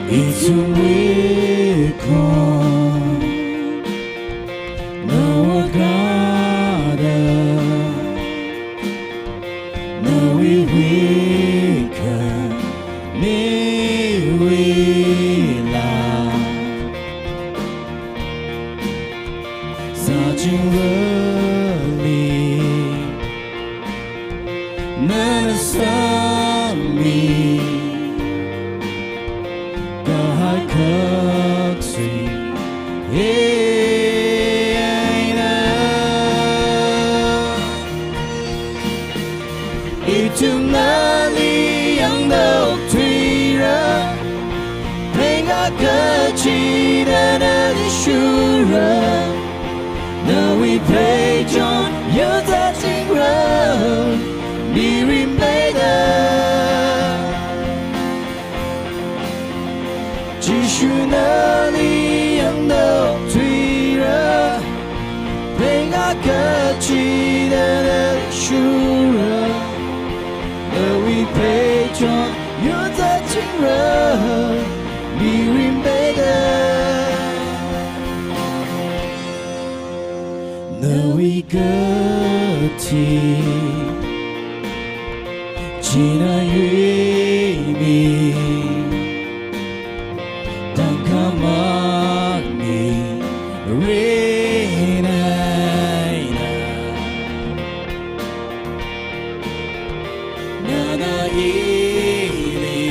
It's a weekend, no God, no weekend, we love such a early, none me. Eternally young the tree, playing a good cheat and a sure. Now we play John, you're touching ground, be remade. Eternally young the tree, playing a good cheat and a sure. We pray John, you're touching road, be remembered. Now we go to chỉ là uy mi đang khám mắt mi re này na na y li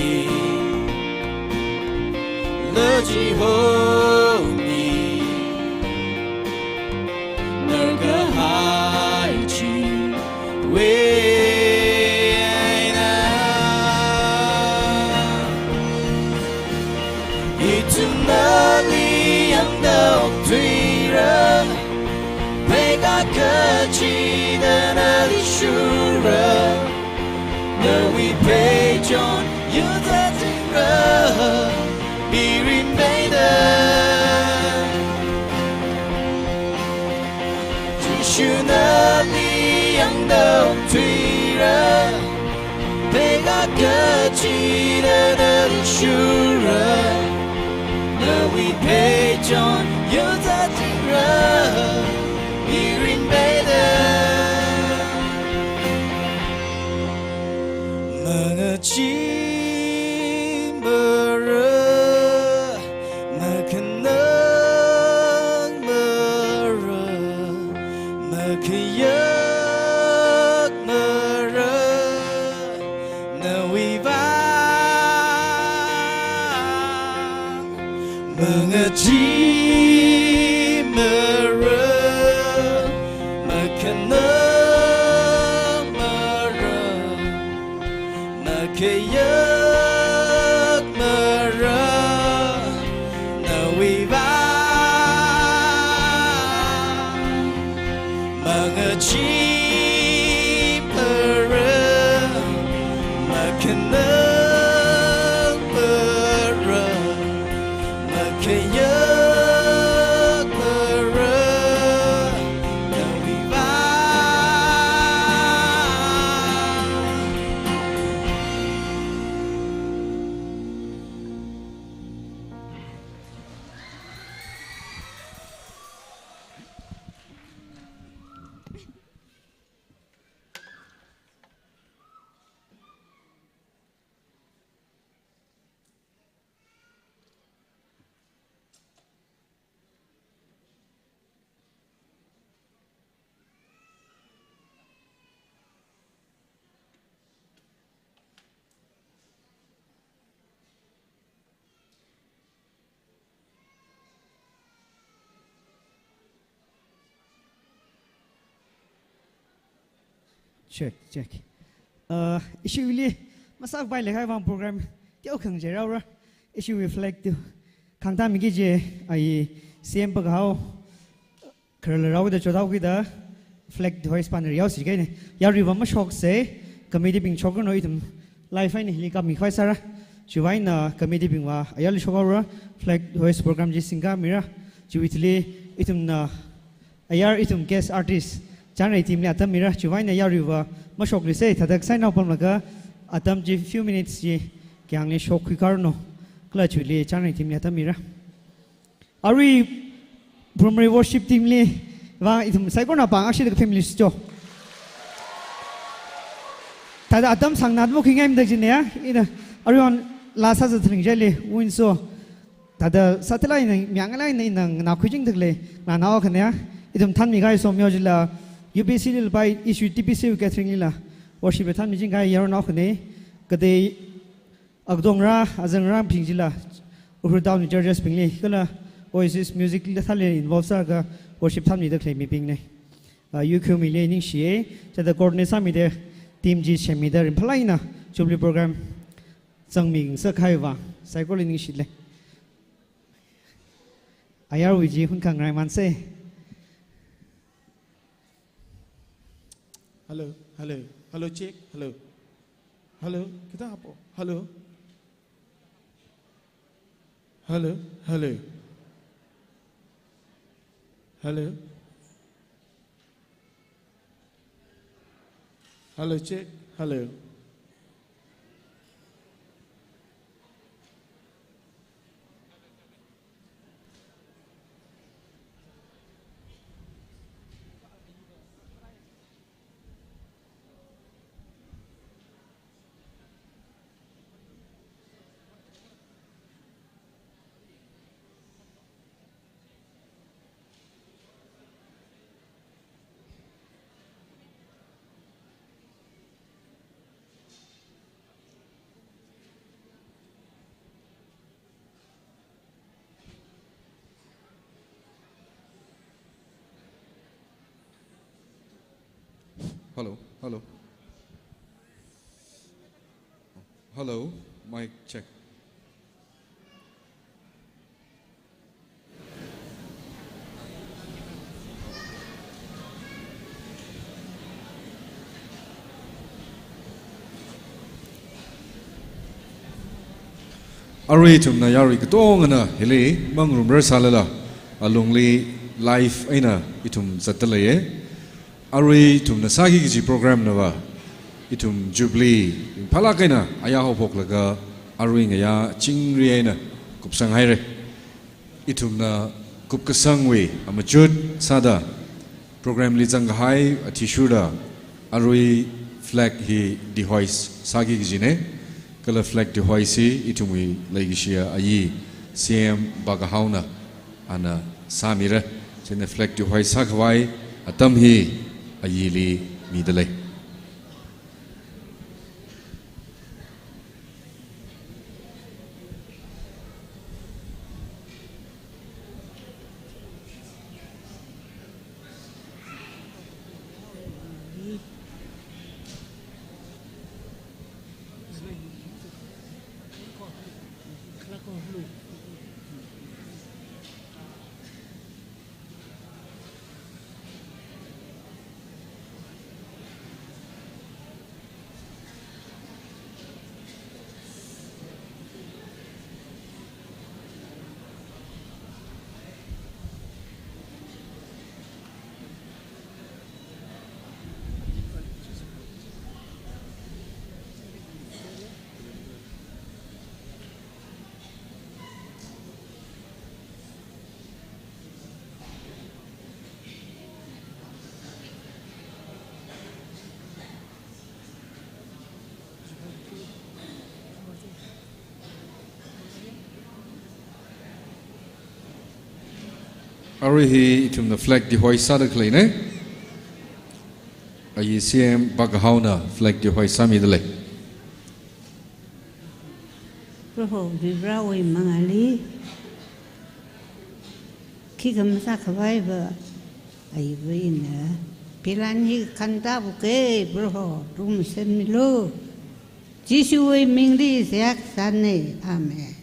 lỡ chỉ hô mi nở cả hai chi về cơ chỉ đã là lý sure nơi we pay John you that thing be remainder chỉ sure na lý yang đầu thủy ra pay cơ chỉ đã là lý sure nơi we pay John you that thing Hearing better Mga chimbara Makanang mara Makayak mara Nawiba Mga chimbara Kayak mara nawiba mga chipara makanang para makayak mara nawiba check issue li masak bai le khai wang program tiêu khang je raw ra issue reflect tu khang ta mi gi je ai cm pa gao khar le raw da chodau gi da reflect hoi span riau si gai ne ya ri wam shok se committee bing chok no itum live ai ni li ka mi khoi sara chuwai na committee bing wa ayal shoga ra reflect hoi program ji singa mira chuitli itum na ayar itum guest artist Jangan tim ni atam mira cuba ni ya riwa masuk ni saya tadak saya nak pun maka atam je few minutes je yang ni shock karno kalau culi jangan tim ni atam mira. Ari primary worship team ni wah itu saya kau nak bang asyik dekat family jo. Tadak atam sang nadmu kingai menda je ni ya. Ini ari on lasa setering je le win so. Tadak satu lain yang lain ni nak kucing dekle nak nawa kan ya. Itu tan migai so miao je la. UPC lil by issue TPC gathering lila worship than mijing kai yar na khne kade agdong ra azang ra pingjila over down in churches pingli kala oasis music la thale involve sa ga worship than mi de claim mi ping ne UQ mi le ning shi cha the coordinator mi de team ji shemi de reply na jubli program sang ming sa khai wa cycle ning shi le ayar wi ji hun kang rai man se Hello, hello, hello, check, hello, hello, kita apa? Hello, hello, hello, hello, hello, check, hello. Hello, hello. Hello, mic check. Ari tum na yari katong na hili mangrum bersalala alungli live aina itum zatalaye. Ari tum na sagi kiji program na ba itum Jubilee palakaina ayaho poklaga ari ngaya chingri aina kupsang haire itum na kupkasangwe amachud sada program lijang hai atishuda ari flag hi dehois sagi kiji ne kala flag dehois itumi lagishia ayi CM bagahauna ana samira chene flag dehois sakwai atam hi ayili midale Ari hi itum na flag di hoi sada klei ne ayi CM bagahauna flag di hoi sami dele Roho vibrawi mangali kikam sakwai ba ayi vina pilani kanta buke roho rum semilo Jisuwe mingli siak sane amen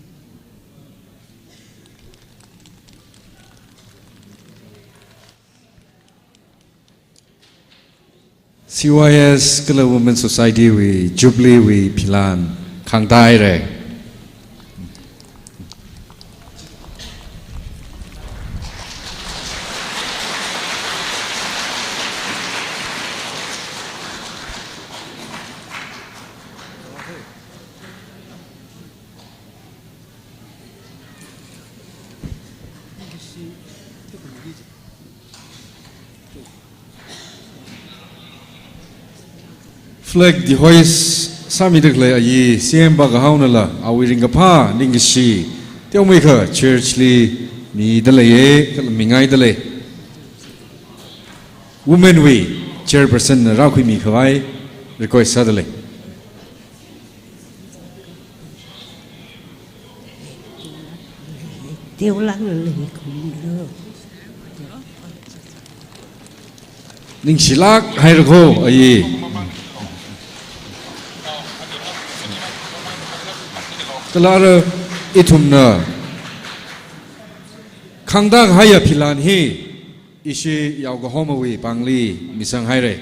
CYS Kala Women Society we Jubilee we Pilan Kangdai re flag di hois sami dekle ayi CM bagahauna la awiring pa ningishi teo mai kha church li mi dale ye kal mingai dale women we chairperson ra khui mi khawai request sadale tiêu lắc lì cũng được ningsilak hai rakho ayi Kalara itumna Kangdag haya pilan hi ishi yauga homawi pangli misang haire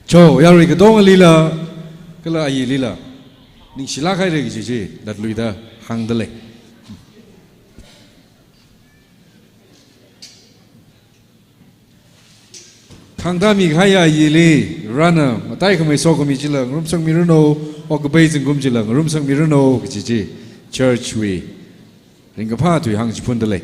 Cho yari kadong lila kala ayi lila ning silak haire giji dat luida hangdale Kangdami haya yili rana matai kami so kami jilang rum sang miruno okabai jingum jilang rum sang miruno kiji church we ringa pa tu hang jipun dale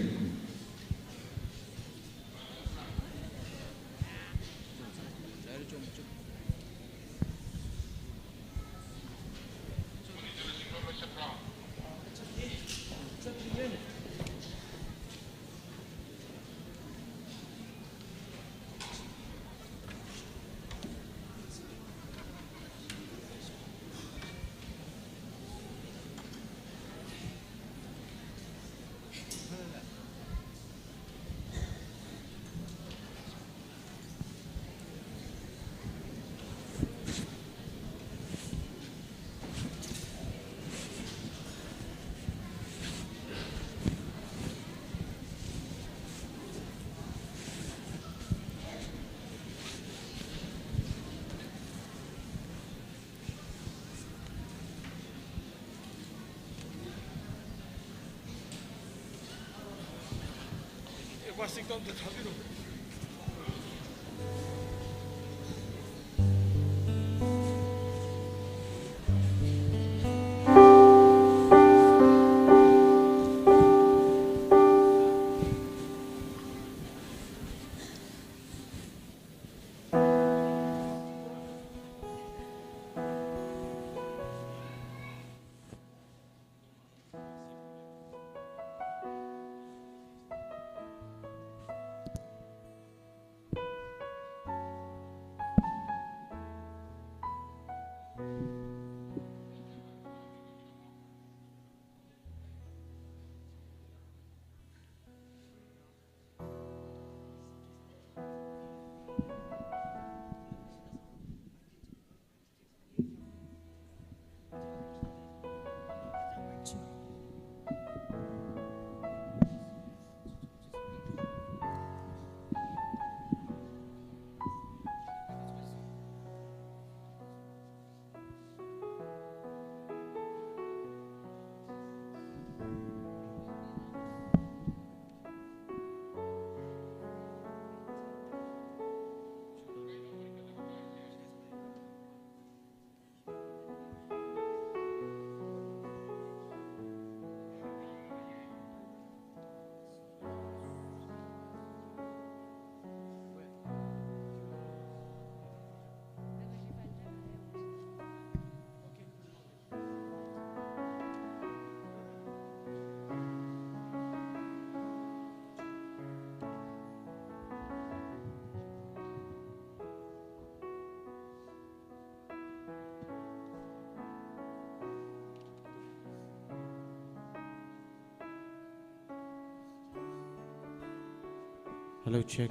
Hello, check.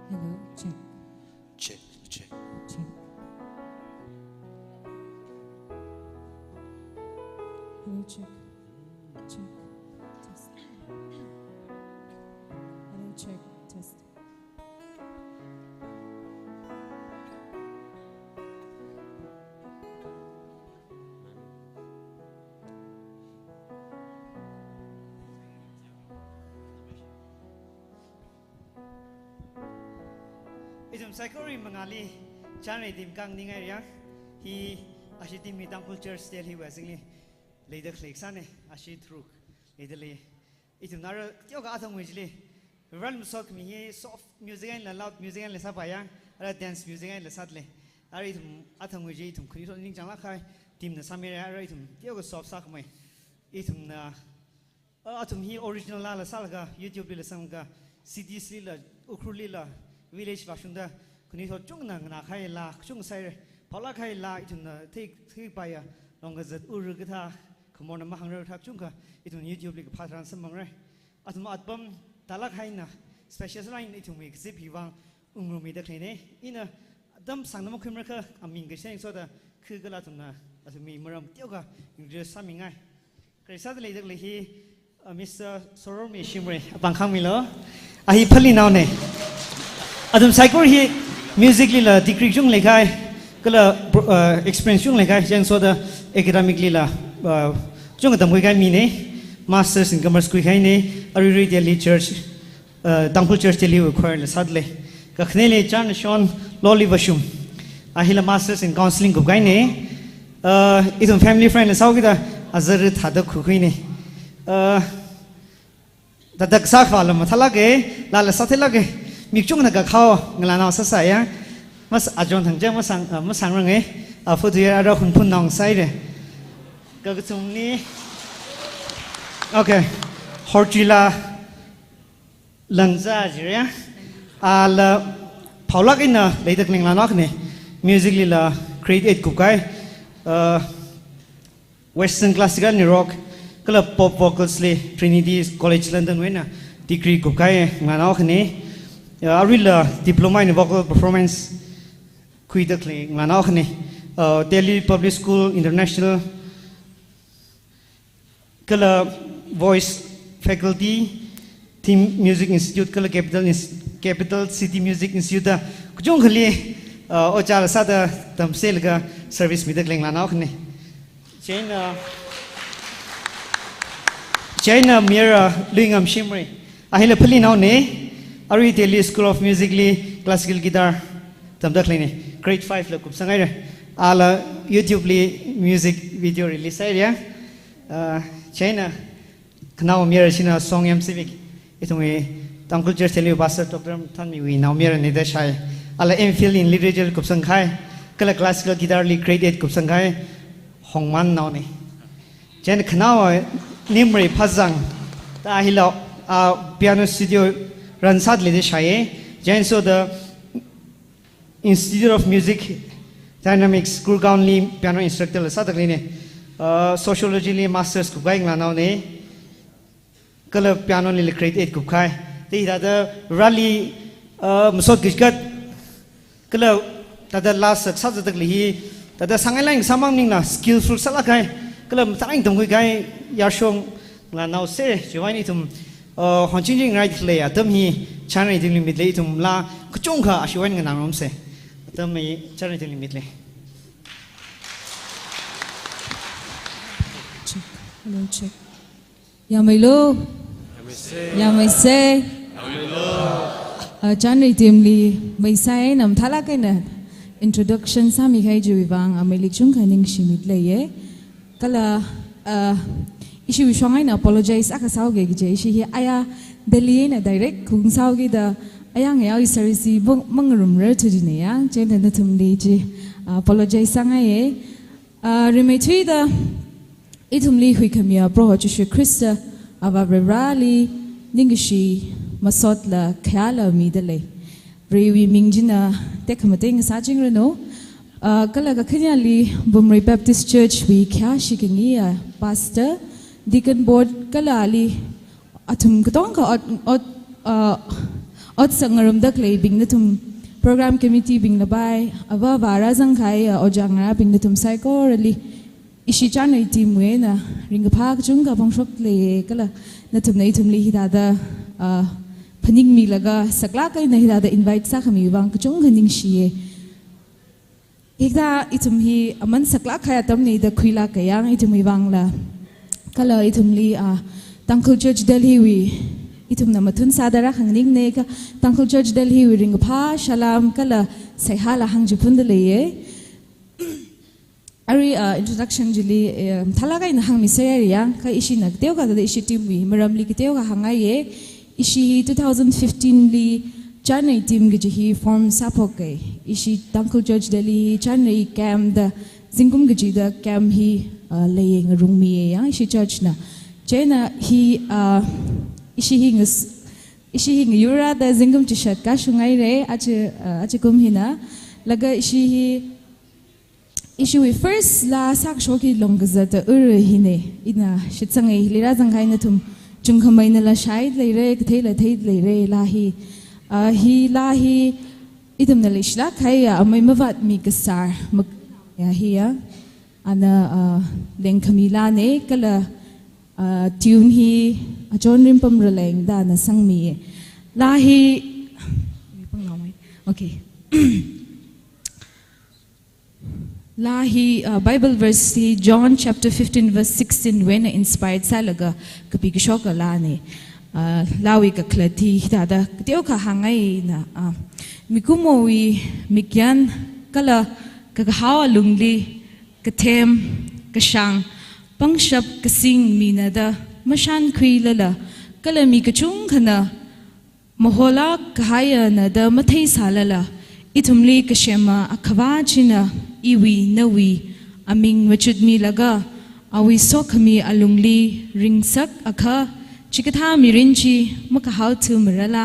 Hello, check. Check, check. Check. Hello, check. Check. Test. Hello, check. Test. Isum Saikori Mangali, Channel Dim Kang Ningaria, he Ashitim Temple Church still he was singing later Clixane, Ashi Truk, Italy. Isum Nara Tioga Atom Wijli, Run Sok me, soft music and loud music and Lesapaya, dance music and Lesatli. Aritum Atom Wiji to Kuiton Ninjalakai, Tim the Samira Aritum, Tioga soft Sakme, Itum Atom he original La Salga, YouTube Sanga, CD Slilla, Ukrulila. Village Vashunda, Kunito Jungna, Nakaila, Chung Sire, Palakaila, it take by a longer than Urugata, Komona Mahanga Chunka, it on YouTube like a pattern some Atom Atbum, Talakaina, special line it to make Zippy Wang, Umrumi the Cline, in a dumb Sanamo Kimraka, I mean, saying so the Kugalatuna, as me, Muram Tioga, you just summing I. Suddenly, he, Mr. Soromi Shimre, Bankamilo, I pulling on it. Adam Saikor he musically la degree jung lekai kala experience jung lekai jang so the academically la jung adam kai mine masters in commerce kai ne Aruri Delhi Church Temple Church Delhi required sadly ka khnele chan Sean Loli Vashum ahila masters in counseling kai ne idum family friend sau kita azar thada khukui ne dadak sakwala mathalage la sathelage Mikjung na kakao ngalana sa saya mas ajon thangja masang range afu tu ara hunpun nong side kagatung ni okay hortila langza jiria ala paulak ina leidak ninglana kne musically la create kukai western classical ni rock kala pop vocals le Trinity College London wena degree kukai ngalana kne I will diploma in vocal performance. Quite clean. Manachne, Delhi Public School International. Kala Voice Faculty, Team Music Institute. Kala Capital City Music Institute. Kujung kali Ochar Sada Tamselga Service Midakling Manachne. China Mira Lingam Shimri. อาฮิเลพลีนเอาเนี่ยอาริเทลีสคูลออฟมิวสิคลีคลาสสิคกีตาร์จำได้เลยเนี่ยเกรด5เลยกุบสังไงเลยอาละยูทูบลีมิวสิกวิดีโอรีลิสไอเดียใช่นะขณะว่ามีอะไรชินะซองยามซิวิกอีตรงนี้ตั้งคุลเจอร์เซลิวบาสเตอร์ดอกเตอร์ท่านมีวินามีอะไรในเดชายอาละเอ็มฟิลอินลิเทเรเจอร์กุบสังไงก็ละคลาสสิคกีตาร์ลีเกรด8กุบสังไงห้องมันเอาเนี่ยใช่นะขณะว่านิมรีพัซังแต่อาฮิลาpiano studio รันสัตว์เลยได้ใช้ใช่ส่วน the Institute of Music Dynamics กูกาวน์ลี piano instructor เลยสัตว์เลยเนี่ยsociology ลี masters กูก็ยังลานาเนี่ยก็เลย piano ลี create กูใครที่แต่ rally มุสกิจก็เลยแต่ last สัตว์ตักลีแต่สังเกตแล้วสมังนิ่งนะ skillful สักละใครก็เลยตั้งตรงคุยใครยาชงลานาเซ่ช่วยนี่ทุ่มหอนจริงๆไรที่เลยอะตั้มฮีชาร์นที่ลิมิตเลยทุ่มลาก็จงค่ะอาชีวะเงินนางรำเสตั้มมีชาร์นที่ลิมิตเลย Hello, check. Yamelo. Yamese. Janri timli mai sai nam thala kai na introduction sa mi khai ju wang amelik chung khaning shimit le ye kala ishi wishangai na apologize aka saw ge je ishi hi aya delhi na direct khung saw ge da aya nge ai service mangrum re tu ni ya chen na thum li ji apologize sang ye remetui da itum li hui khamia pro ho chu krista ava rali ningishi masot la khala mi de le rewi mingjina tekhamateng sa jing re no kala ka khanya li Bumrei Baptist Church we kya shikingi pastor deacon board kala li athum gtong ka ot sangarum dak le bing na tum program committee bing na bai ava vara jang khai ojanga bing na tum psycho rally ishi chan nei team we na ring ka phak chung ka bang shok le kala na tum nei tum li hida da phaning mi laga sakla kai na hida da invite sa khami wang ka chung khaning shi ekda itum hi aman sakla khaya tam nei da khuila ka yang itum hi wang la kala itum li Tangkul Church Delhi wi itum na matun sadara khangning ne ka Tangkul Church Delhi wi ring pha shalam kala sai hala hang jupun de le ye ari introduction jili thalaga in hang mi se ya ka ishi nak teo ka da ishi team wi maram li ki teo ka hanga ye ishi 2015 li Chanai team ge hi form sapok ke ishi Tangkul Church Delhi Chanai camp da zingkum ge da camp hi laying rung mi ya ishi church na chena hi ishi hi yura da zingkum chi shat ka shungai re ache kum hina laga ishi we first la sak shoki longza ta ur hine ina shitsangai lira zangai na tum chungkhamai na la shaid le re kthela thei le re la hi idum na lishla khaya amai mavat mi kasar ya hiya ana lengkhamila ne kala tune hi ajon rimpam releng da na sangmi la hi okay la hi Bible verse hi John chapter 15 verse 16 when inspired salaga kapi kishoka la ne lawi ka klati da teo ka hangai na mikumowi mikyan kala ka hawa lungli ka them ka shang pangshap kasing minada mashan khrilala kala mi ka chung khana mohola khaya na da mathai salala itumli ka shema akhwa china iwi nawi aming machud mi laga awi sokhami alungli ringsak akha chikatha mirinchi maka how to marala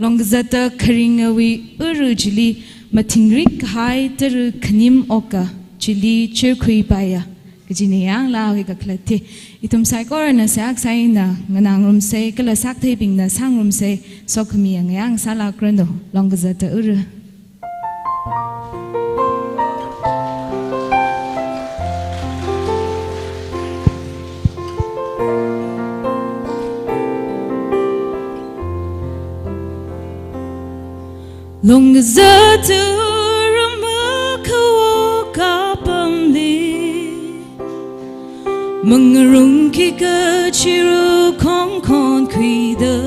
longzata kharingawi urujili mathingrik hai ter khanim oka chili chirkhui paya kajini yang la ka klate itum saikor na sak sai na nganang rum se kala sak thei ping na sang rum se sokhami yang sala krendo longzata ur Longzatu ramakawo kapamli Mangarung kika chiru kong kon kwida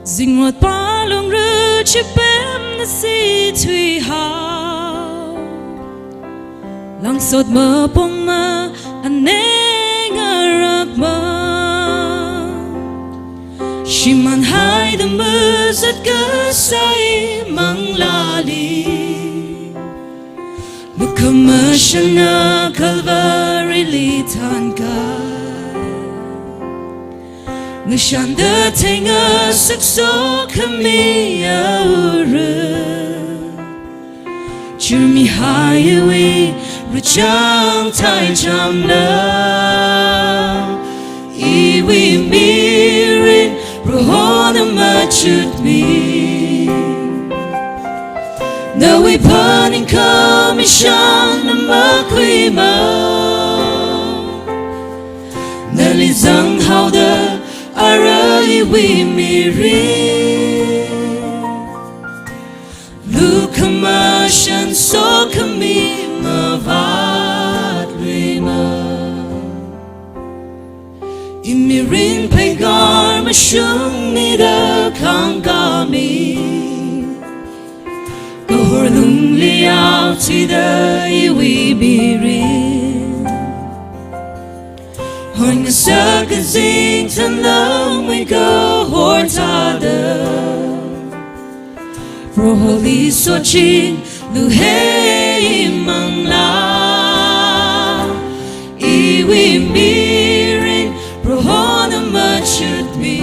Zingrot palung ru chipem na si tui hao Lang sot ma pong ma aneng arak ma Shiman hai the muzat kasai mang lali Lukamashana Calvary litanka Nishanda tenga sakso kamiya uru Chirmi hayawi Rachang tai jamna Iwi mirin Rohona machut mi Nawi paning kamishan na makwima Nalizang hauda ara iwi miri Lukamashan so kami mavat rima Imirin pegar mashung nida kangami Kahorlung liao tida iwi birin Hoing sa kazing tanang we go hortada Proholi sochin luhe mangla Iwi mirin prohona machut mi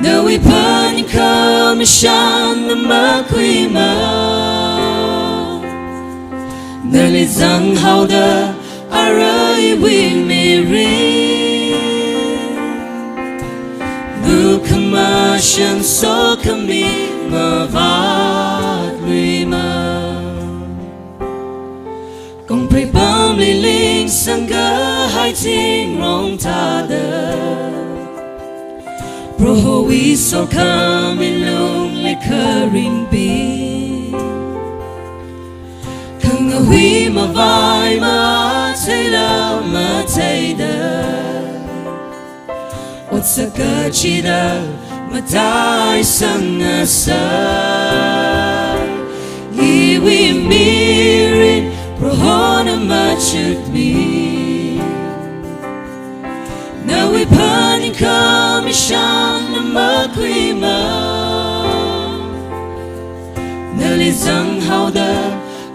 Nawi paning kamishan na makwima Nalizang hauda ara iwi mirin Lukamashan so kami mavat rima Kong pre bam li ling sangga hai ting rong ta de Proho we so kami lung li karing bi Kang hui ma vai ma te la ma te de Ot sa ka chi da ma dai sang asa Iwi mirin Prohona machut mi Nawi paning kamishan na makwima Nalizang hauda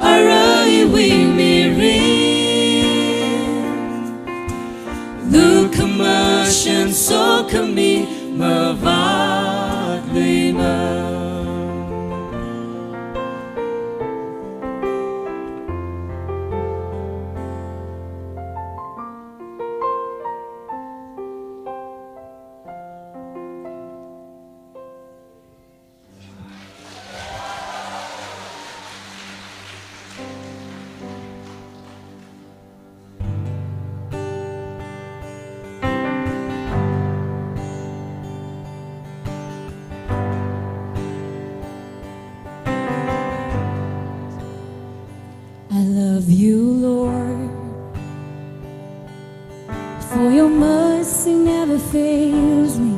ara iwi mirin Lukamashan so kami mavat lima I love you, Lord, for your mercy never fails me.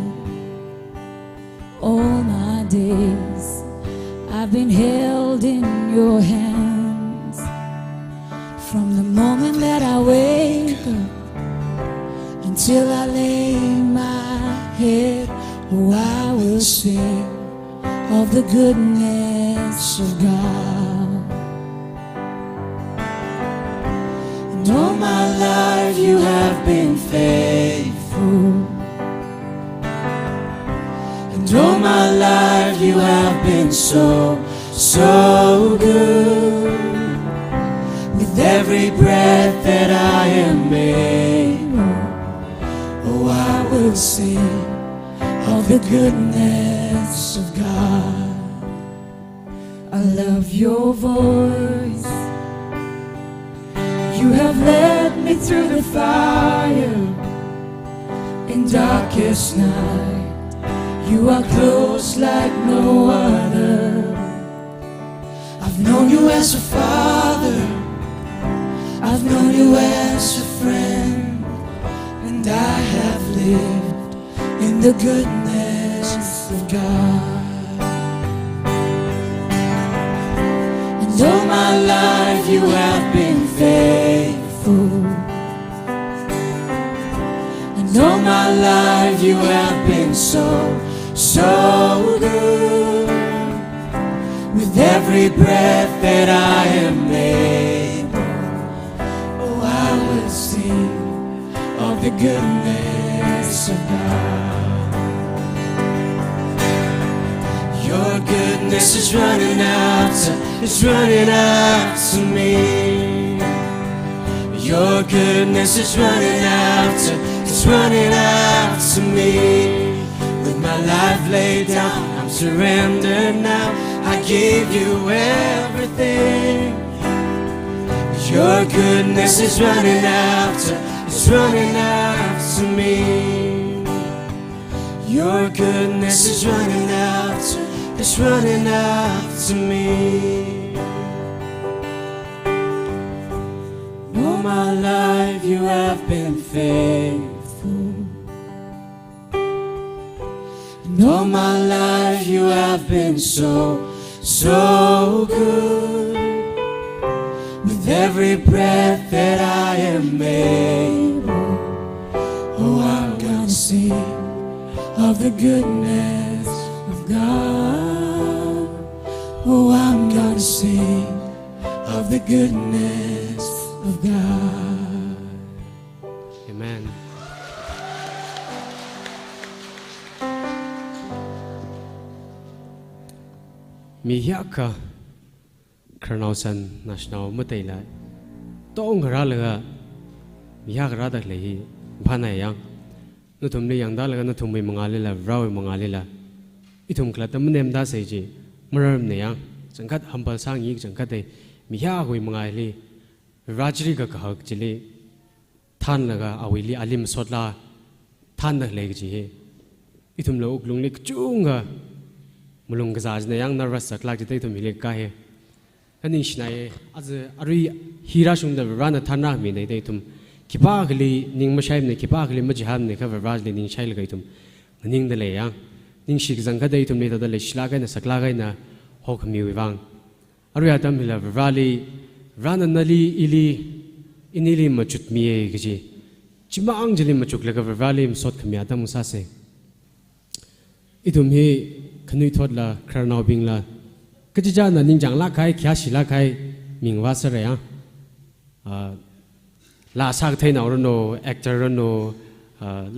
All my days I've been held in your hands. From the moment that I wake up until I lay my head, oh, I will sing of the goodness of God. All my life you have been faithful, and all my life you have been so, so good. With every breath that I am able, oh, I will sing of the goodness of God. I love your voice. You have led me through the fire in darkest night. You are close like no other. I've known you as a father, I've known you as a friend, and I have lived in the goodness of God. And all my life you have been faithful, and all my life you have been so good. With every breath that I am able, oh, I will sing of the goodness of God. Your goodness is running after me. Your goodness is running after me. With my life laid down, I'm surrendered now. I give you everything. Your goodness is running after me. Your goodness is running after me. All my life you have been faithful, and all my life you have been so good. With every breath that I am able, oh, I'm gonna sing of the goodness of God. Oh, I'm gonna sing of the goodness of God. Amen. Miyaka Karnausan National Mutela Tong Ralaga Miyaka Lehi Panayang Nutum Yang Dalaga Nutum Mangalila Rawi Mangalila Itum Klatam Nemda Seji Muram Nayang Zankat Hampal Sang Yik Zankate Miyahui Mangali Rajriga Kahak Jili Tan Laga Awili Alim Sotla Tan Legji Itum Lo Uklunglik Junga Mulung Gazaj na yang nervous saklak jite to milik kahe kaning shnai az ari hira shunda rana thana mi nei dei tum kipa gli ning ma shaim ne kipa gli ma jiham ne ka varaj le ning shail gai tum ning de le yang ning shik zang ka dei tum ne da le shla ga na sakla ga na hok mi wang ari atam hila varali rana nali ili inili ma chut mi e gi chima ang jili ma chuk le ka varali m sot khmya ta musa se itum hi Kanui thot la Karnau bing la Kajija na ninjang la kai kya shi la kai mingwa sare ya la sak thai na rono actor rono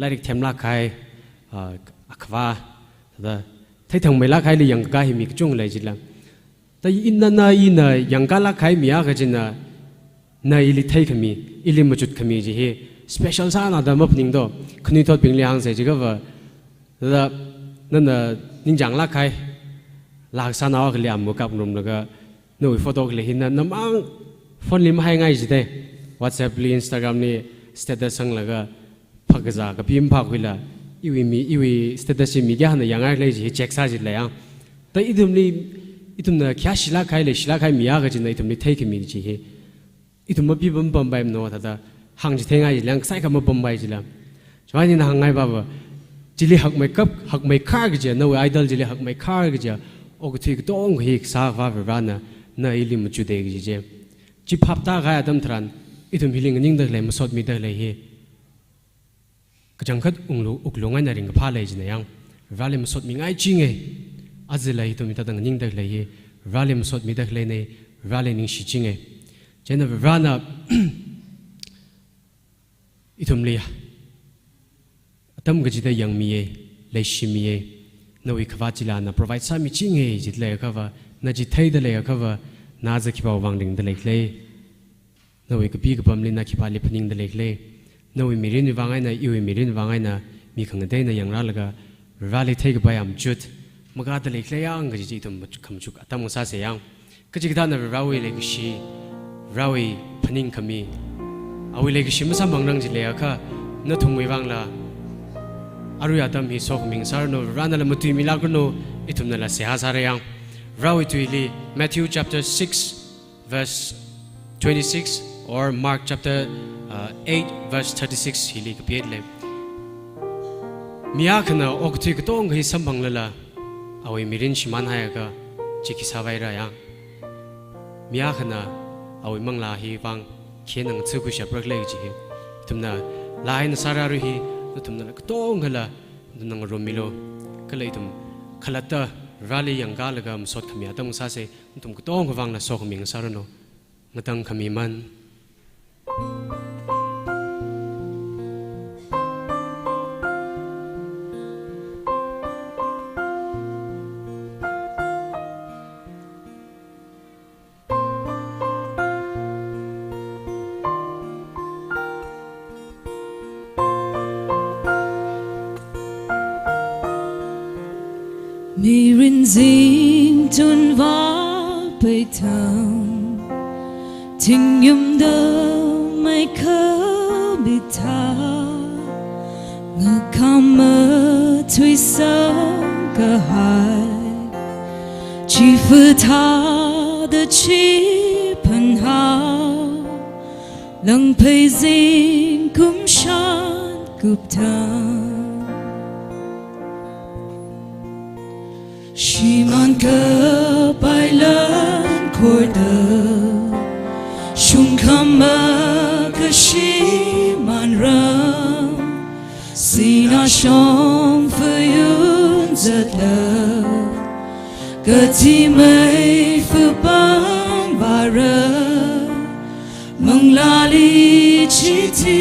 lyric them la kai akwa da thai thang mai la kai li yang ka hi mi chung lai jila ta inna na ina yang ka la kai miya ga jina na ili thai khami ili machut khami ji he special sa na da mapning do Kanui thot bing li hang se ji ga wa da nana ninjang la kai lak sa nawa kli am kap rum naga noi photo kli hinna namang phone lim hai ngai jite WhatsApp li Instagram ni status sang laga phagza ka pim phak hila iwi status mi ga na yang ai le ji check sa ji la yang ta idum na kya shila kai le shila kai mi ya ga ji na idum ni thai ki mi ji he idum ma bi bam bam bai no ta da hang ji thengai ji lang sai ka ma bam bai ji la chawani na hang ngai ba ba Jili hak mai kap hak mai khar gja no idol jili hak mai khar gja og thik tong hi sa va rana na ili mu chu de gi je chi phapta ga adam thran itum hiling ning da le masot mi da le hi kajang khat unglu uklonga na ring pha le ji na yang vale masot mi ngai chi nge azila hi tum ta dang ning da le hi vale masot mi da le ne vale ning shi chi nge jena rana itum le Atam gajida yang miye le shimiye no we khawachila na provide sa mi chinge jit le khawa na ji thai de le khawa na za ki ba wang ding de le le no we kapi ka pamli na ki pa le phning de le le no we mirin wangai na iwi mirin wangai na mi khang de na yang ra laga rali thai ka ba yam jut maga de le le yang gaji ji tum kham chuk atam sa se yang kaji ka na rawi le ki shi rawi phning khami awi le ki shi ma sa mang nang ji le kha na thum wi wang la Aru Adam hi sok ming sar no rana la mutui milagro no itum na la seha sarayang rawi tuili Matthew chapter 6 verse 26 or Mark chapter 8 verse 36 hili kapiet le Mia kana okti katong hi sambang lala awi mirin shiman hayaga chiki sawai ra yang Mia kana awi mangla hi wang khenang tsuku sha brak le ji tumna lain sararu hi tumna katong hala nang romilo kalai tum khalata rally yang galaga msot khamia tam sa se tum katong wang na sok ming sarano ngatang khami man Mi rin ding tun va bai thang Ting yum da mai ka bi ta Nga kama tui sa ka hai Chi fu ta da chi pan hao Lang pei ding kum shan gup tang Shiman ka bailan korda Shung kama ka shiman ram Sina shong fayun zat la Gati mai fu bang bara Mang lali chi ti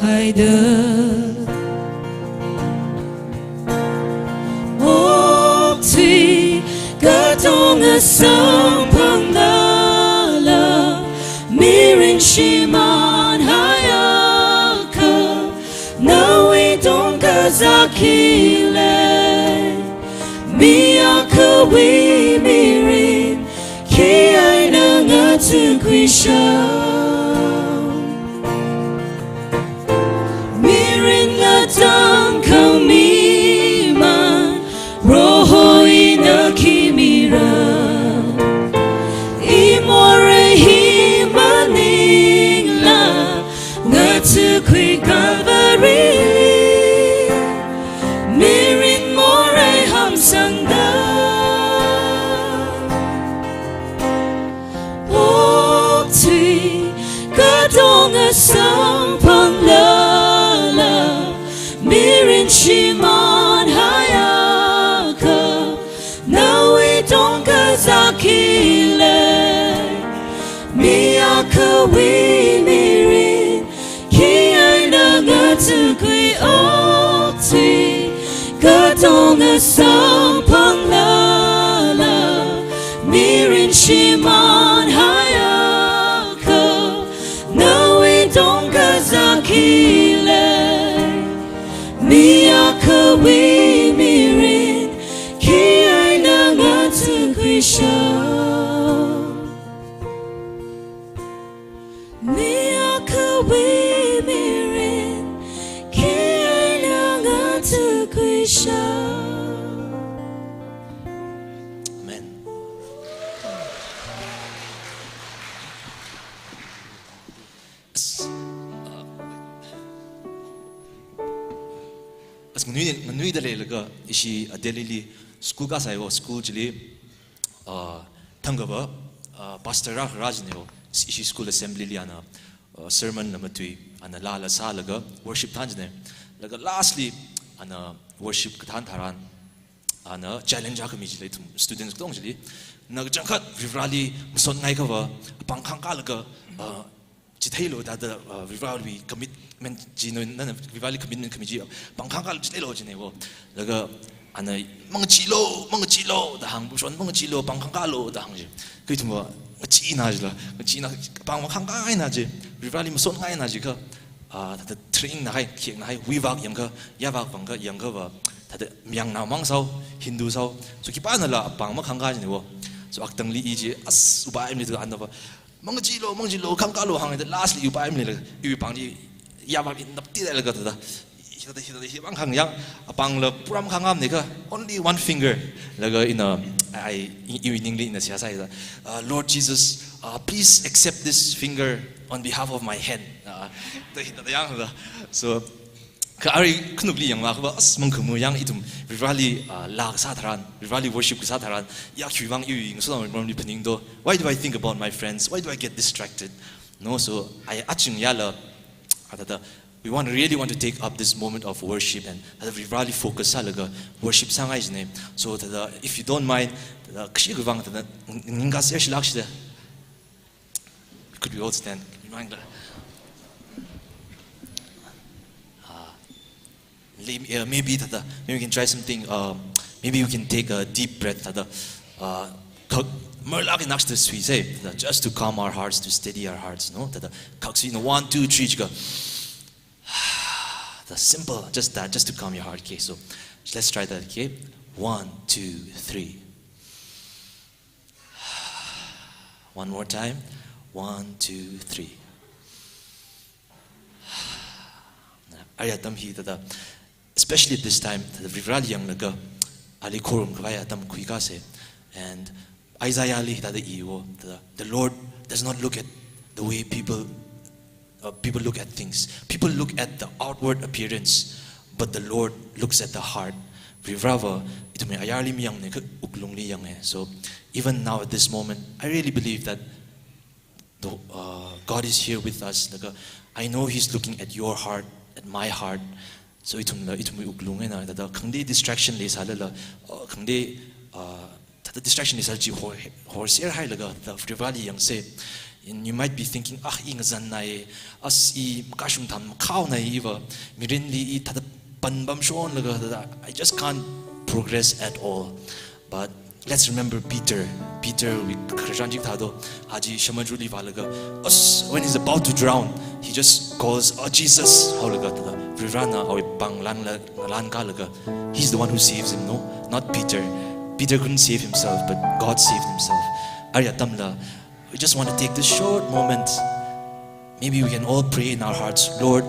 haida Katong asang panglala Miring shiman hayaka Nawi dong kazakile Miyaka wi miring Kiyay na nga tukwisha Miring nga tang kaumiman Roho ina kimira Imore himaning la Ngatu kui Calvary Mirin more hamsangda Okti kadong asang panglala Mirin shiman haya Dong kazakile Miyaka wi mirin Kiyay na ngatu kui okti Katong asang panglala Mirin shiman hayaka Nawi dong kazakile Miyaka wi mirin Kiyay na ngatu kui Miyaka wi mirin Kiyay na ngatu kui Amen. As ngunui dale laga ishi Delhi school ka sayo school jili thangaba pastor raj ne ishi school assembly liana sermon number 3 ana la la sa laga worship thanjne laga lastly ana worship kathan tharan ana challenge ka mi jili students tong jili nag jangkhat vivrali muson ngai ka wa pangkhang ka laga chithelo da vivrali commitment jino na vivrali commitment committee pangkhang ka chithelo jine wo laga ana mangchilo da hang bu shon mangchilo pangkhangalo da hang je kai thuma china pang khangkai na je rivali muson ngai na je ka da train na hai khiek na hai wiwak yang ka yawak bang ka yang ka ba da myang na mang sau hindu sau so ki pa na la pang ma khangka je wo so aktang li ji as ubai mi da an ba mangchilo khangkalo hang da lastly ubai mi le yu pang ji yawak nap ti la ga da bang hang yang apang le puram khangam ne ka only one finger laga in English in the Lord Jesus please accept this finger on behalf of my head. So, Kari Knubli Yang Makba, Smunkumu Yang Itum, Rivali Lag Sataran, Rivali worship Sataran, Yakuang Yu, so normally Penindo. Why do I think about my friends? Why do I get distracted? No, so I aching yala. We really want to take up this moment of worship and we really focus on worship sangai's name. So if you don't mind, could we all stand? Maybe we can try something. Maybe we can take a deep breath. Just to calm our hearts, to steady our hearts. No, 1, 2, 3. The simple, just that, just to calm your heart. Okay, so let's try that. Okay, 1, 2, 3. One more time. 1, 2, 3. Especially at this time, and Isaiah the Lord does not look at the way people look at things. People look at the outward appearance, but the Lord looks at the heart. So even now at this moment, I really believe that God is here with us. I know He's looking at your heart, at my heart. So distraction the distraction is and you might be thinking, I just can't progress at all. But let's remember Peter. When he's about to drown, he just calls, "Oh Jesus!" He's the one who saves him, no? Not Peter. Peter couldn't save himself, but God saved himself. We just want to take this short moment. Maybe we can all pray in our hearts, Lord,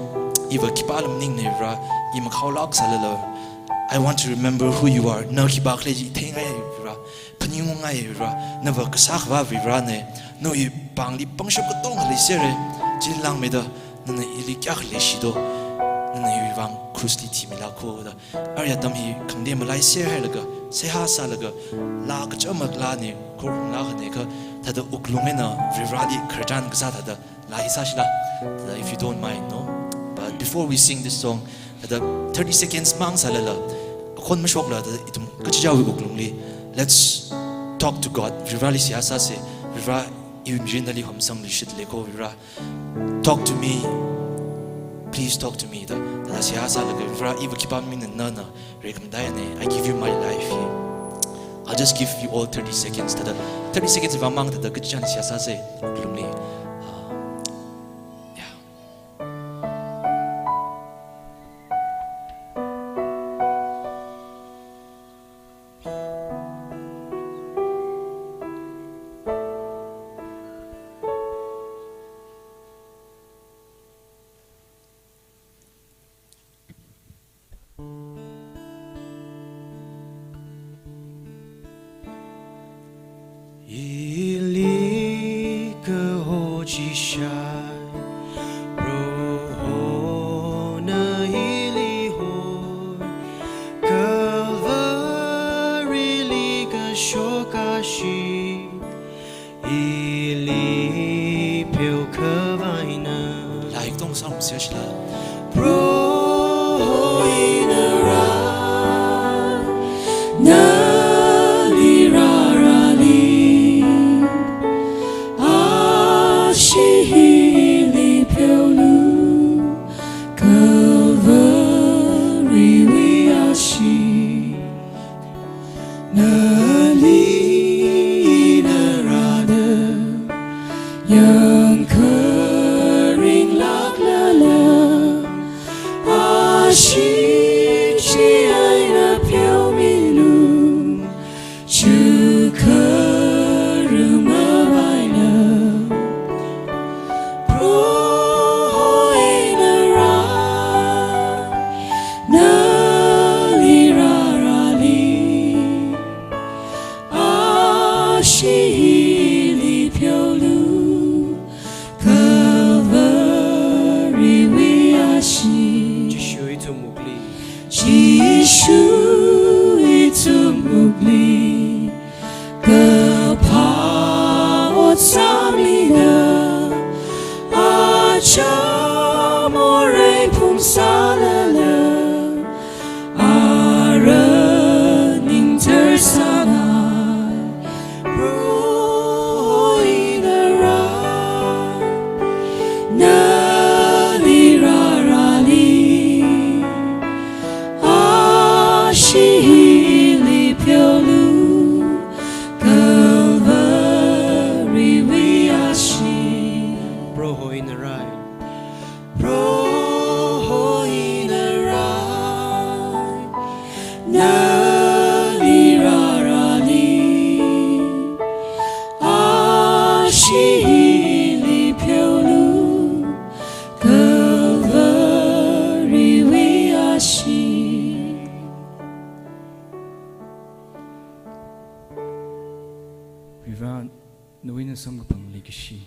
I want to remember who you are. No you bangli bangsho ko tong hali sere jilang meda nana ili kya khale shido nana yuwang krusli timila ko da arya tamhi khande malai ser halaga seha salaga la ka chamak la ne ko la khane ka tada uklungena virali kharjan ka sa tada la isashla if you don't mind, no. But before we sing this song, the 30 seconds mang salala kon mashok la itum kachijawi uklungli. Let's talk to God. Virali siasa se vira talk to me. Please talk to me. I give you my life. I'll just give you all 30 seconds. 30 seconds if I'm among the good chance. She Chili Piolu Calvary we are sheep. Viva Nuina Sangapang Legacy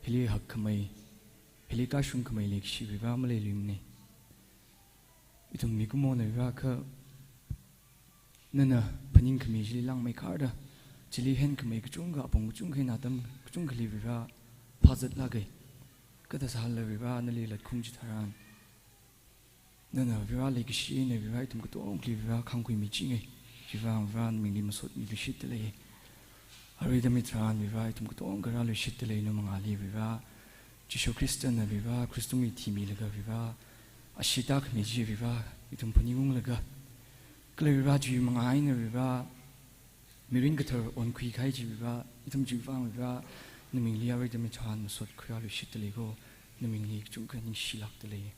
Hili Hakamai Hili Kashun Kamai Legacy Viva Malay Limne Itum Mikumona Vivaka Nana Panin Kamiji Lang Makarda Chili Hen Kamai Kachunga upon Kachunga Natam Kachungali Viva Pazat Lagay Katasala Viva Nali Lat Kunjitaran Nana Viva Legacy Viva Itum Kato Viva Kankui Michinga Viva Van Mingimasot Mibishitale Arida mitran viva itum kutong garalo shitele no mangali viva Jisho Christian na viva Christumi timi laga viva Ashita kmeji viva itum panimung laga Kala viva ju mangai na viva Mirin gatar on kui kai ji viva itum ju vang viva Namingli arida mitran masot kuralo shitele go Namingli chungka ning shilak tele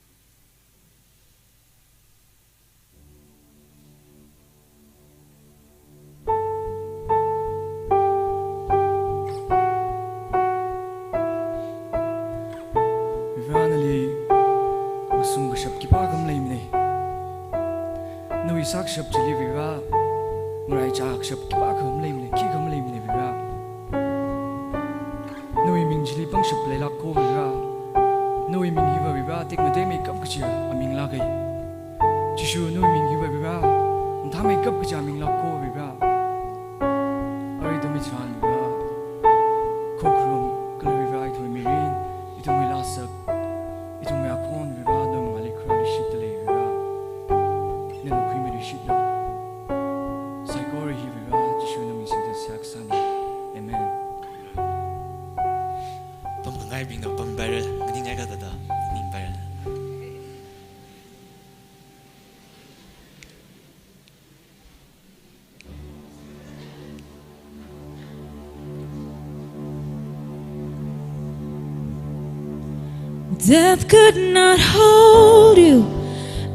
Sak shop to live viva Murai Jack shop to back home lame, kick home lame viva No iming jili pang shop lay ko viva No iming hiva viva take my day make up kucha aming lagay Chishu no iming hiva viva and time make up kucha aming lag ko viva Ari the mitran viva Cook room kala viva ito mirin ito may lasak ito may akon viva no mga likrali shit tali viva Nelo creamery shit no Saigori hi viva Jishu no missing the saksan Amen Tom ngai bing no pam barrel ngini ngai ka da ning barrel Death could not hold you.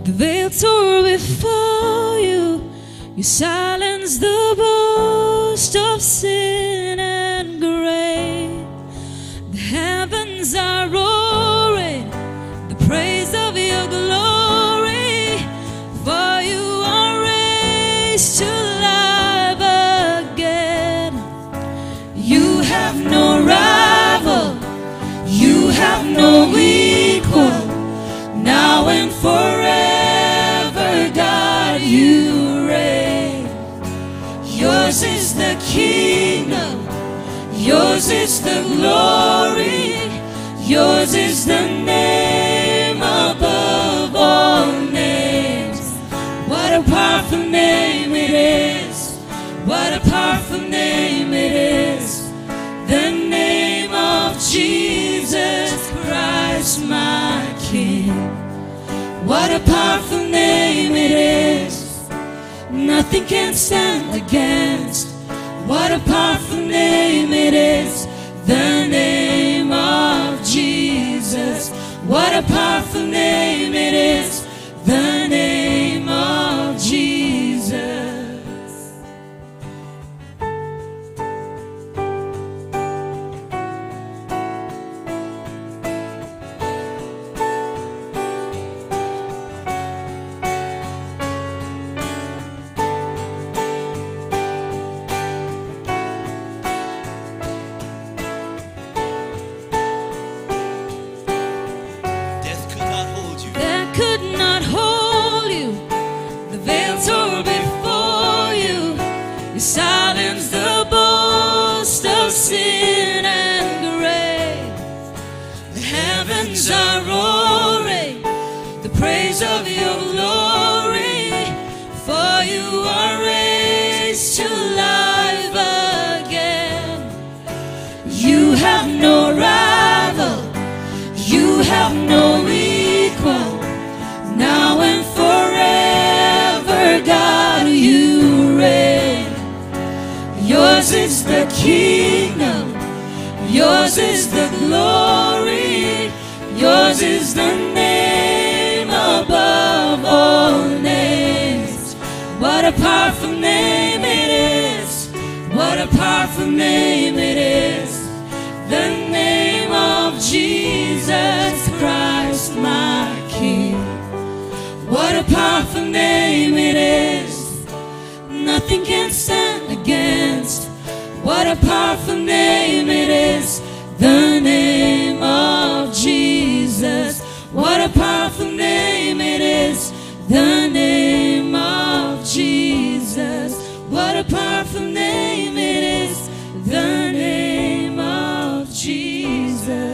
The veil tore before you. You silenced the boast of sin and grave. The heavens are roaring, the praise of your glory. For you are raised to life again. You have no rival, you have no equal. Now and forever, God, you reign. Yours is the kingdom, yours is the glory, yours is the name above all names. What a powerful name it is, what a powerful name it is, the name of Jesus Christ, my King. What a powerful name it is, nothing can stand against. What a powerful name it is, the name of Jesus. What a powerful name it is, the name of Jesus. Silence the boast of sin and grave. The heavens are roaring, the praise of your glory. For you are raised to life again. You have no rival, you have no equal. Now and forever, God, you reign. Yours is the kingdom, yours is the glory, yours is the name above all names. What a powerful name it is, what a powerful name it is, nothing can stand against. What a powerful name it is, the name of Jesus. What a powerful name it is, the name of Jesus. What a powerful name it is, the name of Jesus.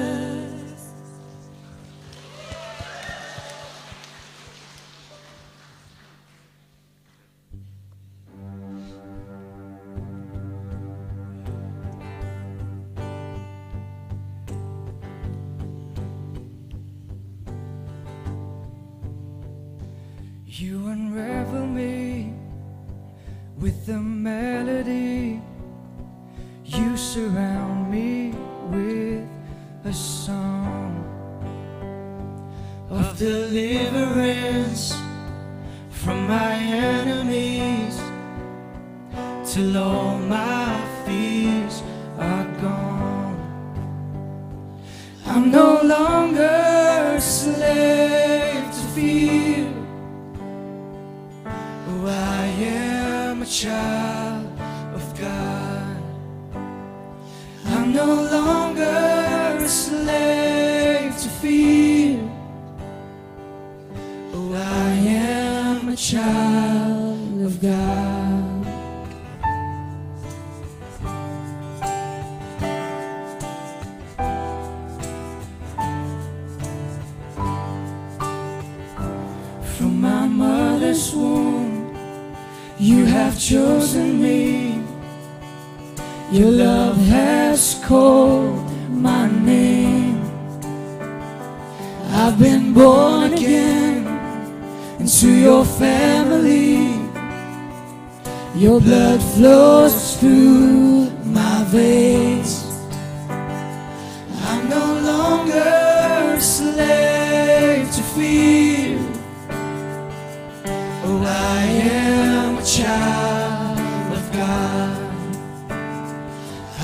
You unravel me with the melody. You surround me with a song of deliverance from my enemies, till all my fears are gone. I'm no longer a slave to fear. Oh, I am a child of God. I'm no longer a slave to fear. Oh, I am a child of God. From my mother's womb, you have chosen me. Your love has called my name. I've been born again into your family. Your blood flows through my veins. I'm no longer a slave to fear. Oh, I am a child of God.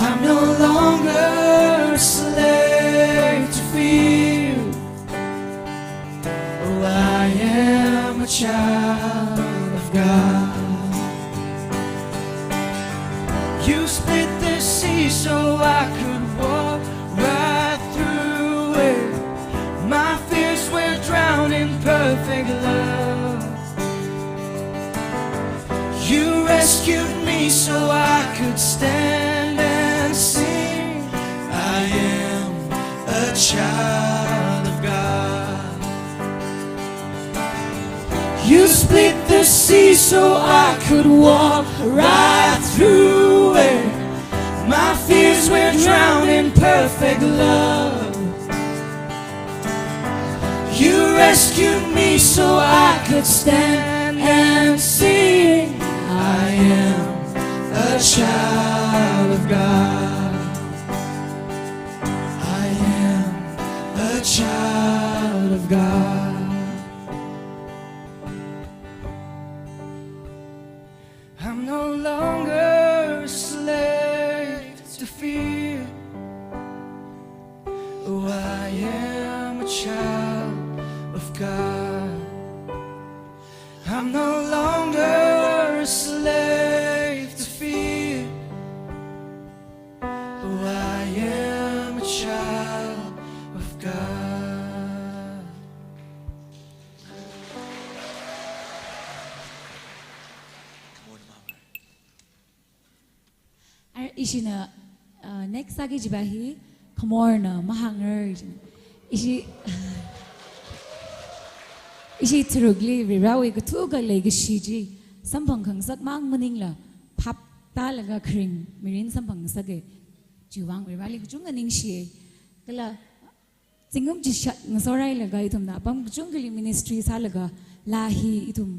I'm no longer a slave to fear. Oh, I am a child of God. You split the sea so I could walk right through it. My fears were drowned in perfect love. You rescued me so I could stand and sing. I am a child of God. You split the sea so I could walk right through it. My fears were drowned in perfect love. You rescued me so I could stand and sing. I am a child of God. I am a child of God. I'm no longer a slave to fear. Oh, I am a child of God. I'm no longer a slave to fear. Oh, I am a child of God. Ishina next sagi jibahi kamorna mahanger ishi turugli rirawi gatuga legashiji sampang khangsak mang maningla phap talaga kring mirin sampang sage juwang rirali gujunga ningshi kala singum jishat ngasorai laga itum na pam gujungali ministry salaga lahi itum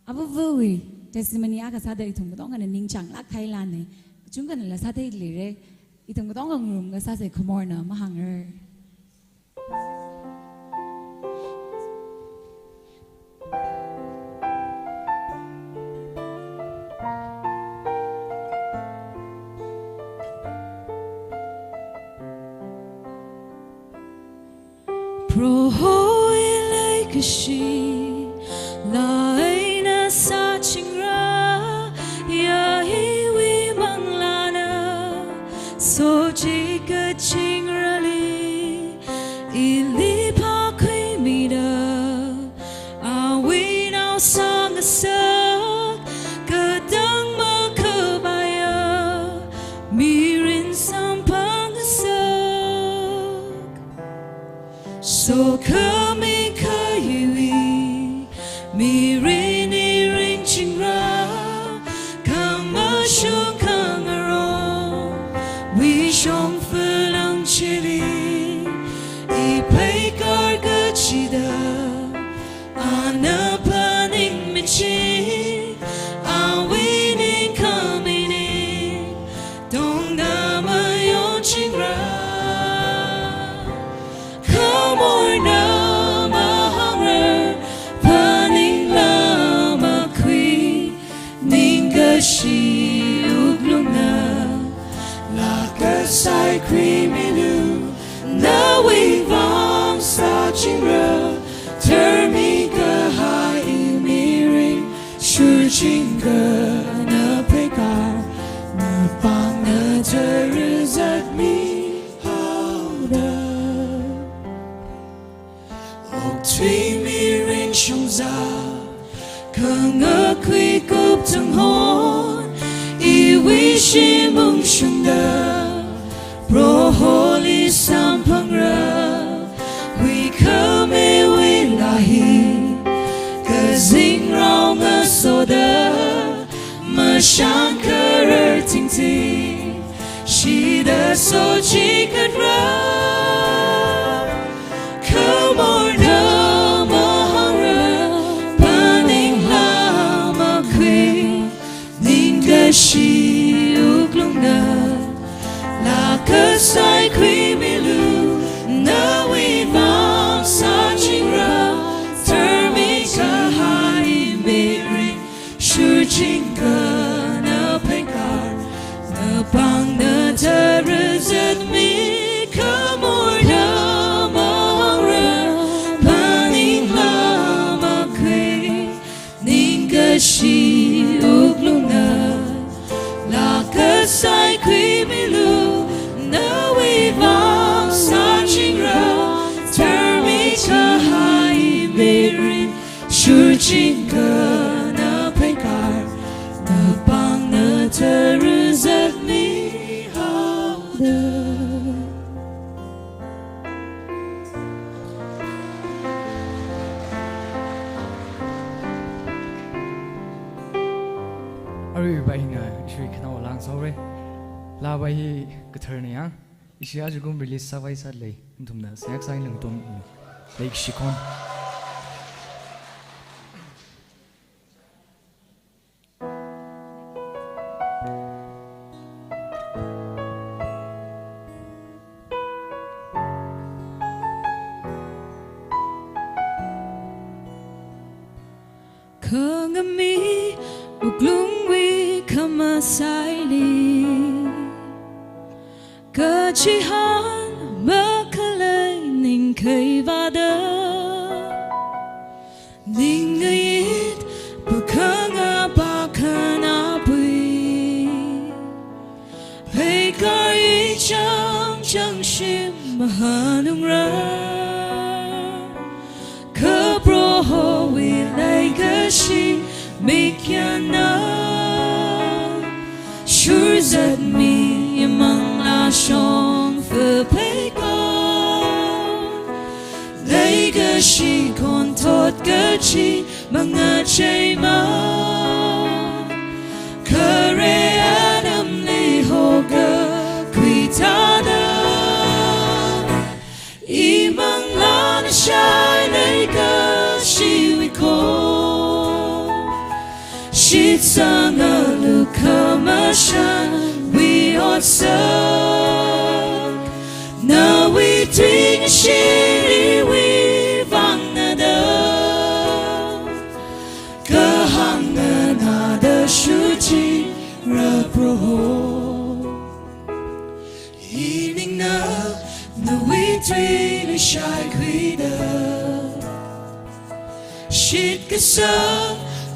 abawi testimony aga sada itum dong ana ningchang la khailane gujunga la sada ilire itum dong ngrum ga sa se khomorna mahanger Prohoy like a she, laina sa chingra, quy mi lu na we vang sa ching ra ter mi ka hai mi ring shu ching ka na pe ka na pang na ter zat mi how da ok tui mi ring shong za ka nga quy cúp thăng hồn I wish mong shung da Bro holy sampang ra We come we lahi Ka zing rao nga soda Ma shan ka ting ting She da so chi kat ra Come on da ma hang ra Paning la ma quy Ning ka shi uklung na La ka sai quy mi lu Na we vang sa ching ra Ter mi ka hai mi ring Shu ching ka na pen kar Na pang na ter zet mi Ka mor na ma hang ra Paning la ma quy Ning ka shi uklung na La ka sai quy mi lu Na we vang sa ching ra Ter mi ka hai mi ring Shu ching ka na pen kar Na pang na ter zet mi how da Ari bai nga ishui khana walang sore la bai kathar ne ya isya jugum release sa vai sa lei thumna sak sai lang tom like shikon Kangami uglung we kama saili Kachihan makalay ning kay vada Ning ngayit bukanga bakana bui Pekar yi chang chang shim mahanung ra Kabro ho we like a she make ya know sure that me among la shong for pekon like a she con tot ga chi mga chay ma kare adam li hoga kwitada imang la na shy like a she we call she sang a look we ought suck now we drink shitty we vang na da kahang na da shuji rapro evening now the we drink shy quida shit kasa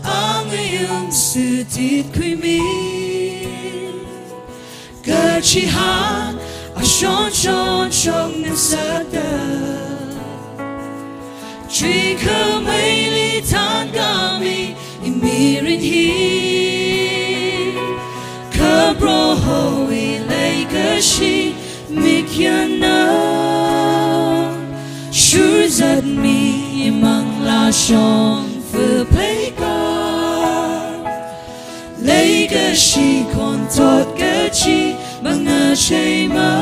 ang iyong sutit ko'y mi Kachihan a shon ng sada Trika may litan kami imirin hi Kabroho ilay kashi mikyan na Sure that me imang la shong for pekar Legacy kon tot gachi mga shema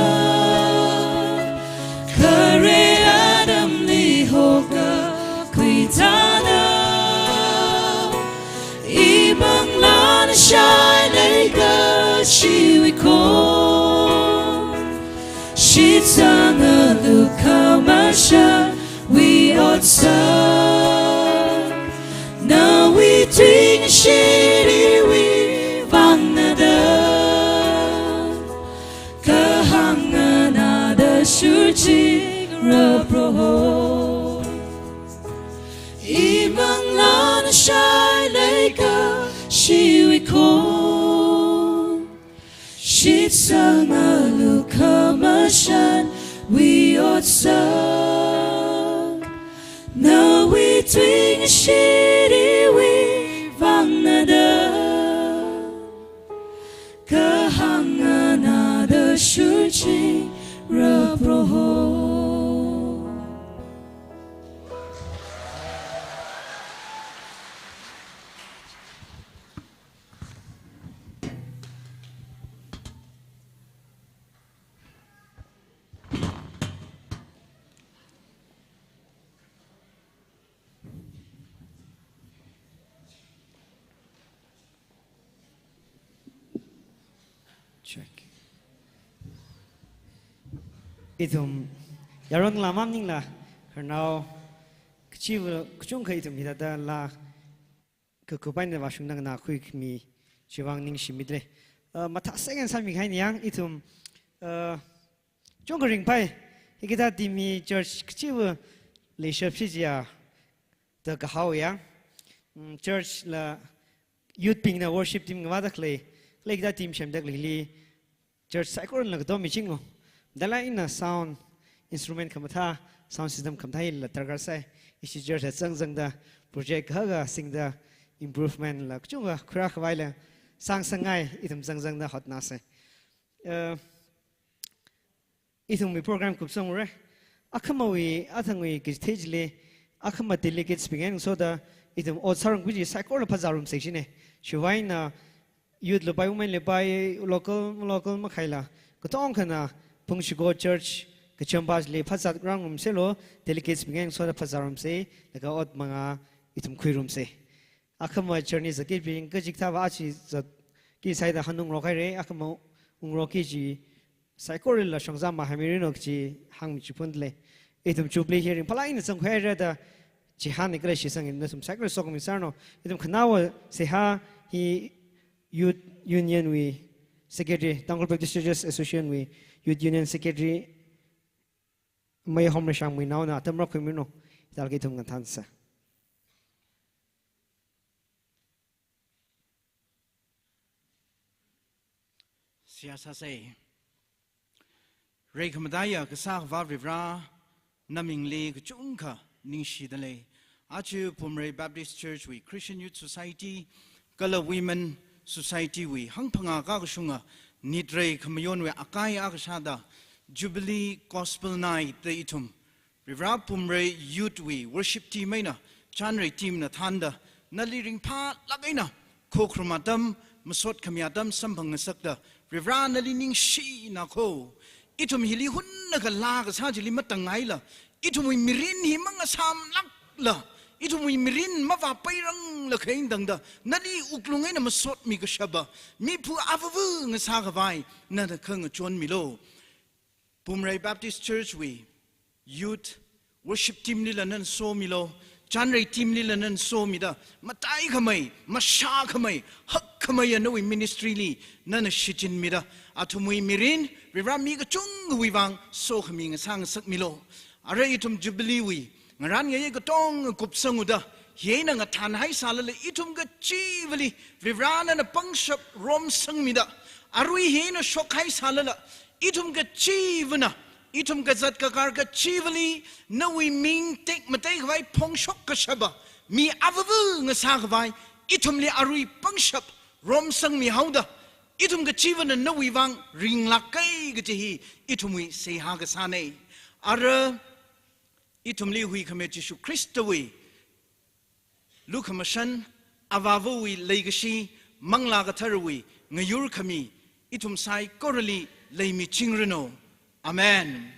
Kare adam li hoga kwitada Ibang la na shine legacy we call Shitsang a lukamasha we outside Now we drink shitty we vang na da Kahanga Raproho Imang lana shai leika shiwikon Shitsang alukamashan we otsa Now we twing a shitty we vangnada Kahanga the shurchi Raproho Itum yarong lamam ning la now kchiv kchung khai itum hidada la kukupain na washung nang na quick mi chiwang ning shimidle matha second sami khai niang itum chung ring pai higita dimi church kchiv leadership sija the kahau ya church la youth ping na worship team ngwa dakle like that team shem dakle li church cycle la do mi chingo Dala ina sound instrument kamatha sound system kamthai la targar sai isi church zang da project haga sing da improvement la chunga khura khwai la sang sangai itum zang da hot na sai itum mi program kup song re akhamawi athangwi ki stage le akhama delegates begin so da itum osarang guji cycle la phazarum section shuwai na youth lo bai women le bai local ma khaila kotong khana Pungshigo Church kachambas le phasat grang selo delegates bingeng so da phazarum se laga ot manga itum khuirum se akhama journey zakit bing kajik tha wa chi ki saida hanung ro khai re akhama ungro ki ji psychoril la shongza ma hamirin ok chi hang chi pundle itum chupli hearing phala in sang khai re da chi han ikra shi sang in sum psychor sok mi sarno itum khanawa se ha hi youth union we secretary Tangol Baptist Churches Association we Youth Union Secretary May Home Shang we now na tamra khumino dalgi thum ngan sa Siasa say Reikamadaya Kasak Vavrivra Naming Le Chunka Ningshi Dale Achu Pumre Baptist Church we Christian Youth Society Kala Women Society we Hangpanga Gagashunga Nidre Kamayon we Akai Agashada Jubilee Gospel Night the Itum Rivra Pumre Youth we Worship Team Maina Chanre Team Nathanda Naliring Pa Lagaina Kokrumadam Masot Kamiadam Sampang Sakda Rivra Nalining Shi Nako Itum Hili Hunaka Lagas Hajili Matangaila Itum we Mirin Himanga Sam Lakla Itum we Mirin Mava Pairang Lakain Danga Nadi Uklungena Masot Mikashaba Mipu Avavu Nasagavai Nada Kung John Milo Pumre Baptist Church we Youth Worship Team Nilanan So Milo Janre Team Nilanan So Mida Matai Kamai Masha Kamai Hak Kamai and we ministry li Nana Shichin Mida Atumui Mirin Rivra Miga Chung Wivang So Kaming Sang Sak Milo Are Itum Jubilee we Ngaran Yay Gotong Kupsanguda Yena Ngatan Hai Salale Itum Gachivali Rivran and a Pungshap Rom Sang Mida Arui Hena Shok Hai Salala Itum Gachivana Itum Gazat Kakar Gachivali No we mean take Matei Vai Pongshok Kashaba Mi Avavu Nasagavai Itum Li Arui Pungshap Rom Sang Mi Hauda Itum Gachivana No we Vang Ring Lakai Gajihi Itum we say Hagasane Ara Itum Li Hui Kamejishu Christawi Lukamashan Avavui Legashi Manglagatarui Ngayur Kami Itum Sai Korali Leimi Chingrino Amen.